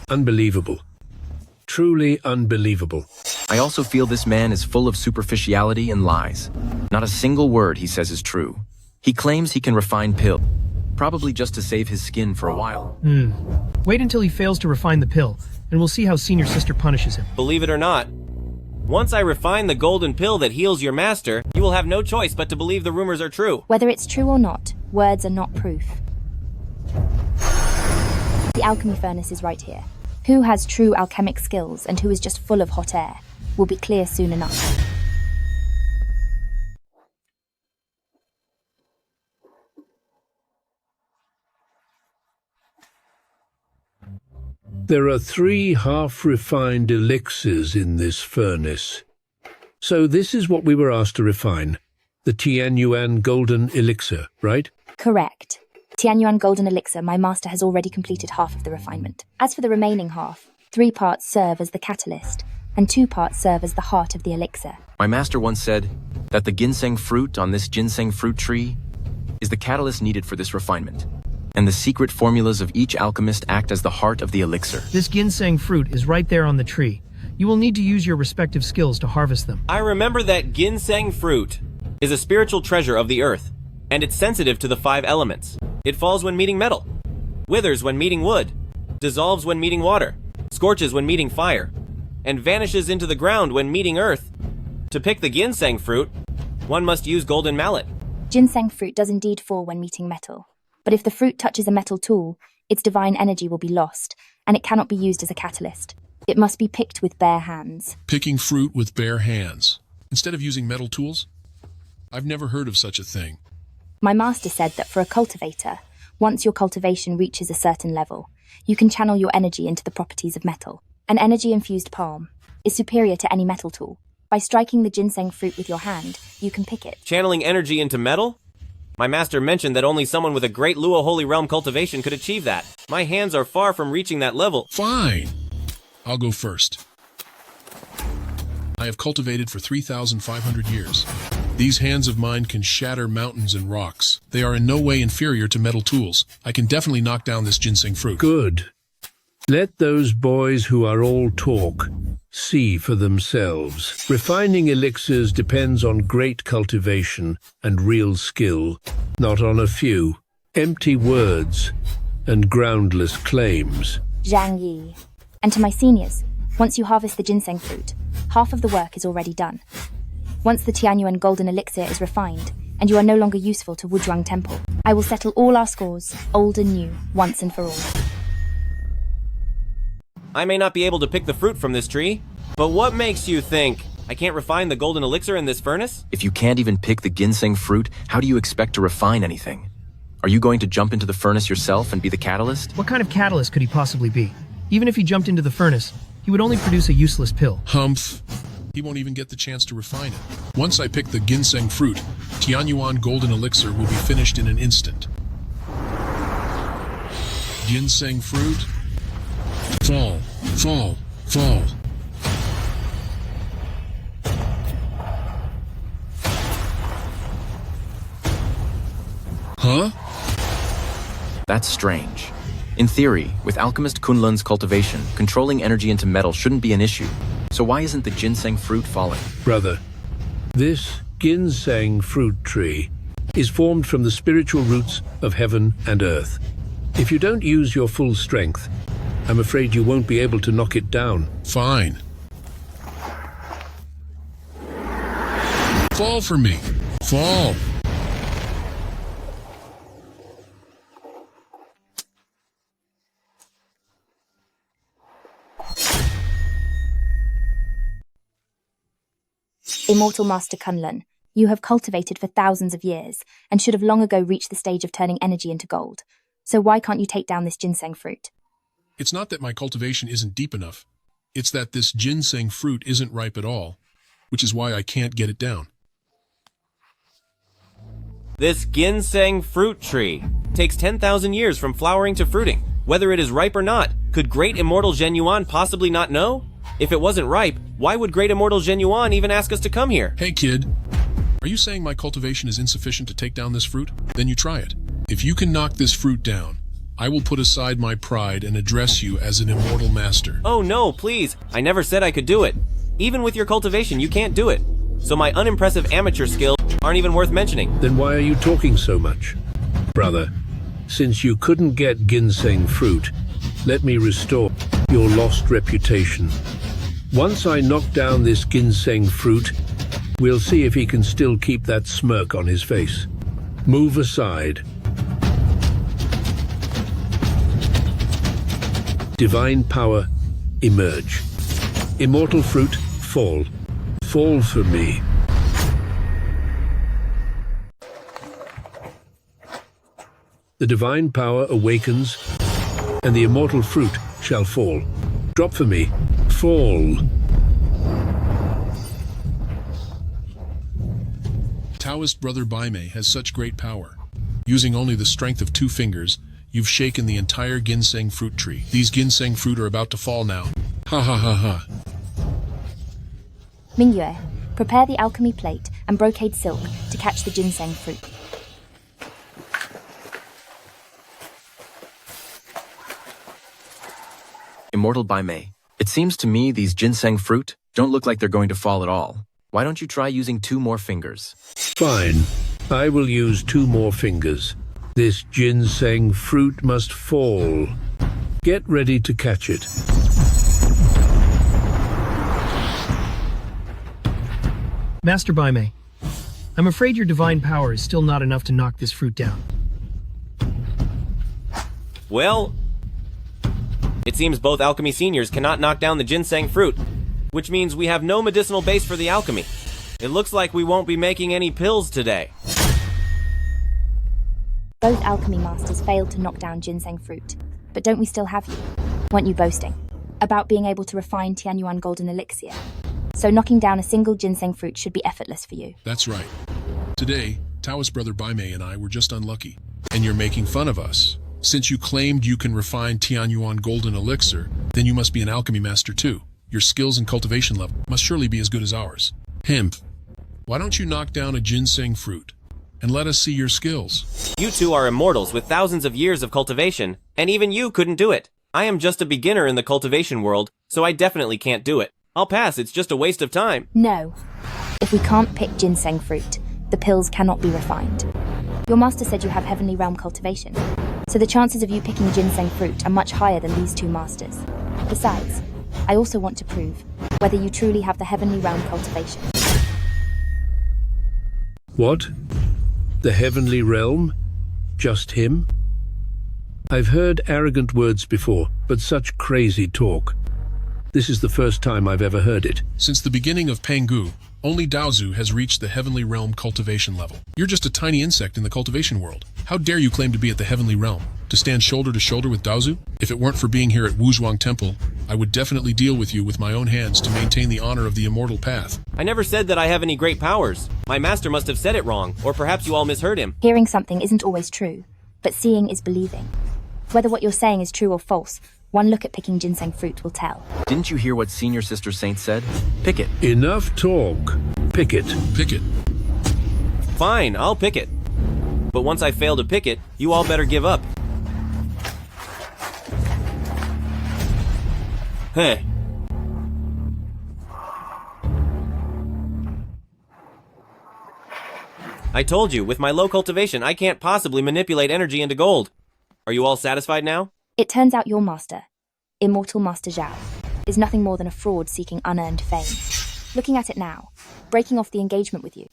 Unbelievable. Truly unbelievable. I also feel this man is full of superficiality and lies. Not a single word he says is true. He claims he can refine pill, probably just to save his skin for a while. Wait until he fails to refine the pill, and we'll see how Senior Sister punishes him. Believe it or not, once I refine the golden pill that heals your master, you will have no choice but to believe the rumors are true. Whether it's true or not, words are not proof. The alchemy furnace is right here. Who has true alchemic skills and who is just full of hot air will be clear soon enough. There are 3 half-refined elixirs in this furnace. So this is what we were asked to refine. The Tianyuan golden elixir, right? Correct. Tianyuan golden elixir, my master has already completed half of the refinement. As for the remaining half, 3 parts serve as the catalyst, and 2 parts serve as the heart of the elixir. My master once said that the ginseng fruit on this ginseng fruit tree is the catalyst needed for this refinement, and the secret formulas of each alchemist act as the heart of the elixir. This ginseng fruit is right there on the tree. You will need to use your respective skills to harvest them. I remember that ginseng fruit is a spiritual treasure of the earth, and it's sensitive to the 5 elements. It falls when meeting metal, withers when meeting wood, dissolves when meeting water, scorches when meeting fire, and vanishes into the ground when meeting earth. To pick the ginseng fruit, one must use golden mallet. Ginseng fruit does indeed fall when meeting metal, but if the fruit touches a metal tool, its divine energy will be lost, and it cannot be used as a catalyst. It must be picked with bare hands. Picking fruit with bare hands, instead of using metal tools? I've never heard of such a thing. My master said that for a cultivator, once your cultivation reaches a certain level, you can channel your energy into the properties of metal. An energy-infused palm is superior to any metal tool. By striking the ginseng fruit with your hand, you can pick it. Channeling energy into metal? My master mentioned that only someone with a great Luo Holy Realm cultivation could achieve that. My hands are far from reaching that level. Fine. I'll go first. I have cultivated for 3,500 years. These hands of mine can shatter mountains and rocks. They are in no way inferior to metal tools. I can definitely knock down this ginseng fruit. Good. Let those boys who are all talk see for themselves. Refining elixirs depends on great cultivation and real skill, not on a few empty words and groundless claims. Zhang Yi. And to my seniors, once you harvest the ginseng fruit, half of the work is already done. Once the Tianyuan golden elixir is refined, and you are no longer useful to Wuzhuang Temple, I will settle all our scores, old and new, once and for all. I may not be able to pick the fruit from this tree, but what makes you think I can't refine the golden elixir in this furnace? If you can't even pick the ginseng fruit, how do you expect to refine anything? Are you going to jump into the furnace yourself and be the catalyst? What kind of catalyst could he possibly be? Even if he jumped into the furnace, he would only produce a useless pill. Humph. He won't even get the chance to refine it. Once I pick the ginseng fruit, Tianyuan golden elixir will be finished in an instant. Ginseng fruit? Fall, fall, fall. Huh? That's strange. In theory, with Alchemist Kunlun's cultivation, controlling energy into metal shouldn't be an issue. So why isn't the ginseng fruit falling? Brother, this ginseng fruit tree is formed from the spiritual roots of heaven and earth. If you don't use your full strength, I'm afraid you won't be able to knock it down. Fine. Fall for me. Fall. Immortal Master Kunlun, you have cultivated for thousands of years and should have long ago reached the stage of turning energy into gold. So why can't you take down this ginseng fruit? It's not that my cultivation isn't deep enough. It's that this ginseng fruit isn't ripe at all, which is why I can't get it down. This ginseng fruit tree takes 10,000 years from flowering to fruiting. Whether it is ripe or not, could great immortal Zhang Yuan possibly not know? If it wasn't ripe, why would great immortal Zhang Yuan even ask us to come here? Hey kid, are you saying my cultivation is insufficient to take down this fruit? Then you try it. If you can knock this fruit down, I will put aside my pride and address you as an immortal master. Oh no, please, I never said I could do it. Even with your cultivation, you can't do it. So my unimpressive amateur skills aren't even worth mentioning. Then why are you talking so much? Brother, since you couldn't get ginseng fruit, let me restore your lost reputation. Once I knock down this ginseng fruit, we'll see if he can still keep that smirk on his face. Move aside. Divine power, emerge. Immortal fruit, fall. Fall for me. The divine power awakens, and the immortal fruit shall fall. Drop for me. Fall. Taoist brother Baimei has such great power. Using only the strength of 2 fingers, you've shaken the entire ginseng fruit tree. These ginseng fruit are about to fall now. Ha ha ha ha. Mingyue, prepare the alchemy plate and brocade silk to catch the ginseng fruit. Immortal Baimei, it seems to me these ginseng fruit don't look like they're going to fall at all. Why don't you try using 2 more fingers? Fine. I will use 2 more fingers. This ginseng fruit must fall. Get ready to catch it. Master Baimei, I'm afraid your divine power is still not enough to knock this fruit down. Well, it seems both alchemy seniors cannot knock down the ginseng fruit, which means we have no medicinal base for the alchemy. It looks like we won't be making any pills today. Both alchemy masters failed to knock down ginseng fruit, but don't we still have you? Weren't you boasting about being able to refine Tianyuan golden elixir? So knocking down a single ginseng fruit should be effortless for you. That's right. Today, Taoist brother Baimei and I were just unlucky, and you're making fun of us. Since you claimed you can refine Tianyuan golden elixir, then you must be an alchemy master too. Your skills and cultivation level must surely be as good as ours. Hemp, why don't you knock down a ginseng fruit and let us see your skills? You two are immortals with thousands of years of cultivation, and even you couldn't do it. I am just a beginner in the cultivation world, so I definitely can't do it. I'll pass, it's just a waste of time. No. If we can't pick ginseng fruit, the pills cannot be refined. Your master said you have Heavenly Realm cultivation, so the chances of you picking ginseng fruit are much higher than these 2 masters. Besides, I also want to prove whether you truly have the Heavenly Realm cultivation. What? The heavenly realm? Just him? I've heard arrogant words before, but such crazy talk. This is the first time I've ever heard it. Since the beginning of Pangu, only Daozu has reached the heavenly realm cultivation level. You're just a tiny insect in the cultivation world. How dare you claim to be at the heavenly realm? To stand shoulder to shoulder with Daozu? If it weren't for being here at Wuzhuang Temple, I would definitely deal with you with my own hands to maintain the honor of the immortal path. I never said that I have any great powers. My master must have said it wrong, or perhaps you all misheard him. Hearing something isn't always true, but seeing is believing. Whether what you're saying is true or false, one look at picking ginseng fruit will tell. Didn't you hear what Senior Sister Saint said? Pick it. Enough talk. Pick it. Pick it. Fine, I'll pick it. But once I fail to pick it, you all better give up. Heh. I told you, with my low cultivation, I can't possibly manipulate energy into gold. Are you all satisfied now? It turns out your master, Immortal Master Zhao, is nothing more than a fraud seeking unearned fame. Looking at it now, breaking off the engagement with you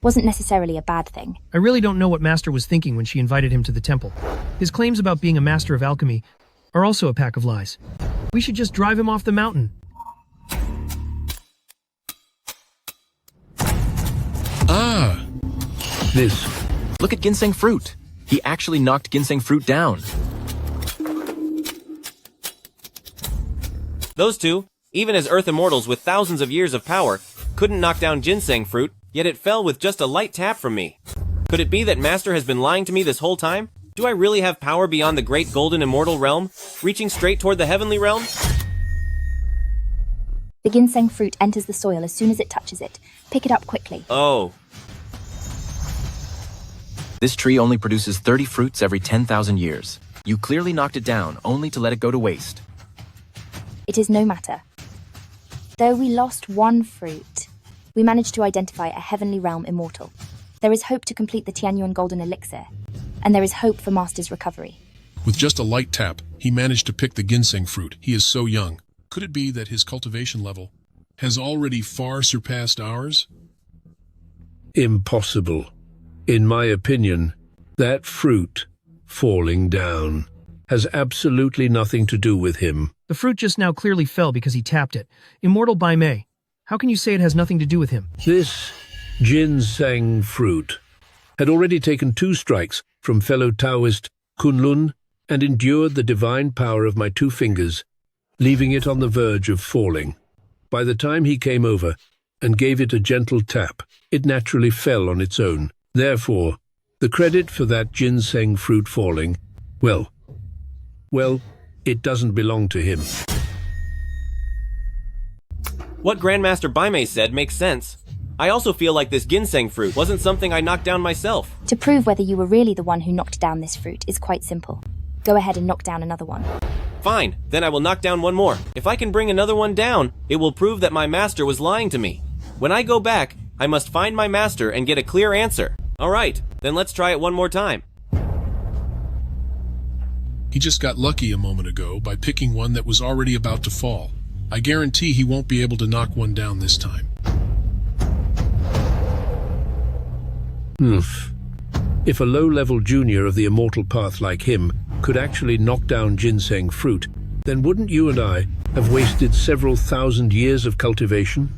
wasn't necessarily a bad thing. I really don't know what Master was thinking when she invited him to the temple. His claims about being a master of alchemy are also a pack of lies. We should just drive him off the mountain. Ah! This. Look at ginseng fruit. He actually knocked ginseng fruit down. Those two, even as Earth Immortals with thousands of years of power, couldn't knock down ginseng fruit, yet it fell with just a light tap from me. Could it be that Master has been lying to me this whole time? Do I really have power beyond the great golden immortal realm, reaching straight toward the heavenly realm? The ginseng fruit enters the soil as soon as it touches it. Pick it up quickly. Oh. This tree only produces 30 fruits every 10,000 years. You clearly knocked it down, only to let it go to waste. It is no matter. Though we lost one fruit, we managed to identify a heavenly realm immortal. There is hope to complete the Tianyuan golden elixir, and there is hope for Master's recovery. With just a light tap, he managed to pick the ginseng fruit. He is so young. Could it be that his cultivation level has already far surpassed ours? Impossible. In my opinion, that fruit falling down has absolutely nothing to do with him. The fruit just now clearly fell because he tapped it. Immortal Bai Mei, how can you say it has nothing to do with him? This ginseng fruit had already taken 2 strikes from fellow Taoist Kunlun and endured the divine power of my 2 fingers, leaving it on the verge of falling. By the time he came over and gave it a gentle tap, it naturally fell on its own. Therefore, the credit for that ginseng fruit falling, well, it doesn't belong to him. What Grandmaster Baimei said makes sense. I also feel like this ginseng fruit wasn't something I knocked down myself. To prove whether you were really the one who knocked down this fruit is quite simple. Go ahead and knock down another one. Fine, then I will knock down one more. If I can bring another one down, it will prove that my master was lying to me. When I go back, I must find my master and get a clear answer. Alright, then let's try it one more time. He just got lucky a moment ago by picking one that was already about to fall. I guarantee he won't be able to knock one down this time. If a low-level junior of the immortal path like him could actually knock down ginseng fruit, then wouldn't you and I have wasted several thousand years of cultivation?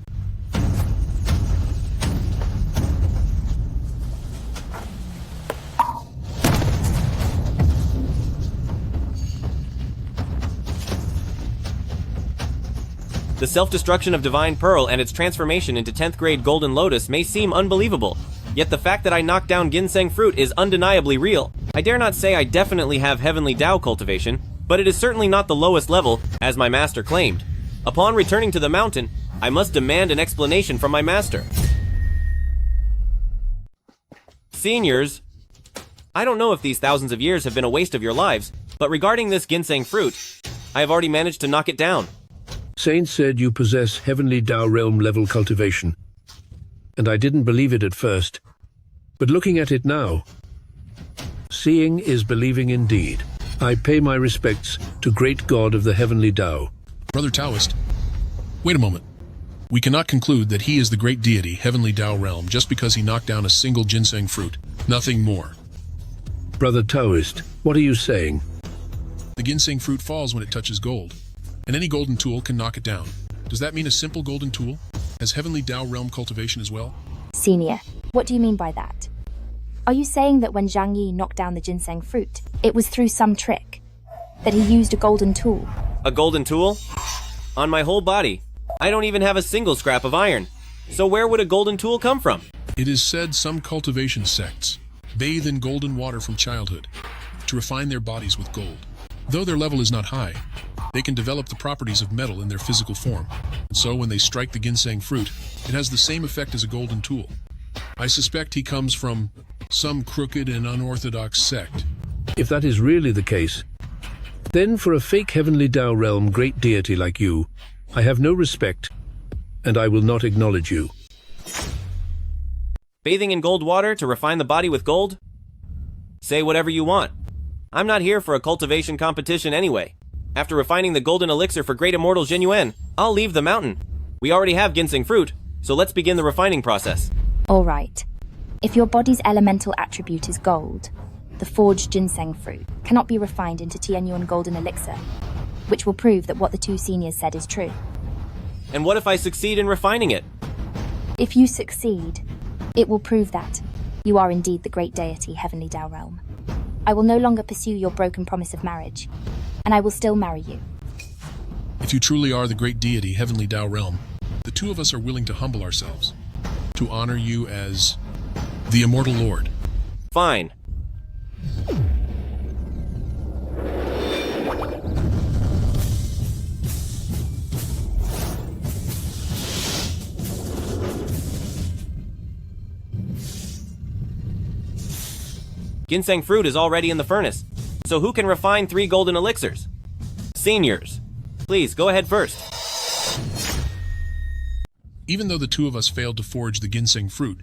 The self-destruction of Divine Pearl and its transformation into 10th grade Golden Lotus may seem unbelievable, yet the fact that I knocked down ginseng fruit is undeniably real. I dare not say I definitely have Heavenly Dao cultivation, but it is certainly not the lowest level, as my master claimed. Upon returning to the mountain, I must demand an explanation from my master. Seniors, I don't know if these thousands of years have been a waste of your lives, but regarding this ginseng fruit, I have already managed to knock it down. Saint said you possess Heavenly Dao realm level cultivation, and I didn't believe it at first. But looking at it now, seeing is believing indeed. I pay my respects to great God of the Heavenly Dao. Brother Taoist, wait a moment. We cannot conclude that he is the great deity, Heavenly Dao realm, just because he knocked down a single ginseng fruit. Nothing more. Brother Taoist, what are you saying? The ginseng fruit falls when it touches gold. and any golden tool can knock it down. Does that mean a simple golden tool has heavenly Dao realm cultivation as well? Senior, what do you mean by that? Are you saying that when Zhang Yi knocked down the ginseng fruit, it was through some trick? That he used a golden tool? A golden tool? On my whole body, I don't even have a single scrap of iron. So where would a golden tool come from? It is said some cultivation sects bathe in golden water from childhood to refine their bodies with gold. Though their level is not high, they can develop the properties of metal in their physical form. And so when they strike the ginseng fruit, it has the same effect as a golden tool. I suspect he comes from some crooked and unorthodox sect. If that is really the case, then for a fake heavenly Dao realm great deity like you, I have no respect, and I will not acknowledge you. Bathing in gold water to refine the body with gold? Say whatever you want. I'm not here for a cultivation competition anyway. After refining the golden elixir for Great Immortal Zheng Yuan, I'll leave the mountain. We already have ginseng fruit, so let's begin the refining process. All right. If your body's elemental attribute is gold, the forged ginseng fruit cannot be refined into Tianyuan golden elixir, which will prove that what the two seniors said is true. And what if I succeed in refining it? If you succeed, it will prove that you are indeed the great deity Heavenly Dao Realm. I will no longer pursue your broken promise of marriage, and I will still marry you. If you truly are the great deity Heavenly Dao Realm, the two of us are willing to humble ourselves, to honor you as the Immortal Lord. Fine. Ginseng fruit is already in the furnace, so who can refine 3 golden elixirs? Seniors, please go ahead first. Even though the two of us failed to forge the ginseng fruit,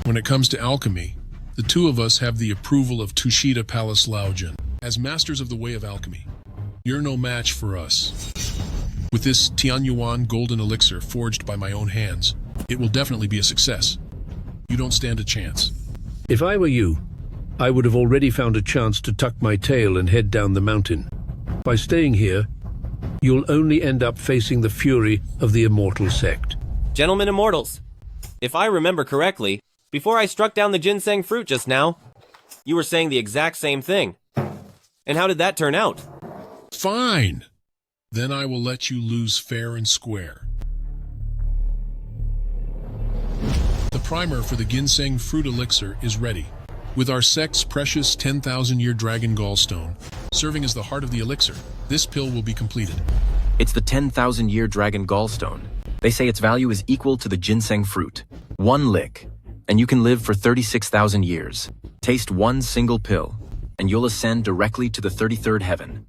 when it comes to alchemy, the two of us have the approval of Tushita Palace Laojin. As masters of the way of alchemy, you're no match for us. With this Tianyuan golden elixir forged by my own hands, it will definitely be a success. You don't stand a chance. If I were you, I would have already found a chance to tuck my tail and head down the mountain. By staying here, you'll only end up facing the fury of the immortal sect. Gentlemen immortals, if I remember correctly, before I struck down the ginseng fruit just now, you were saying the exact same thing. And how did that turn out? Fine. Then I will let you lose fair and square. The primer for the ginseng fruit elixir is ready, with our sect's precious 10,000-year dragon gallstone serving as the heart of the elixir. This pill will be completed. It's the 10,000-year dragon gallstone. They say its value is equal to the ginseng fruit. One lick, and you can live for 36,000 years. Taste one single pill, and you'll ascend directly to the 33rd heaven.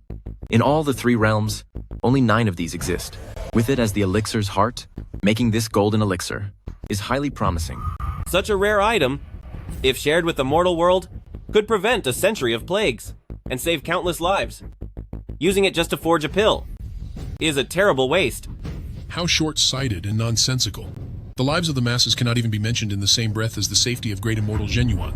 In all the 3 realms, only 9 of these exist. With it as the elixir's heart, making this golden elixir is highly promising. Such a rare item, if shared with the mortal world, could prevent a century of plagues and save countless lives. Using it just to forge a pill is a terrible waste. How short-sighted and nonsensical. The lives of the masses cannot even be mentioned in the same breath as the safety of Great Immortal Zheng Yuan.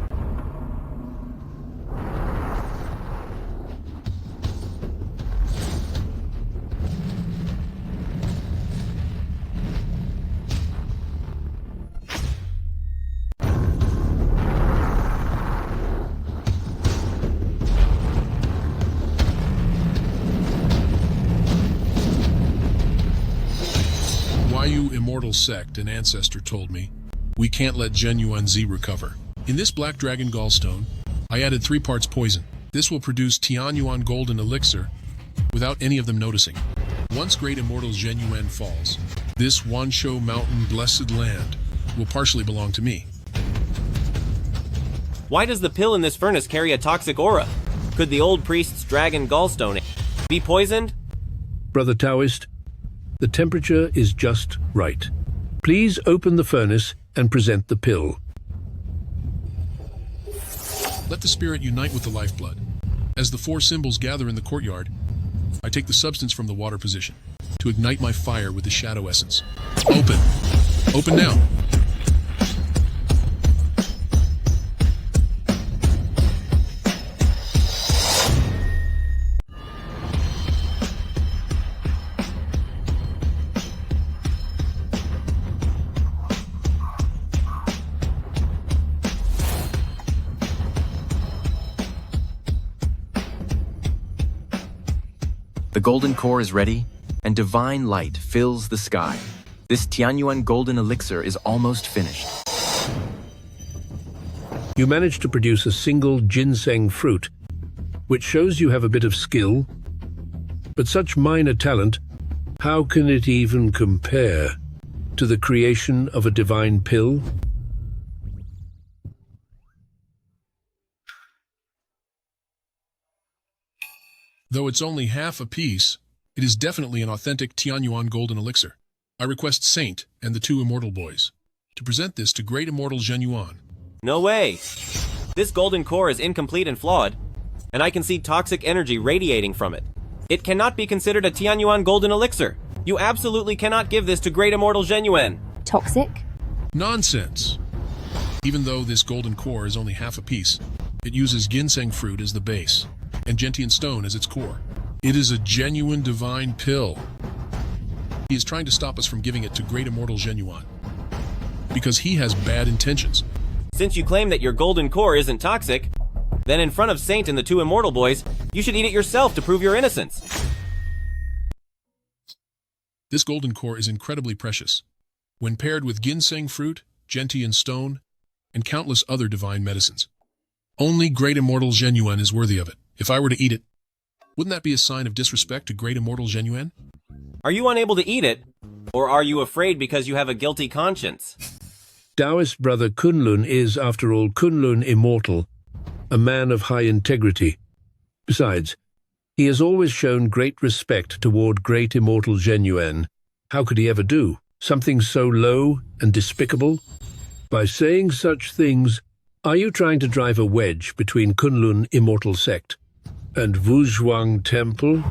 Immortal sect and ancestor told me, we can't let Zheng Yuan Z recover. In this black dragon gallstone, I added 3 parts poison. This will produce Tianyuan golden elixir without any of them noticing. Once Great Immortal Zheng Yuan falls, this Wansho Mountain blessed land will partially belong to me. Why does the pill in this furnace carry a toxic aura? Could the old priest's dragon gallstone be poisoned? Brother Taoist, the temperature is just right. Please open the furnace and present the pill. Let the spirit unite with the lifeblood. As the 4 symbols gather in the courtyard, I take the substance from the water position to ignite my fire with the shadow essence. Open! Open now! The golden core is ready, and divine light fills the sky. This Tianyuan golden elixir is almost finished. You managed to produce a single ginseng fruit, which shows you have a bit of skill. But such minor talent, how can it even compare to the creation of a divine pill? Though it's only half a piece, it is definitely an authentic Tianyuan golden elixir. I request Saint and the two immortal boys to present this to great immortal Zhang Yuan. No way! This golden core is incomplete and flawed, and I can see toxic energy radiating from it. It cannot be considered a Tianyuan golden elixir. You absolutely cannot give this to great immortal Zhang Yuan. Toxic? Nonsense! Even though this golden core is only half a piece, it uses ginseng fruit as the base, and gentian stone as its core. It is a genuine divine pill. He is trying to stop us from giving it to great immortal Zhang Yuan, because he has bad intentions. Since you claim that your golden core isn't toxic, then in front of Saint and the two immortal boys, you should eat it yourself to prove your innocence. This golden core is incredibly precious. When paired with ginseng fruit, gentian stone, and countless other divine medicines. Only great immortal Zhang Yuan is worthy of it. If I were to eat it, wouldn't that be a sign of disrespect to great immortal Zhang Yuan? Are you unable to eat it, or are you afraid because you have a guilty conscience? Taoist brother Kunlun is, after all, Kunlun immortal, a man of high integrity. Besides, he has always shown great respect toward great immortal Zhang Yuan. How could he ever do something so low and despicable? By saying such things, are you trying to drive a wedge between Kunlun immortal sect and Wuzhuang Temple?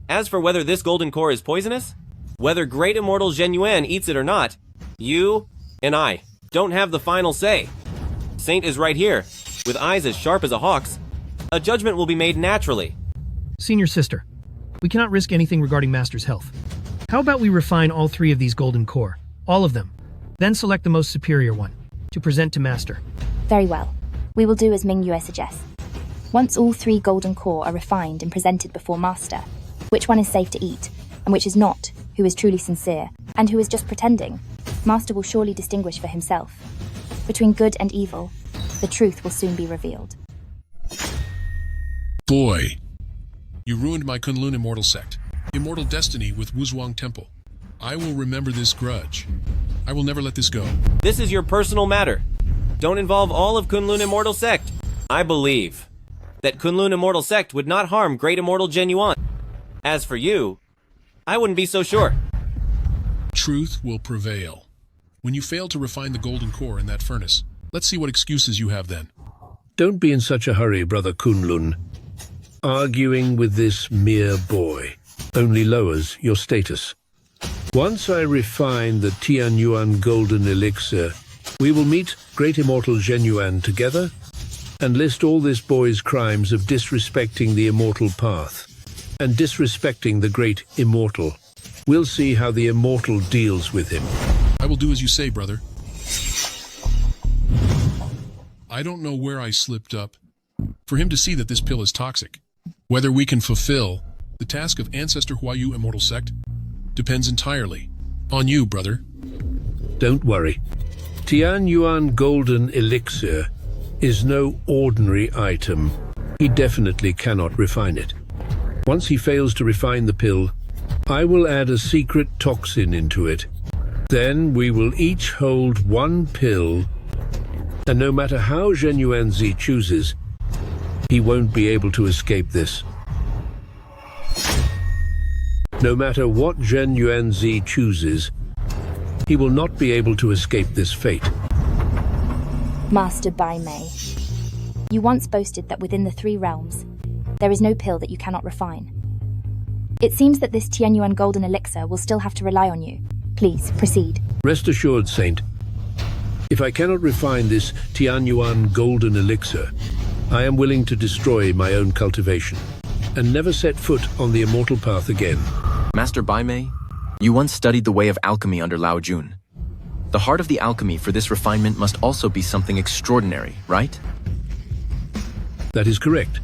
As for whether this golden core is poisonous, whether great immortal Zhang Yuan eats it or not, you and I don't have the final say. Saint is right here, with eyes as sharp as a hawk's. A judgment will be made naturally. Senior sister, we cannot risk anything regarding Master's health. How about we refine all three of these golden core, all of them, then select the most superior one to present to Master? Very well. We will do as Ming Yue suggests. Once all three golden core are refined and presented before Master, which one is safe to eat, and which is not, who is truly sincere, and who is just pretending, Master will surely distinguish for himself. Between good and evil, the truth will soon be revealed. Boy, you ruined my Kunlun immortal sect, immortal destiny with Wuzhuang Temple. I will remember this grudge. I will never let this go. This is your personal matter. Don't involve all of Kunlun immortal sect. I believe that Kunlun immortal sect would not harm great immortal Zhang Yuan. As for you, I wouldn't be so sure. Truth will prevail. When you fail to refine the golden core in that furnace, let's see what excuses you have then. Don't be in such a hurry, brother Kunlun. Arguing with this mere boy only lowers your status. Once I refine the Tianyuan golden elixir, we will meet great immortal Zhang Yuan together and list all this boy's crimes of disrespecting the immortal path and disrespecting the great immortal. We'll see how the immortal deals with him. I will do as you say, brother. I don't know where I slipped up. For him to see that this pill is toxic, whether we can fulfill the task of Ancestor Huayu Immortal Sect, depends entirely on you, brother. Don't worry. Tianyuan golden elixir is no ordinary item. He definitely cannot refine it. Once he fails to refine the pill, I will add a secret toxin into it. Then we will each hold one pill, and no matter how Zhang Yuanzi chooses, he won't be able to escape this. No matter what Zhang Yuanzi chooses, he will not be able to escape this fate. Master Bai Mei, you once boasted that within the three realms, there is no pill that you cannot refine. It seems that this Tianyuan golden elixir will still have to rely on you. Please, proceed. Rest assured, Saint. If I cannot refine this Tianyuan golden elixir, I am willing to destroy my own cultivation and never set foot on the immortal path again. Master Bai Mei, you once studied the way of alchemy under Lao Jun. The heart of the alchemy for this refinement must also be something extraordinary, right? That is correct.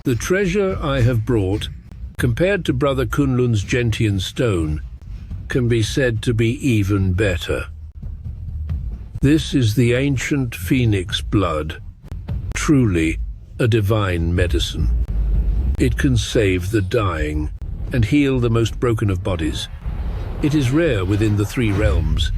The treasure I have brought compared to Brother Kunlun's gentian stone, can be said to be even better. This is the ancient phoenix blood, truly a divine medicine. It can save the dying and heal the most broken of bodies. It is rare within the 3 realms.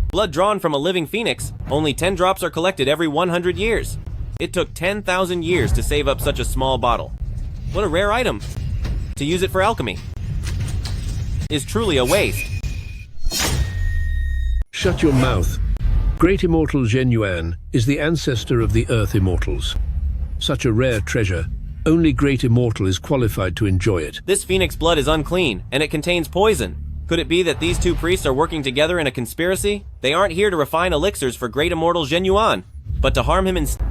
Blood drawn from a living phoenix, only 10 drops are collected every 100 years. It took 10,000 years to save up such a small bottle. What a rare item. To use it for alchemy is truly a waste. Shut your mouth. Great Immortal Zheng Yuan is the ancestor of the Earth Immortals. Such a rare treasure, only Great Immortal is qualified to enjoy it. This phoenix blood is unclean, and it contains poison. Could it be that these 2 priests are working together in a conspiracy? They aren't here to refine elixirs for Great Immortal Zheng Yuan, but to harm him instead.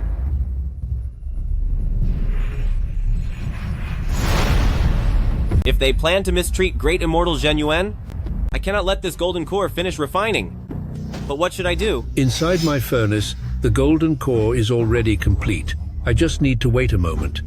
If they plan to mistreat Great Immortal Zheng Yuan, I cannot let this golden core finish refining. But what should I do? Inside my furnace, the golden core is already complete. I just need to wait a moment.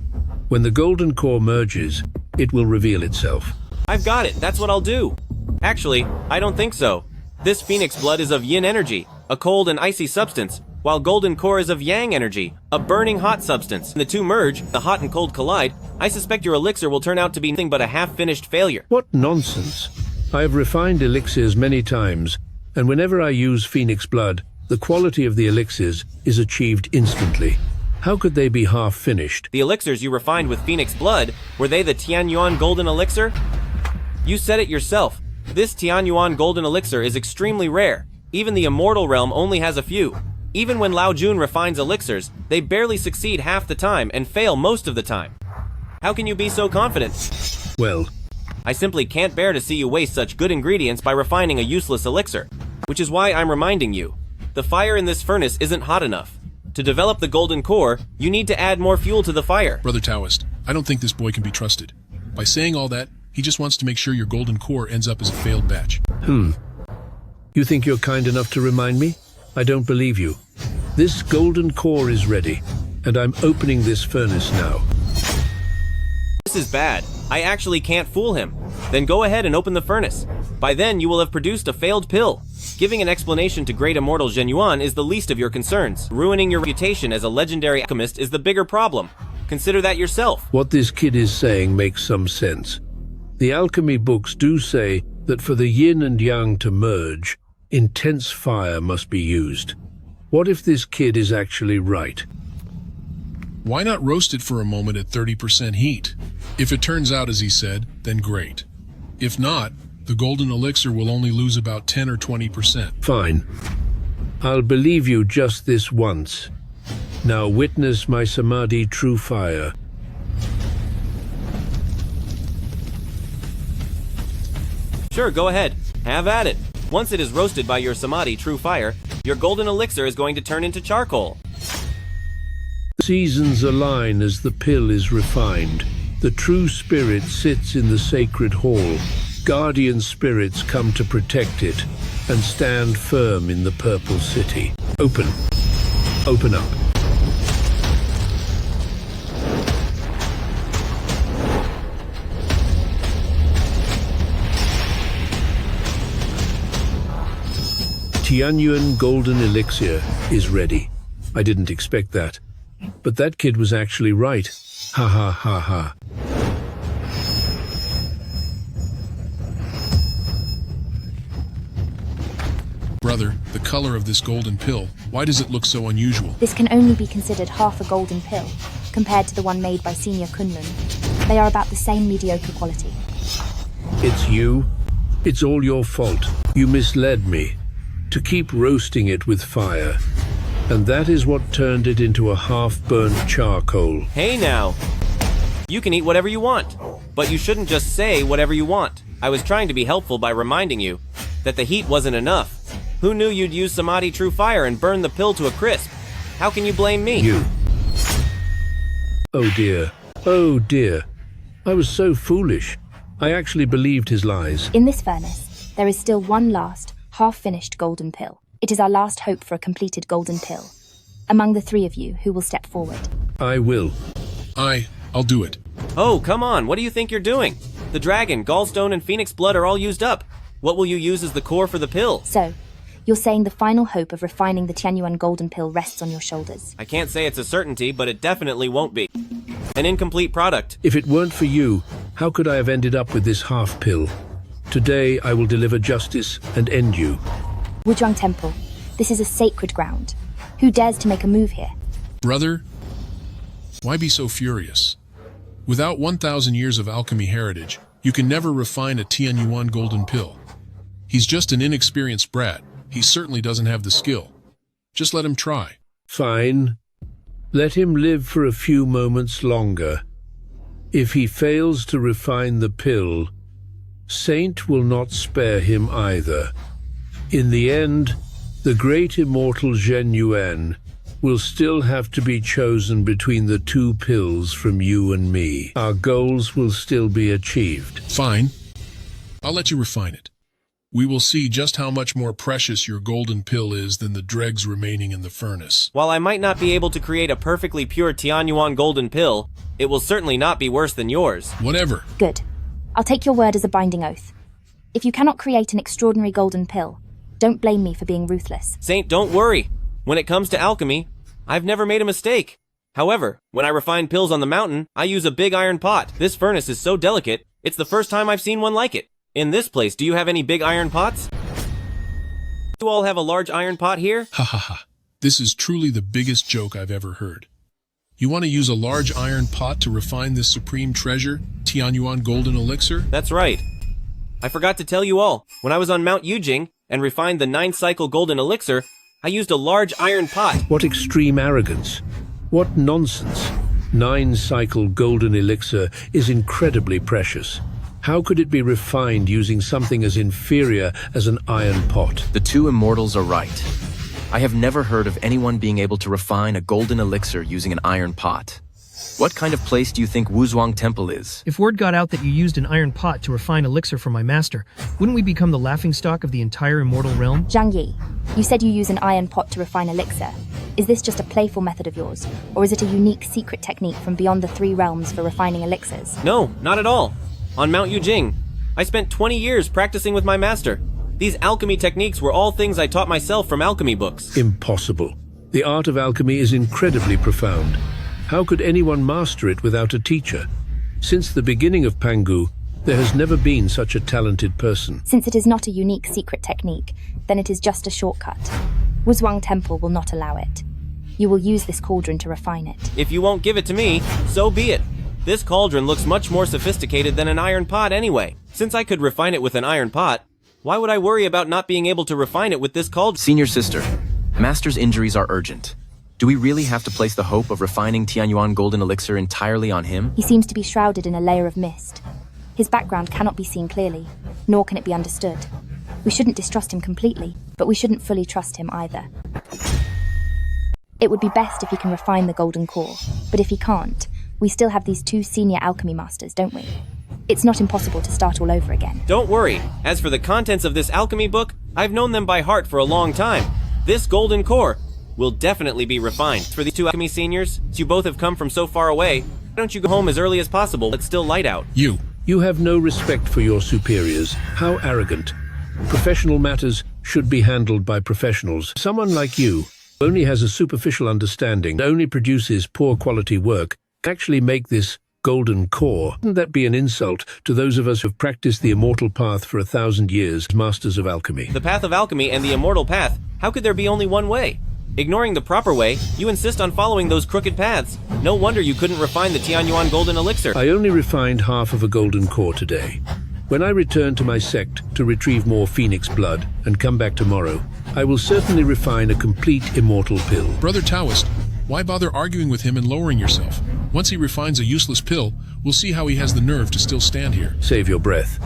When the golden core merges, it will reveal itself. I've got it. That's what I'll do. Actually, I don't think so. This phoenix blood is of yin energy, a cold and icy substance, while golden core is of yang energy, a burning hot substance. When the 2 merge, the hot and cold collide, I suspect your elixir will turn out to be nothing but a half-finished failure. What nonsense. I have refined elixirs many times, and whenever I use phoenix blood, the quality of the elixirs is achieved instantly. How could they be half-finished? The elixirs you refined with phoenix blood, were they the Tianyuan golden elixir? You said it yourself. This Tianyuan golden elixir is extremely rare. Even the immortal realm only has a few. Even when Lao Jun refines elixirs, they barely succeed half the time and fail most of the time. How can you be so confident? Well, I simply can't bear to see you waste such good ingredients by refining a useless elixir, which is why I'm reminding you. The fire in this furnace isn't hot enough. To develop the golden core, you need to add more fuel to the fire. Brother Taoist, I don't think this boy can be trusted. By saying all that, he just wants to make sure your golden core ends up as a failed batch. You think you're kind enough to remind me? I don't believe you. This golden core is ready, and I'm opening this furnace now. This is bad. I actually can't fool him. Then go ahead and open the furnace. By then, you will have produced a failed pill. Giving an explanation to Great Immortal Zheng Yuan is the least of your concerns. Ruining your reputation as a legendary alchemist is the bigger problem. Consider that yourself. What this kid is saying makes some sense. The alchemy books do say that for the yin and yang to merge, intense fire must be used. What if this kid is actually right? Why not roast it for a moment at 30% heat? If it turns out as he said, then great. If not, the golden elixir will only lose about 10 or 20%. Fine. I'll believe you just this once. Now witness my samadhi true fire. Sure, go ahead. Have at it. Once it is roasted by your samadhi true fire, your golden elixir is going to turn into charcoal. The seasons align as the pill is refined. The true spirit sits in the sacred hall. Guardian spirits come to protect it and stand firm in the purple city. Open. Open up. Tianyuan golden elixir is ready. I didn't expect that. But that kid was actually right. Ha ha ha ha. Brother, the color of this golden pill, why does it look so unusual? This can only be considered half a golden pill, compared to the one made by Senior Kunlun. They are about the same mediocre quality. It's you. It's all your fault. You misled me to keep roasting it with fire. And that is what turned it into a half-burnt charcoal. Hey now! You can eat whatever you want, but you shouldn't just say whatever you want. I was trying to be helpful by reminding you that the heat wasn't enough. Who knew you'd use Samadhi True Fire and burn the pill to a crisp? How can you blame me? You. Oh dear. Oh dear. I was so foolish. I actually believed his lies. In this furnace, there is still one last, half-finished golden pill. It is our last hope for a completed golden pill. Among the three of you, who will step forward? I will. I I'll do it. Oh, come on, what do you think you're doing? The dragon, gallstone, and phoenix blood are all used up. What will you use as the core for the pill? So, you're saying the final hope of refining the Tianyuan golden pill rests on your shoulders. I can't say it's a certainty, but it definitely won't be. An incomplete product. If it weren't for you, how could I have ended up with this half pill? Today I will deliver justice and end you. Wuzhuang Temple, this is a sacred ground. Who dares to make a move here? Brother, why be so furious? Without 1,000 years of alchemy heritage, you can never refine a Tianyuan golden pill. He's just an inexperienced brat. He certainly doesn't have the skill. Just let him try. Fine. Let him live for a few moments longer. If he fails to refine the pill, Saint will not spare him either. In the end, the great immortal Zhen Yuan will still have to be chosen between the two pills from you and me. Our goals will still be achieved. Fine. I'll let you refine it. We will see just how much more precious your golden pill is than the dregs remaining in the furnace. While I might not be able to create a perfectly pure Tianyuan golden pill, it will certainly not be worse than yours. Whatever. Good. I'll take your word as a binding oath. If you cannot create an extraordinary golden pill, don't blame me for being ruthless. Saint, don't worry. When it comes to alchemy, I've never made a mistake. However, when I refine pills on the mountain, I use a big iron pot. This furnace is so delicate, it's the first time I've seen one like it. In this place, do you have any big iron pots? Do you all have a large iron pot here? Ha ha ha. This is truly the biggest joke I've ever heard. You want to use a large iron pot to refine this supreme treasure, Tianyuan golden elixir? That's right. I forgot to tell you all, when I was on Mount Yujing and refined the 9-cycle golden elixir, I used a large iron pot. What extreme arrogance. What nonsense. 9-cycle golden elixir is incredibly precious. How could it be refined using something as inferior as an iron pot? The two immortals are right. I have never heard of anyone being able to refine a golden elixir using an iron pot. What kind of place do you think Wuzhuang Temple is? If word got out that you used an iron pot to refine elixir for my master, wouldn't we become the laughingstock of the entire immortal realm? Zhang Yi, you said you use an iron pot to refine elixir. Is this just a playful method of yours, or is it a unique secret technique from beyond the 3 realms for refining elixirs? No, not at all. On Mount Yujing, I spent 20 years practicing with my master. These alchemy techniques were all things I taught myself from alchemy books. Impossible. The art of alchemy is incredibly profound. How could anyone master it without a teacher? Since the beginning of Pangu, there has never been such a talented person. Since it is not a unique secret technique, then it is just a shortcut. Wuzhuang Temple will not allow it. You will use this cauldron to refine it. If you won't give it to me, so be it. This cauldron looks much more sophisticated than an iron pot anyway. Since I could refine it with an iron pot, why would I worry about not being able to refine it with this cauldron? Senior sister, Master's injuries are urgent. Do we really have to place the hope of refining Tianyuan golden elixir entirely on him? He seems to be shrouded in a layer of mist. His background cannot be seen clearly, nor can it be understood. We shouldn't distrust him completely, but we shouldn't fully trust him either. It would be best if he can refine the golden core, but if he can't, we still have these 2 senior alchemy masters, don't we? It's not impossible to start all over again. Don't worry. As for the contents of this alchemy book, I've known them by heart for a long time. This golden core will definitely be refined. For the 2 alchemy seniors, since you both have come from so far away, why don't you go home as early as possible? It's still light out. You have no respect for your superiors. How arrogant. Professional matters should be handled by professionals. Someone like you only has a superficial understanding, only produces poor quality work, actually make this golden core. Wouldn't that be an insult to those of us who've practiced the immortal path for 1,000 years, masters of alchemy? The path of alchemy and the immortal path, how could there be only one way? Ignoring the proper way, you insist on following those crooked paths. No wonder you couldn't refine the Tianyuan golden elixir. I only refined half of a golden core today. When I return to my sect to retrieve more phoenix blood and come back tomorrow, I will certainly refine a complete immortal pill. Brother Taoist, why bother arguing with him and lowering yourself? Once he refines a useless pill, we'll see how he has the nerve to still stand here. Save your breath.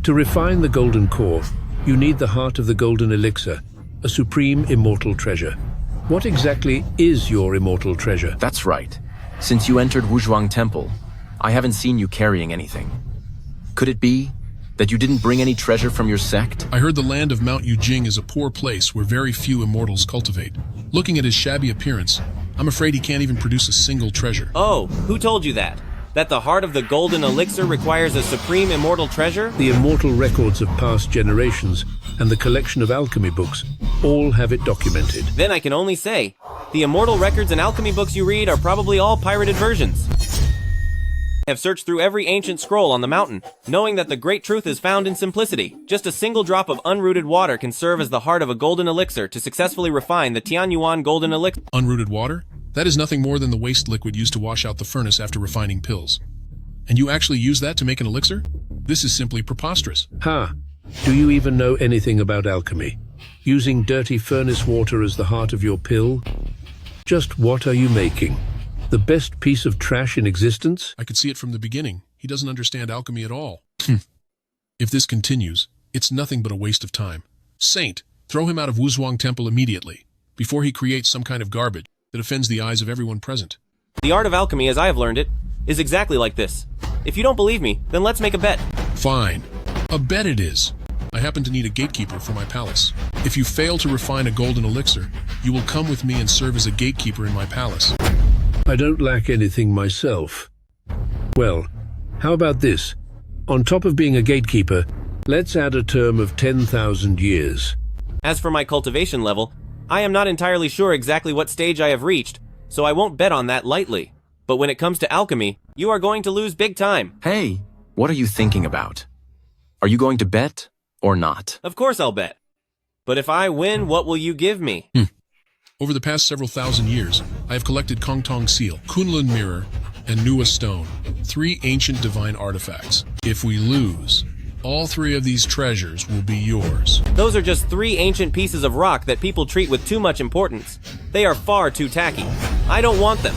To refine the golden core, you need the heart of the golden elixir, a supreme immortal treasure. What exactly is your immortal treasure? That's right. Since you entered Wuzhuang Temple, I haven't seen you carrying anything. Could it be that you didn't bring any treasure from your sect? I heard the land of Mount Yujing is a poor place where very few immortals cultivate. Looking at his shabby appearance, I'm afraid he can't even produce a single treasure. Oh, who told you that? That the heart of the golden elixir requires a supreme immortal treasure? The immortal records of past generations and the collection of alchemy books all have it documented. Then I can only say, the immortal records and alchemy books you read are probably all pirated versions. I have searched through every ancient scroll on the mountain, knowing that the great truth is found in simplicity. Just a single drop of unrooted water can serve as the heart of a golden elixir to successfully refine the Tianyuan golden elixir. Unrooted water? That is nothing more than the waste liquid used to wash out the furnace after refining pills. And you actually use that to make an elixir? This is simply preposterous. Ha! Do you even know anything about alchemy? Using dirty furnace water as the heart of your pill? Just what are you making? The best piece of trash in existence? I could see it from the beginning. He doesn't understand alchemy at all. If this continues, it's nothing but a waste of time. Saint, throw him out of Wuzhuang Temple immediately, before he creates some kind of garbage that offends the eyes of everyone present. The art of alchemy, as I have learned it, is exactly like this. If you don't believe me, then let's make a bet. Fine. A bet it is. I happen to need a gatekeeper for my palace. If you fail to refine a golden elixir, you will come with me and serve as a gatekeeper in my palace. I don't lack anything myself. Well, how about this? On top of being a gatekeeper, let's add a term of 10,000 years. As for my cultivation level, I am not entirely sure exactly what stage I have reached, so I won't bet on that lightly. But when it comes to alchemy, you are going to lose big time. Hey, what are you thinking about? Are you going to bet or not? Of course I'll bet. But if I win, what will you give me? Over the past several thousand years, I have collected Kong Tong Seal, Kunlun Mirror, and Nuwa Stone, 3 ancient divine artifacts. If we lose, all 3 of these treasures will be yours. Those are just 3 ancient pieces of rock that people treat with too much importance. They are far too tacky. I don't want them.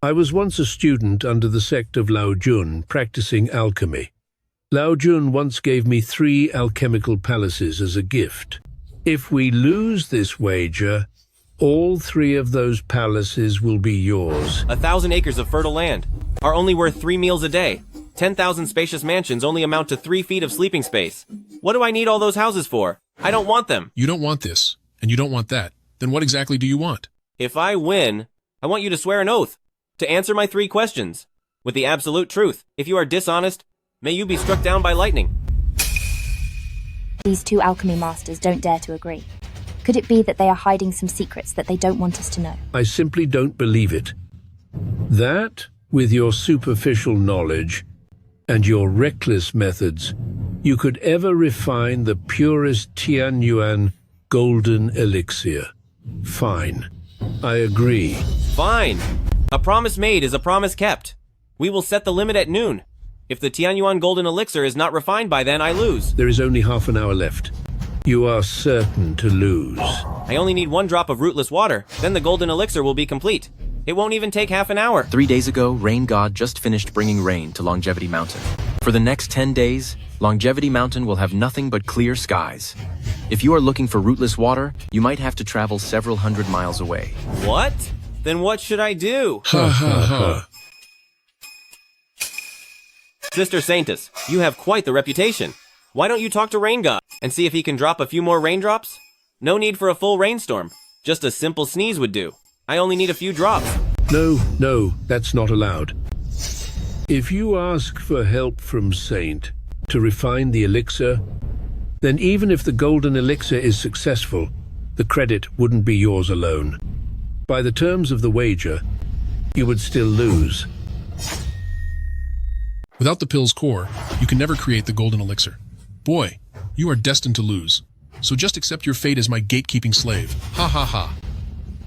I was once a student under the sect of Lao Jun practicing alchemy. Lao Jun once gave me 3 alchemical palaces as a gift. If we lose this wager, all 3 of those palaces will be yours. 1,000 acres of fertile land are only worth 3 meals a day. 10,000 spacious mansions only amount to 3 feet of sleeping space. What do I need all those houses for? I don't want them. You don't want this, and you don't want that. Then what exactly do you want? If I win, I want you to swear an oath to answer my 3 questions with the absolute truth. If you are dishonest, may you be struck down by lightning. These 2 alchemy masters don't dare to agree. Could it be that they are hiding some secrets that they don't want us to know? I simply don't believe it. That, with your superficial knowledge and your reckless methods, you could ever refine the purest Tianyuan golden elixir. Fine. I agree. Fine. A promise made is a promise kept. We will set the limit at noon. If the Tianyuan golden elixir is not refined by then, I lose. There is only half an hour left. You are certain to lose. I only need 1 drop of rootless water, then the golden elixir will be complete. It won't even take half an hour. 3 days ago, Rain God just finished bringing rain to Longevity Mountain. For the next 10 days, Longevity Mountain will have nothing but clear skies. If you are looking for rootless water, you might have to travel several hundred miles away. What? Then what should I do? Ha ha ha. Sister Saintess, you have quite the reputation. Why don't you talk to Rain God and see if he can drop a few more raindrops? No need for a full rainstorm. Just a simple sneeze would do. I only need a few drops. No, that's not allowed. If you ask for help from Saint to refine the elixir, then even if the golden elixir is successful, the credit wouldn't be yours alone. By the terms of the wager, you would still lose. Without the pill's core, you can never create the golden elixir. Boy, you are destined to lose. So just accept your fate as my gatekeeping slave. Ha ha ha.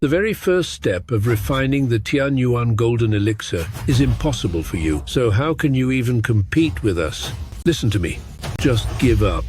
The very first step of refining the Tianyuan golden elixir is impossible for you, so how can you even compete with us? Listen to me. Just give up.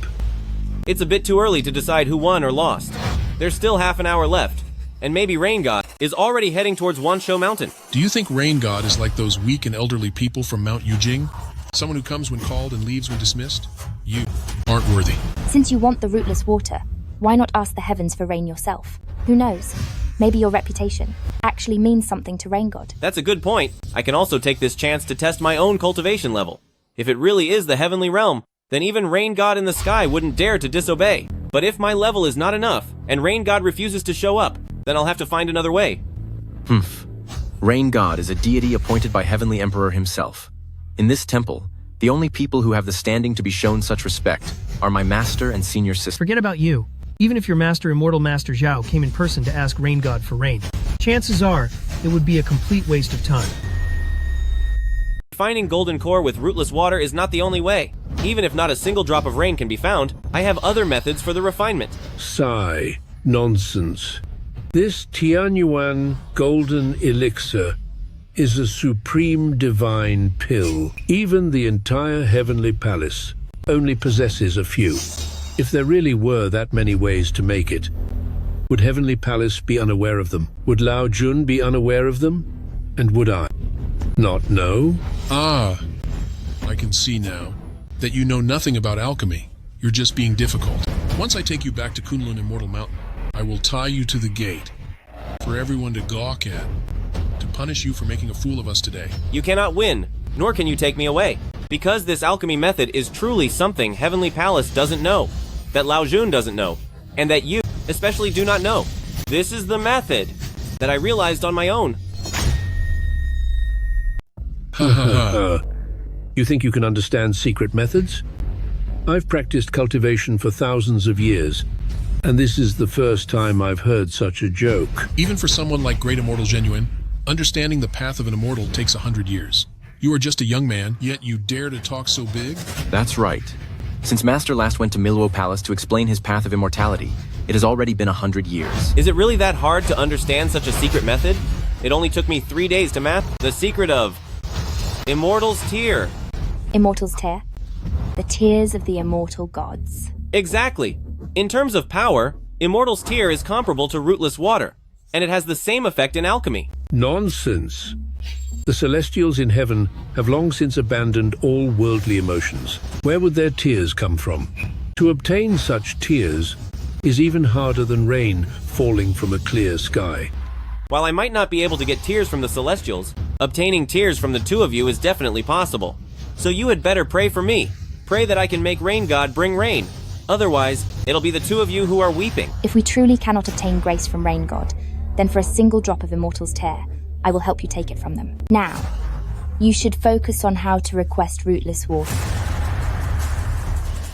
It's a bit too early to decide who won or lost. There's still half an hour left, and maybe Rain God is already heading towards Wansho Mountain. Do you think Rain God is like those weak and elderly people from Mount Yujing? Someone who comes when called and leaves when dismissed? You aren't worthy. Since you want the rootless water, why not ask the heavens for rain yourself? Who knows? Maybe your reputation actually means something to Rain God. That's a good point. I can also take this chance to test my own cultivation level. If it really is the heavenly realm, then even Rain God in the sky wouldn't dare to disobey. But if my level is not enough, and Rain God refuses to show up, then I'll have to find another way. Rain God is a deity appointed by Heavenly Emperor himself. In this temple, the only people who have the standing to be shown such respect are my master and senior sister. Forget about you. Even if your master, Immortal Master Zhao, came in person to ask Rain God for rain, chances are it would be a complete waste of time. Refining golden core with rootless water is not the only way. Even if not a single drop of rain can be found, I have other methods for the refinement. Sigh. Nonsense. This Tianyuan golden elixir is a supreme divine pill. Even the entire heavenly palace only possesses a few. If there really were that many ways to make it, would Heavenly Palace be unaware of them? Would Lao Jun be unaware of them? And would I not know? Ah, I can see now that you know nothing about alchemy. You're just being difficult. Once I take you back to Kunlun Immortal Mountain, I will tie you to the gate for everyone to gawk at, to punish you for making a fool of us today. You cannot win, nor can you take me away. Because this alchemy method is truly something Heavenly Palace doesn't know, that Lao Jun doesn't know, and that you especially do not know. This is the method that I realized on my own. You think you can understand secret methods? I've practiced cultivation for thousands of years, and this is the first time I've heard such a joke. Even for someone like Great Immortal Genuine, understanding the path of an immortal takes 100 years. You are just a young man, yet you dare to talk so big? That's right. Since Master last went to Milwo Palace to explain his path of immortality, it has already been 100 years. Is it really that hard to understand such a secret method? It only took me 3 days to map the secret of Immortal's Tear. Immortal's Tear? The tears of the immortal gods. Exactly. In terms of power, Immortal's Tear is comparable to rootless water, and it has the same effect in alchemy. Nonsense. The Celestials in heaven have long since abandoned all worldly emotions. Where would their tears come from? To obtain such tears is even harder than rain falling from a clear sky. While I might not be able to get tears from the Celestials, obtaining tears from the two of you is definitely possible. So you had better pray for me. Pray that I can make Rain God bring rain. Otherwise, it'll be the two of you who are weeping. If we truly cannot obtain grace from Rain God, then for a single drop of Immortal's Tear, I will help you take it from them. Now, you should focus on how to request rootless water.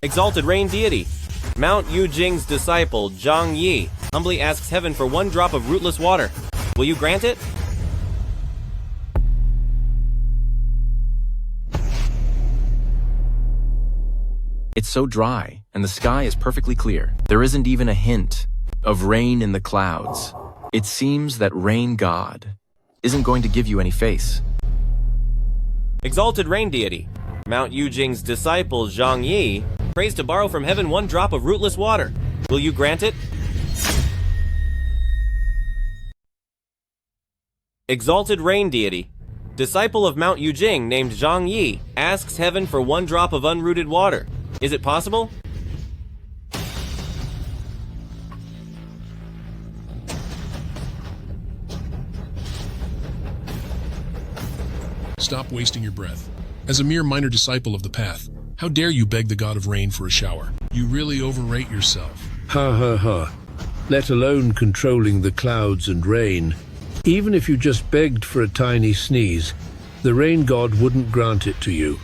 Exalted Rain Deity, Mount Yujing's disciple, Zhang Yi, humbly asks heaven for 1 drop of rootless water. Will you grant it? It's so dry, and the sky is perfectly clear. There isn't even a hint of rain in the clouds. It seems that Rain God isn't going to give you any face. Exalted Rain Deity, Mount Yujing's disciple, Zhang Yi, prays to borrow from heaven 1 drop of rootless water. Will you grant it? Exalted Rain Deity, disciple of Mount Yujing named Zhang Yi, asks heaven for 1 drop of unrooted water. Is it possible? Stop wasting your breath. As a mere minor disciple of the path, how dare you beg the god of rain for a shower? You really overrate yourself. Ha ha ha. Let alone controlling the clouds and rain. Even if you just begged for a tiny sneeze, the rain god wouldn't grant it to you.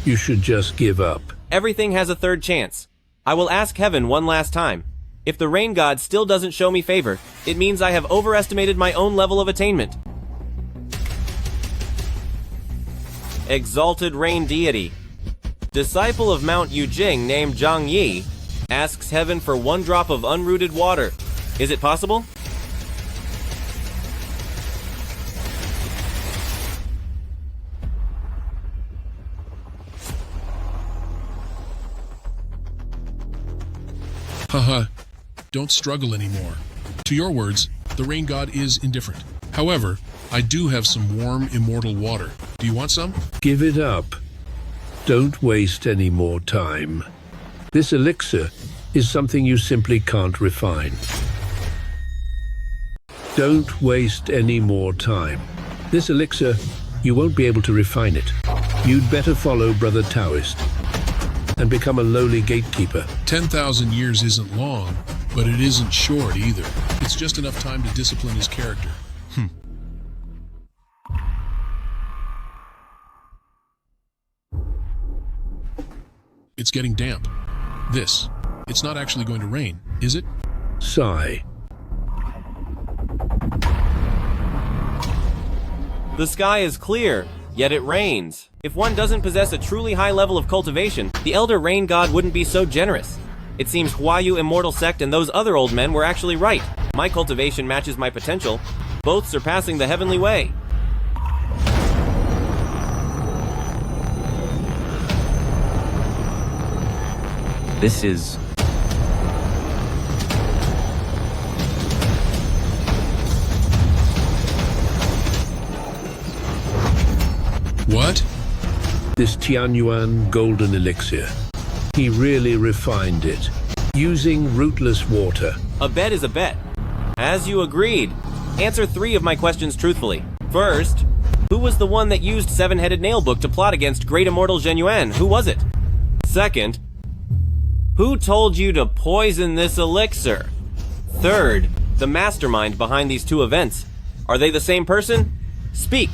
You should just give up. Everything has a 3rd chance. I will ask heaven 1 last time. If the rain god still doesn't show me favor, it means I have overestimated my own level of attainment. Exalted Rain Deity, disciple of Mount Yujing named Zhang Yi, asks heaven for 1 drop of unrooted water. Is it possible? Haha, don't struggle anymore. To your words, the rain god is indifferent. However, I do have some warm, immortal water. Do you want some? Give it up. Don't waste any more time. This elixir is something you simply can't refine. Don't waste any more time. This elixir, you won't be able to refine it. You'd better follow Brother Taoist and become a lowly gatekeeper. 10,000 years isn't long, but it isn't short either. It's just enough time to discipline his character. It's getting damp. It's not actually going to rain, is it? Sigh. The sky is clear, yet it rains. If one doesn't possess a truly high level of cultivation, the Elder Rain God wouldn't be so generous. It seems Huayu Immortal Sect and those other old men were actually right. My cultivation matches my potential, both surpassing the heavenly way. This is... What? This Tianyuan golden elixir. He really refined it, using rootless water. A bet is a bet. As you agreed. Answer 3 of my questions truthfully. First, who was the one that used Seven-Headed Nailbook to plot against Great Immortal Zhang Yuan? Who was it? Second, who told you to poison this elixir? Third, the mastermind behind these two events. Are they the same person? Speak!